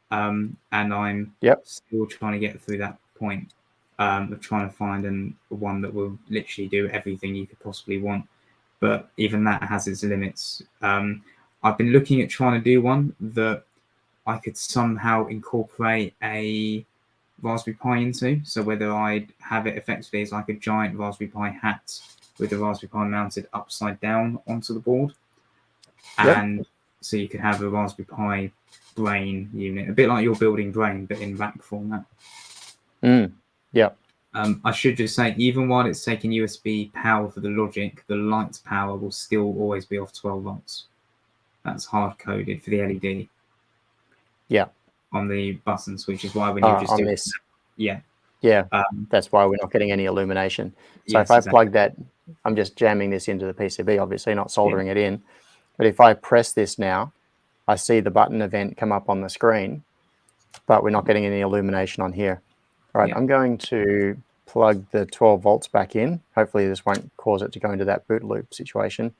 B: And I'm still trying to get through that point of trying to find one that will literally do everything you could possibly want. But even that has its limits. I've been looking at trying to do one that I could somehow incorporate a Raspberry Pi into. So whether I'd have it effectively as like a giant Raspberry Pi hat with the Raspberry Pi mounted upside down onto the board. And so you could have a Raspberry Pi brain unit, a bit like you're building brain, but in rack format.
A: Yeah.
B: I should just say, even while it's taking USB power for the logic, the light's power will still always be off 12 volts. That's hard coded for the LED.
A: Yeah.
B: On the buttons, which is why when you're just
A: On
B: doing
A: this.
B: yeah.
A: Yeah. That's why we're not getting any illumination. So
B: Yes,
A: if I
B: exactly.
A: plug that, I'm just jamming this into the PCB, obviously not soldering it in. But if I press this now, I see the button event come up on the screen, but we're not getting any illumination on here. All right, I'm going to plug the 12 volts back in. Hopefully this won't cause it to go into that boot loop situation.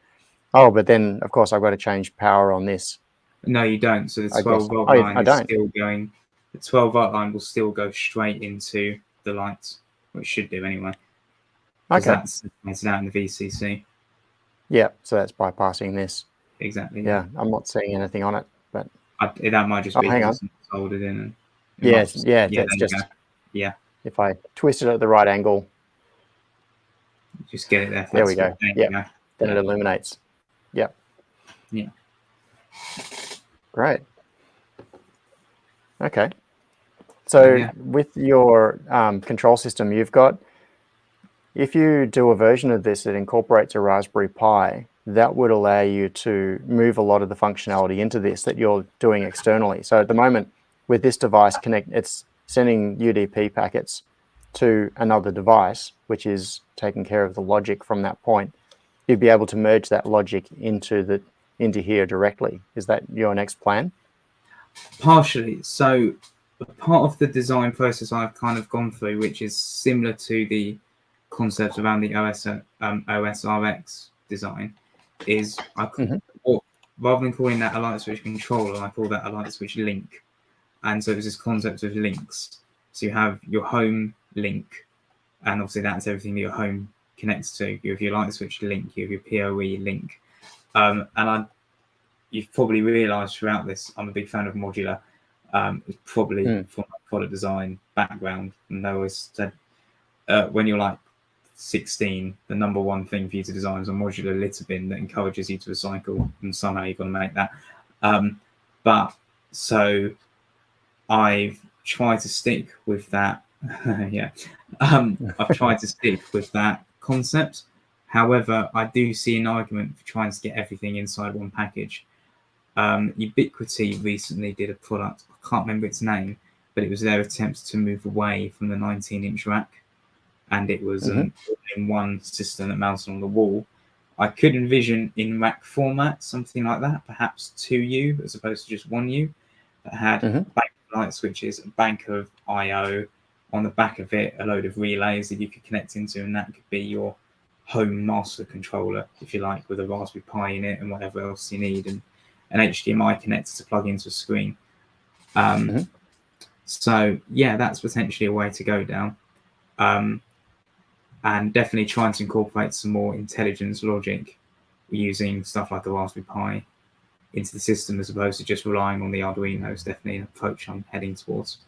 A: Oh, but then of course I've got to change power on this.
B: No, you don't. So the
A: I
B: 12
A: guess
B: volt
A: I
B: line is
A: don't.
B: still going. The 12 volt line will still go straight into the lights, which should do anyway. Because
A: Okay.
B: that's it's out in the VCC.
A: Yeah, so that's bypassing this.
B: Exactly.
A: Yeah, I'm not seeing anything on it, but
B: that might just be
A: hang
B: because
A: on.
B: it's not soldered in. And it
A: Yeah,
B: might just,
A: yeah,
B: yeah,
A: that's
B: there you
A: just
B: go. Yeah,
A: if I twist it at the right angle.
B: just get it there.
A: There we go.
B: There
A: Yeah,
B: you go.
A: then it illuminates. Yep.
B: Yeah.
A: Great. Okay. So
B: Yeah.
A: with your control system, you've got, if you do a version of this that incorporates a Raspberry Pi, that would allow you to move a lot of the functionality into this that you're doing externally. So at the moment, with this device, it's sending UDP packets to another device, which is taking care of the logic from that point. You'd be able to merge that logic into here directly. Is that your next plan?
B: Partially. So part of the design process I've kind of gone through, which is similar to the concept around the OSRX design, is rather than calling that a light switch controller, I call that a light switch link. And so it's this concept of links. So you have your home link, and obviously that's everything that your home connects to. You have your light switch link, you have your PoE link. You've probably realised throughout this, I'm a big fan of Modular. It's probably from my product design background. And I always said, when you're like 16, the number one thing for you to design is a modular litter bin that encourages you to recycle, and somehow you've got to make that. But so I've tried to stick with that. Yeah, I've tried to stick with that concept. However, I do see an argument for trying to get everything inside one package. Ubiquiti recently did a product, I can't remember its name, but it was their attempt to move away from the 19-inch rack, and it was in one system that mounted on the wall. I could envision in rack format something like that, perhaps 2U as opposed to just 1U, that had a bank of light switches, a bank of I/O, on the back of it a load of relays that you could connect into, and that could be your home master controller, if you like, with a Raspberry Pi in it and whatever else you need, and an HDMI connector to plug into a screen. So yeah, that's potentially a way to go down. And definitely trying to incorporate some more intelligence logic using stuff like a Raspberry Pi into the system as opposed to just relying on the Arduino is definitely an approach I'm heading towards.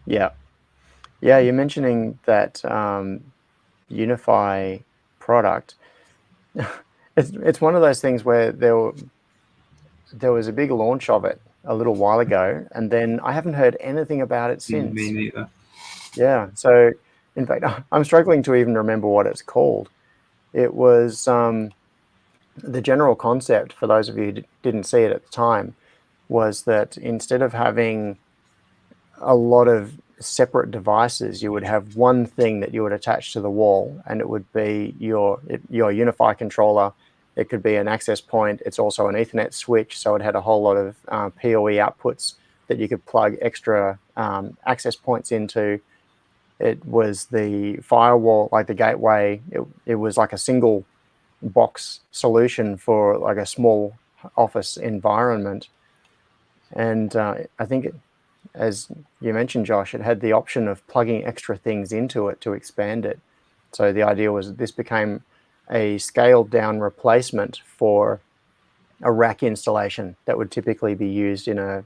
A: Yeah. Yeah, you're mentioning that Unify product. It's one of those things where there was a big launch of it a little while ago, and then I haven't heard anything about it since.
B: Me neither.
A: Yeah, so in fact, I'm struggling to even remember what it's called. It was the general concept, for those of you who didn't see it at the time, was that instead of having a lot of separate devices, you would have one thing that you would attach to the wall, and it would be your Unify controller. It could be an access point. It's also an Ethernet switch, so it had a whole lot of PoE outputs that you could plug extra access points into. It was the firewall, like the gateway. It was like a single box solution for like a small office environment. And I think as you mentioned, Josh, it had the option of plugging extra things into it to expand it. So the idea was that this became a scaled down replacement for a rack installation that would typically be used in a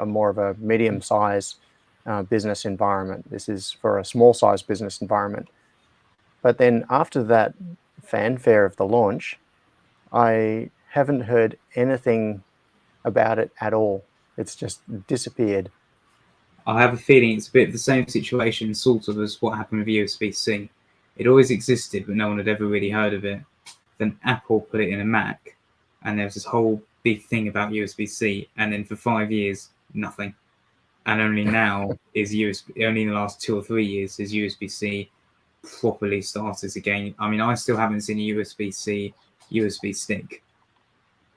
A: more of a medium size business environment. This is for a small size business environment. But then after that fanfare of the launch, I haven't heard anything about it at all. It's just disappeared.
B: I have a feeling it's a bit of the same situation, sort of, as what happened with USB-C. It always existed, but no one had ever really heard of it. Then Apple put it in a Mac, and there was this whole big thing about USB-C, and then for 5 years, nothing. And only now is USB. Only in the last 2 or 3 years is USB-C properly started again. I mean, I still haven't seen a USB-C USB stick.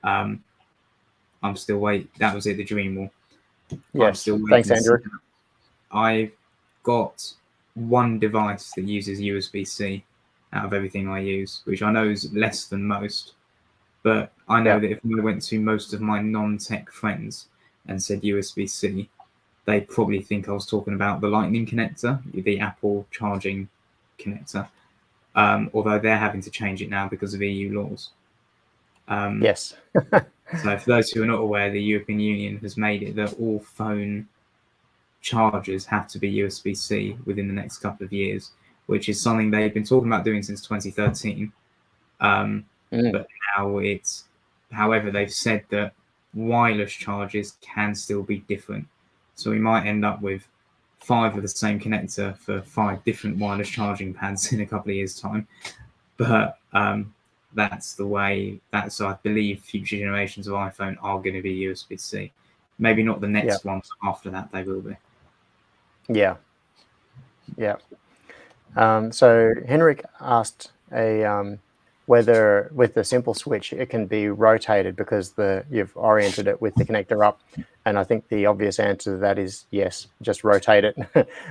B: I'm still waiting. That was it, the dream wall. I'm
A: Yes.
B: still waiting
A: Thanks,
B: to see
A: Andrew.
B: that. I've got one device that uses USB-C out of everything I use, which I know is less than most. But I know
A: Yeah.
B: that if I went to most of my non-tech friends and said USB-C, they probably think I was talking about the Lightning connector, the Apple charging connector, although they're having to change it now because of EU laws.
A: Yes.
B: So for those who are not aware, the European Union has made it that all phone chargers have to be USB-C within the next couple of years, which is something they've been talking about doing since 2013. But now it's, however, they've said that wireless chargers can still be different. So we might end up with 5 of the same connector for 5 different wireless charging pads in a couple of years' time. But that's the way. That's, I believe, future generations of iPhone are going to be USB-C. Maybe not the next ones. After that, they will be.
A: Yeah. Yeah. So Henrik asked whether with the simple switch it can be rotated because you've oriented it with the connector up, and I think the obvious answer to that is yes. Just rotate it.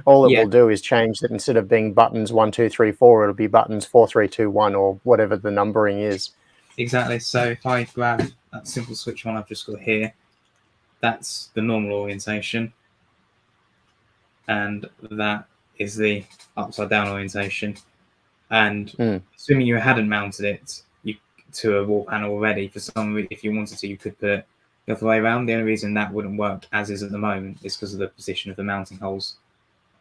A: All it
B: Yeah,
A: will do is change that instead of being buttons 1, 2, 3, 4, it'll be buttons 4, 3, 2, 1, or whatever the numbering is.
B: exactly. So if I grab that simple switch one I've just got here, that's the normal orientation, and that is the upside down orientation. And assuming you hadn't mounted it to a wall panel already, for some reason, if you wanted to, you could put it the other way around. The only reason that wouldn't work as is at the moment is because of the position of the mounting holes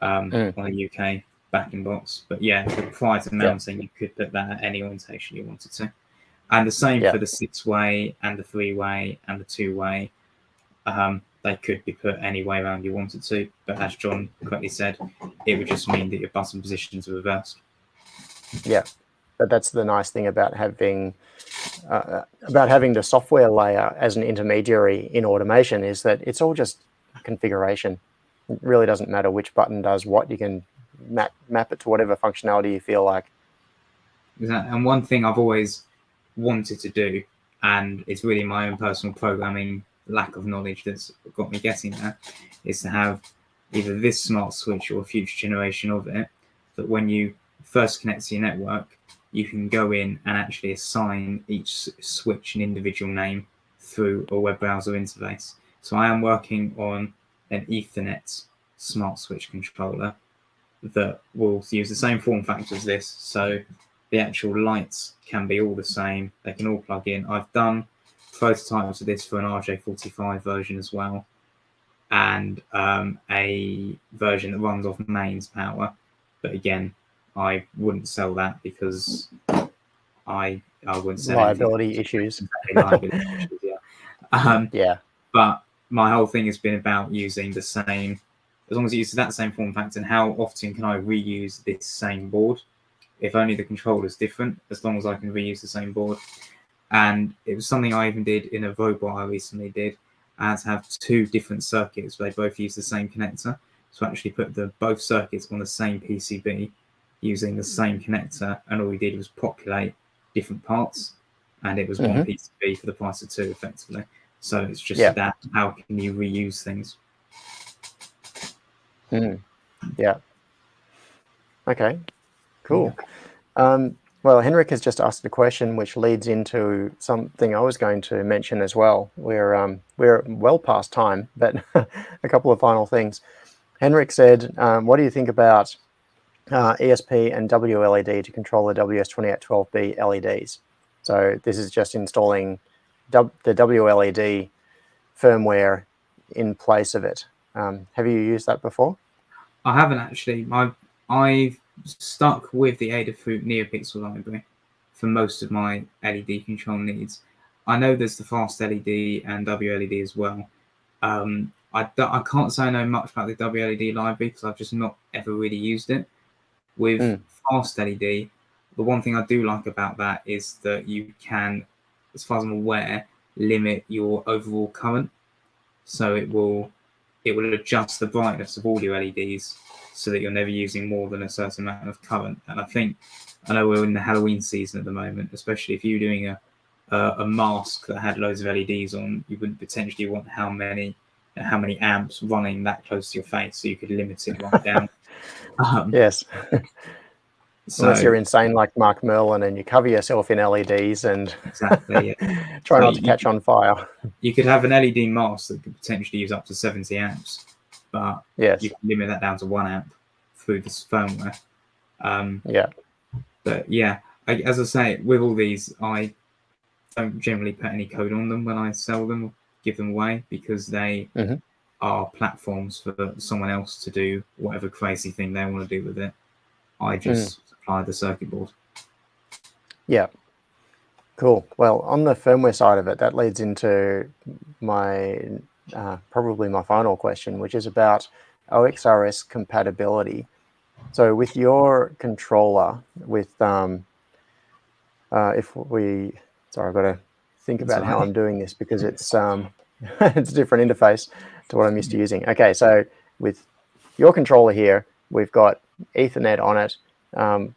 B: on the UK backing box. But yeah, prior to mounting, you could put that at any orientation you wanted to. And the same for the 6-way and the 3-way and the 2-way. They could be put any way around you wanted to, but as John correctly said, it would just mean that your button positions are reversed.
A: Yeah, but that's the nice thing about having the software layer as an intermediary in automation, is that it's all just configuration. It really doesn't matter which button does what. You can map it to whatever functionality you feel like.
B: And one thing I've always wanted to do, and it's really my own personal programming lack of knowledge that's got me getting there, is to have either this smart switch or a future generation of it, that when you first connect to your network, you can go in and actually assign each switch an individual name through a web browser interface. So I am working on an Ethernet smart switch controller that will use the same form factor as this. So the actual lights can be all the same. They can all plug in. I've done prototypes of this for an RJ45 version as well, and a version that runs off mains power. But again, I wouldn't sell that because I wouldn't sell
A: liability issues.
B: Liability issues, yeah.
A: Yeah.
B: But my whole thing has been about using the same, as long as it uses that same form factor, and how often can I reuse this same board? If only the controller is different, as long as I can reuse the same board. And it was something I even did in a robot I recently did. I had to have 2 different circuits, but they both use the same connector. So I actually put both circuits on the same PCB using the same connector, and all we did was populate different parts, and it was one PCB for the price of 2, effectively. So it's just that, how can you reuse things?
A: Yeah. Okay, cool. Well, Henrik has just asked a question which leads into something I was going to mention as well. We're well past time, but a couple of final things. Henrik said, what do you think about ESP and WLED to control the WS2812B LEDs? So this is just installing the WLED firmware in place of it. Have you used that before?
B: I haven't actually. I've stuck with the Adafruit NeoPixel library for most of my LED control needs. I know there's the fast LED and WLED as well. I can't say I know much about the WLED library because I've just not ever really used it. With fast LED, the one thing I do like about that is that you can, as far as I'm aware, limit your overall current. So it will adjust the brightness of all your LEDs so that you're never using more than a certain amount of current. And I know we're in the Halloween season at the moment, especially if you're doing a mask that had loads of LEDs on, you wouldn't potentially want how many amps running that close to your face, so you could limit it right down.
A: Yes. Unless you're
B: So
A: insane like Mark Merlin and you cover yourself in LEDs and
B: exactly, yeah.
A: try
B: So
A: not to catch on fire.
B: you could have an LED mask that could potentially use up to 70 amps, but
A: Yes.
B: you can limit that down to 1 amp through this firmware.
A: Yeah.
B: But yeah, as I say, with all these, I don't generally put any code on them when I sell them or give them away because they are platforms for someone else to do whatever crazy thing they want to do with it. I just supply the circuit board.
A: Yeah. Cool. Well, on the firmware side of it, that leads into my probably my final question, which is about OXRS compatibility. So with your controller, with if we, sorry, I've got to think about how I'm doing this because it's it's a different interface to what I'm used to using. Okay, so with your controller here, we've got Ethernet on it.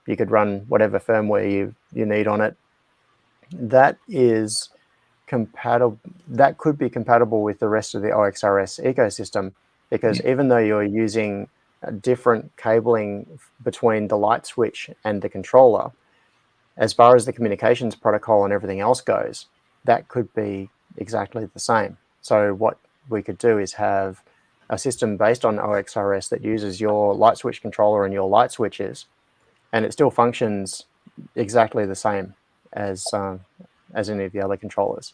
A: You could run whatever firmware you need on it. That is compatible. That could be compatible with the rest of the OXRS ecosystem because even though you're using different cabling between the light switch and the controller, as far as the communications protocol and everything else goes, that could be exactly the same. So what we could do is have a system based on OXRS that uses your light switch controller and your light switches, and it still functions exactly the same as any of the other controllers.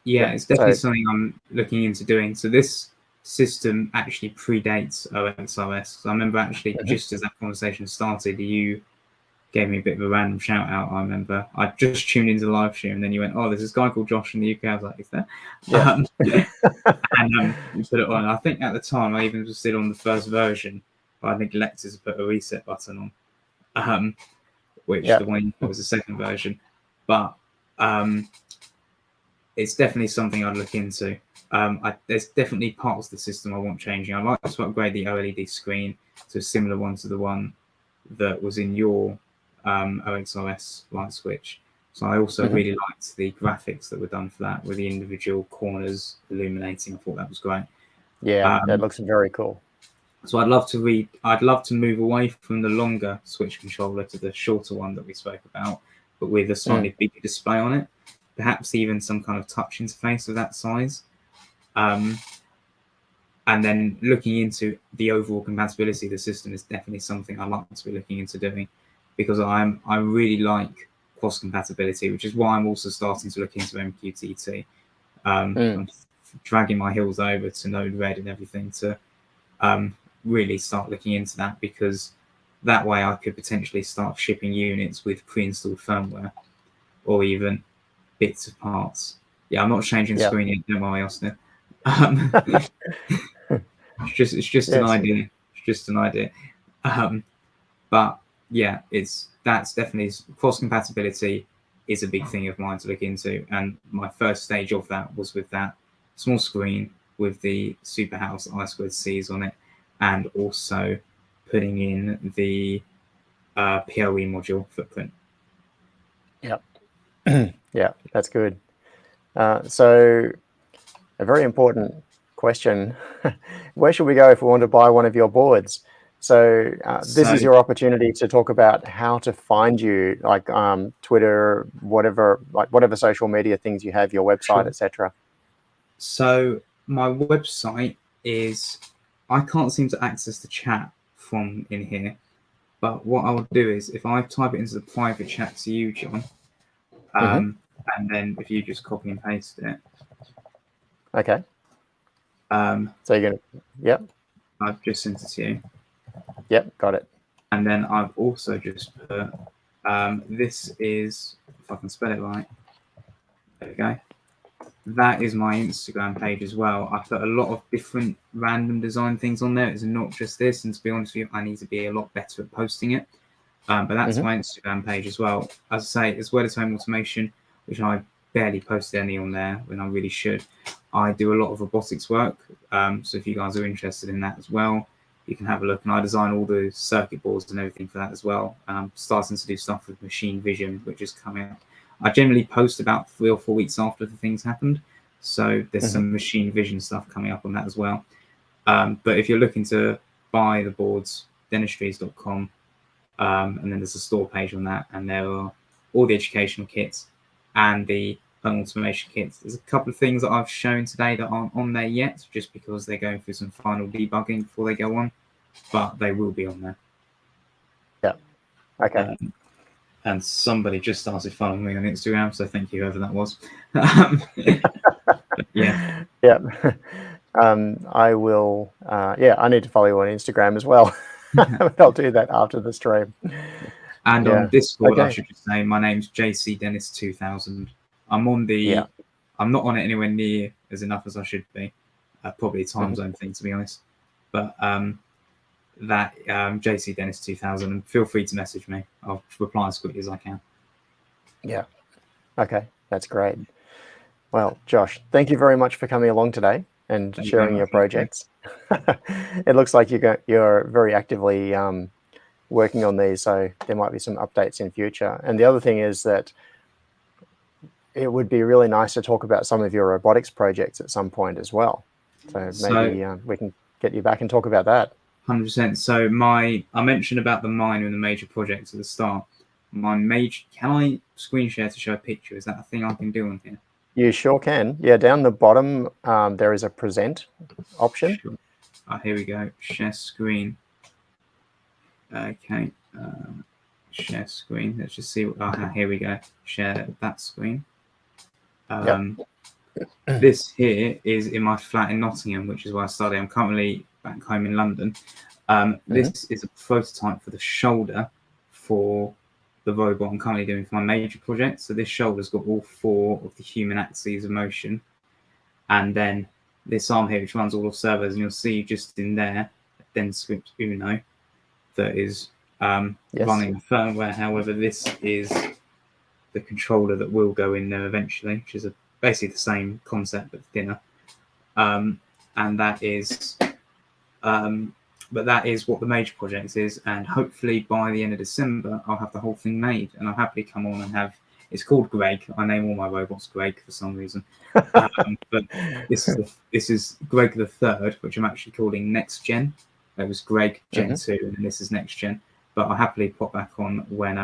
B: Yeah, it's definitely something I'm looking into doing. So this system actually predates OXRS. I remember actually just as that conversation started, you gave me a bit of a random shout out. I remember I just tuned into the live stream and then you went, "Oh, there's this guy called Josh in the UK." I was like, "Is there?"
A: Yeah.
B: And you put it on. I think at the time I even was still on the first version, but I neglected to put a reset button on, which the one you put was the second version. But it's definitely something I'd look into. There's definitely parts of the system I want changing. I'd like to upgrade the OLED screen to a similar one to the one that was in your OXRS light switch. So I also really liked the graphics that were done for that, with the individual corners illuminating. I thought that was great.
A: Yeah, that looks very cool.
B: So I'd love to move away from the longer switch controller to the shorter one that we spoke about, but with a slightly bigger display on it. Perhaps even some kind of touch interface of that size. And then looking into the overall compatibility of the system is definitely something I'd like to be looking into doing, because I really like cross compatibility, which is why I'm also starting to look into MQTT. I'm dragging my heels over to Node-RED and everything to really start looking into that, because that way I could potentially start shipping units with pre-installed firmware or even bits of parts. Yeah, I'm not changing the screen yet, don't worry, Austin. It's just an idea. It's just an idea. But yeah, that's definitely, cross compatibility is a big thing of mine to look into. And my first stage of that was with that small screen with the Superhouse I2Cs on it, and also putting in the PoE module footprint.
A: Yep. Yeah, that's good. So a very important question. Where should we go if we want to buy one of your boards? So this is your opportunity to talk about how to find you, like Twitter, whatever social media things you have, your website, etc.
B: So my website is, I can't seem to access the chat from in here, but what I'll do is if I type it into the private chat to you, John, and then if you just copy and paste it.
A: Okay. So you're gonna, yep.
B: I've just sent it to you.
A: Yep, got it.
B: And then I've also just put, this is, if I can spell it right, there we go. that is my Instagram page as well. I put a lot of different random design things on there. It's not just this, and to be honest with you, I need to be a lot better at posting it. But that's my Instagram page as well. As I say, as well as home automation, which I barely post any on there when I really should. I do a lot of robotics work. So if you guys are interested in that as well, you can have a look. And I design all the circuit boards and everything for that as well. And I'm starting to do stuff with machine vision, which is coming up. I generally post about 3 or 4 weeks after the things happened. So there's some machine vision stuff coming up on that as well. But if you're looking to buy the boards, Dennistries.com, and then there's a store page on that, and there are all the educational kits and the home automation kits. There's a couple of things that I've shown today that aren't on there yet, just because they're going through some final debugging before they go on, but they will be on there.
A: Yeah. Okay.
B: And somebody just started following me on Instagram, so thank you, whoever that was. Yeah.
A: Yeah. I will. Yeah, I need to follow you on Instagram as well. I'll do that after the stream.
B: And on Discord, I should just say, my name's JC Dennis 2000. I'm on the. I'm not on it anywhere near as enough as I should be. Probably a time zone thing, to be honest. But that JC Dennis 2000, and feel free to message me. I'll reply as quickly as I can.
A: Yeah. Okay, that's great. Well, Josh, thank you very much for coming along today and sharing your projects. It looks like you're very actively working on these, so there might be some updates in future. And the other thing is that it would be really nice to talk about some of your robotics projects at some point as well. So maybe we can get you back and talk about that.
B: 100%. So I mentioned about the minor and the major projects at the start. My major, can I screen share to show a picture? Is that a thing I can do on here?
A: You sure can. Yeah, down the bottom there is a present option.
B: Sure. Here we go. Share screen. Okay. Share screen. Let's just see. Here we go. Share that screen. This here is in my flat in Nottingham, which is where I study. I'm currently back home in London. This is a prototype for the shoulder for the robot I'm currently doing for my major project. So this shoulder's got all 4 of the human axes of motion. And then this arm here, which runs all of servos, and you'll see just in there, Denscript Uno, that is running firmware. However, this is the controller that will go in there eventually, which is basically the same concept but thinner. And that is... but that is what the major project is, and hopefully by the end of December I'll have the whole thing made, and I'll happily come on and have. It's called Greg. I name all my robots Greg for some reason, but this is Greg the Third, which I'm actually calling Next Gen. It was Greg Gen 2, and then this is Next Gen. But I'll happily pop back on when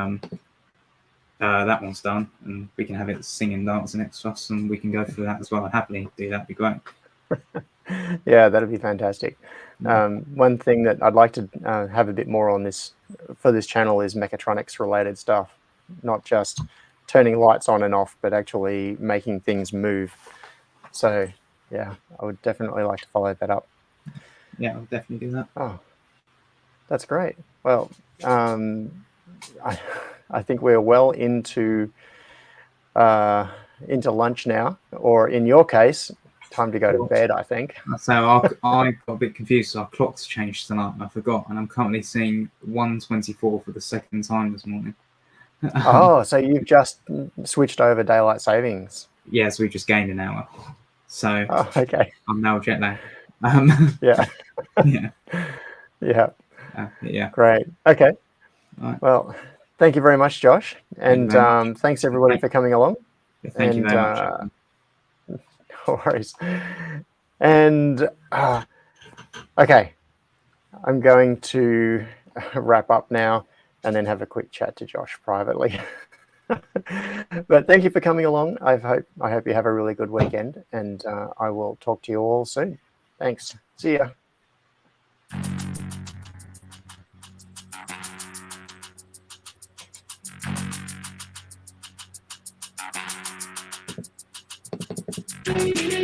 B: that one's done, and we can have it singing, dancing next to us, and we can go through that as well. I'd happily do that. It'd be great.
A: Yeah, that'd be fantastic. One thing that I'd like to have a bit more on this for this channel is mechatronics related stuff, not just turning lights on and off, but actually making things move. So yeah, I would definitely like to follow that up.
B: Yeah, I'll definitely do that.
A: Oh, that's great. Well, I think we're well into lunch now, or in your case, time to go to bed, I think.
B: So I got a bit confused. So our clocks changed tonight, and I forgot. And I'm currently seeing 1:24 for the second time this morning.
A: Oh, so you've just switched over daylight savings?
B: Yeah, so we just gained an hour. So
A: okay.
B: I'm now jet lagged.
A: Yeah.
B: Yeah.
A: Yeah.
B: Yeah.
A: Great. Okay.
B: Right.
A: Well, thank you very much, Josh, and thanks everybody for coming along.
B: Thank you very much.
A: No worries. And okay, I'm going to wrap up now and then have a quick chat to Josh privately. But thank you for coming along. I hope you have a really good weekend, and I will talk to you all soon. Thanks. See ya.
C: Yeah.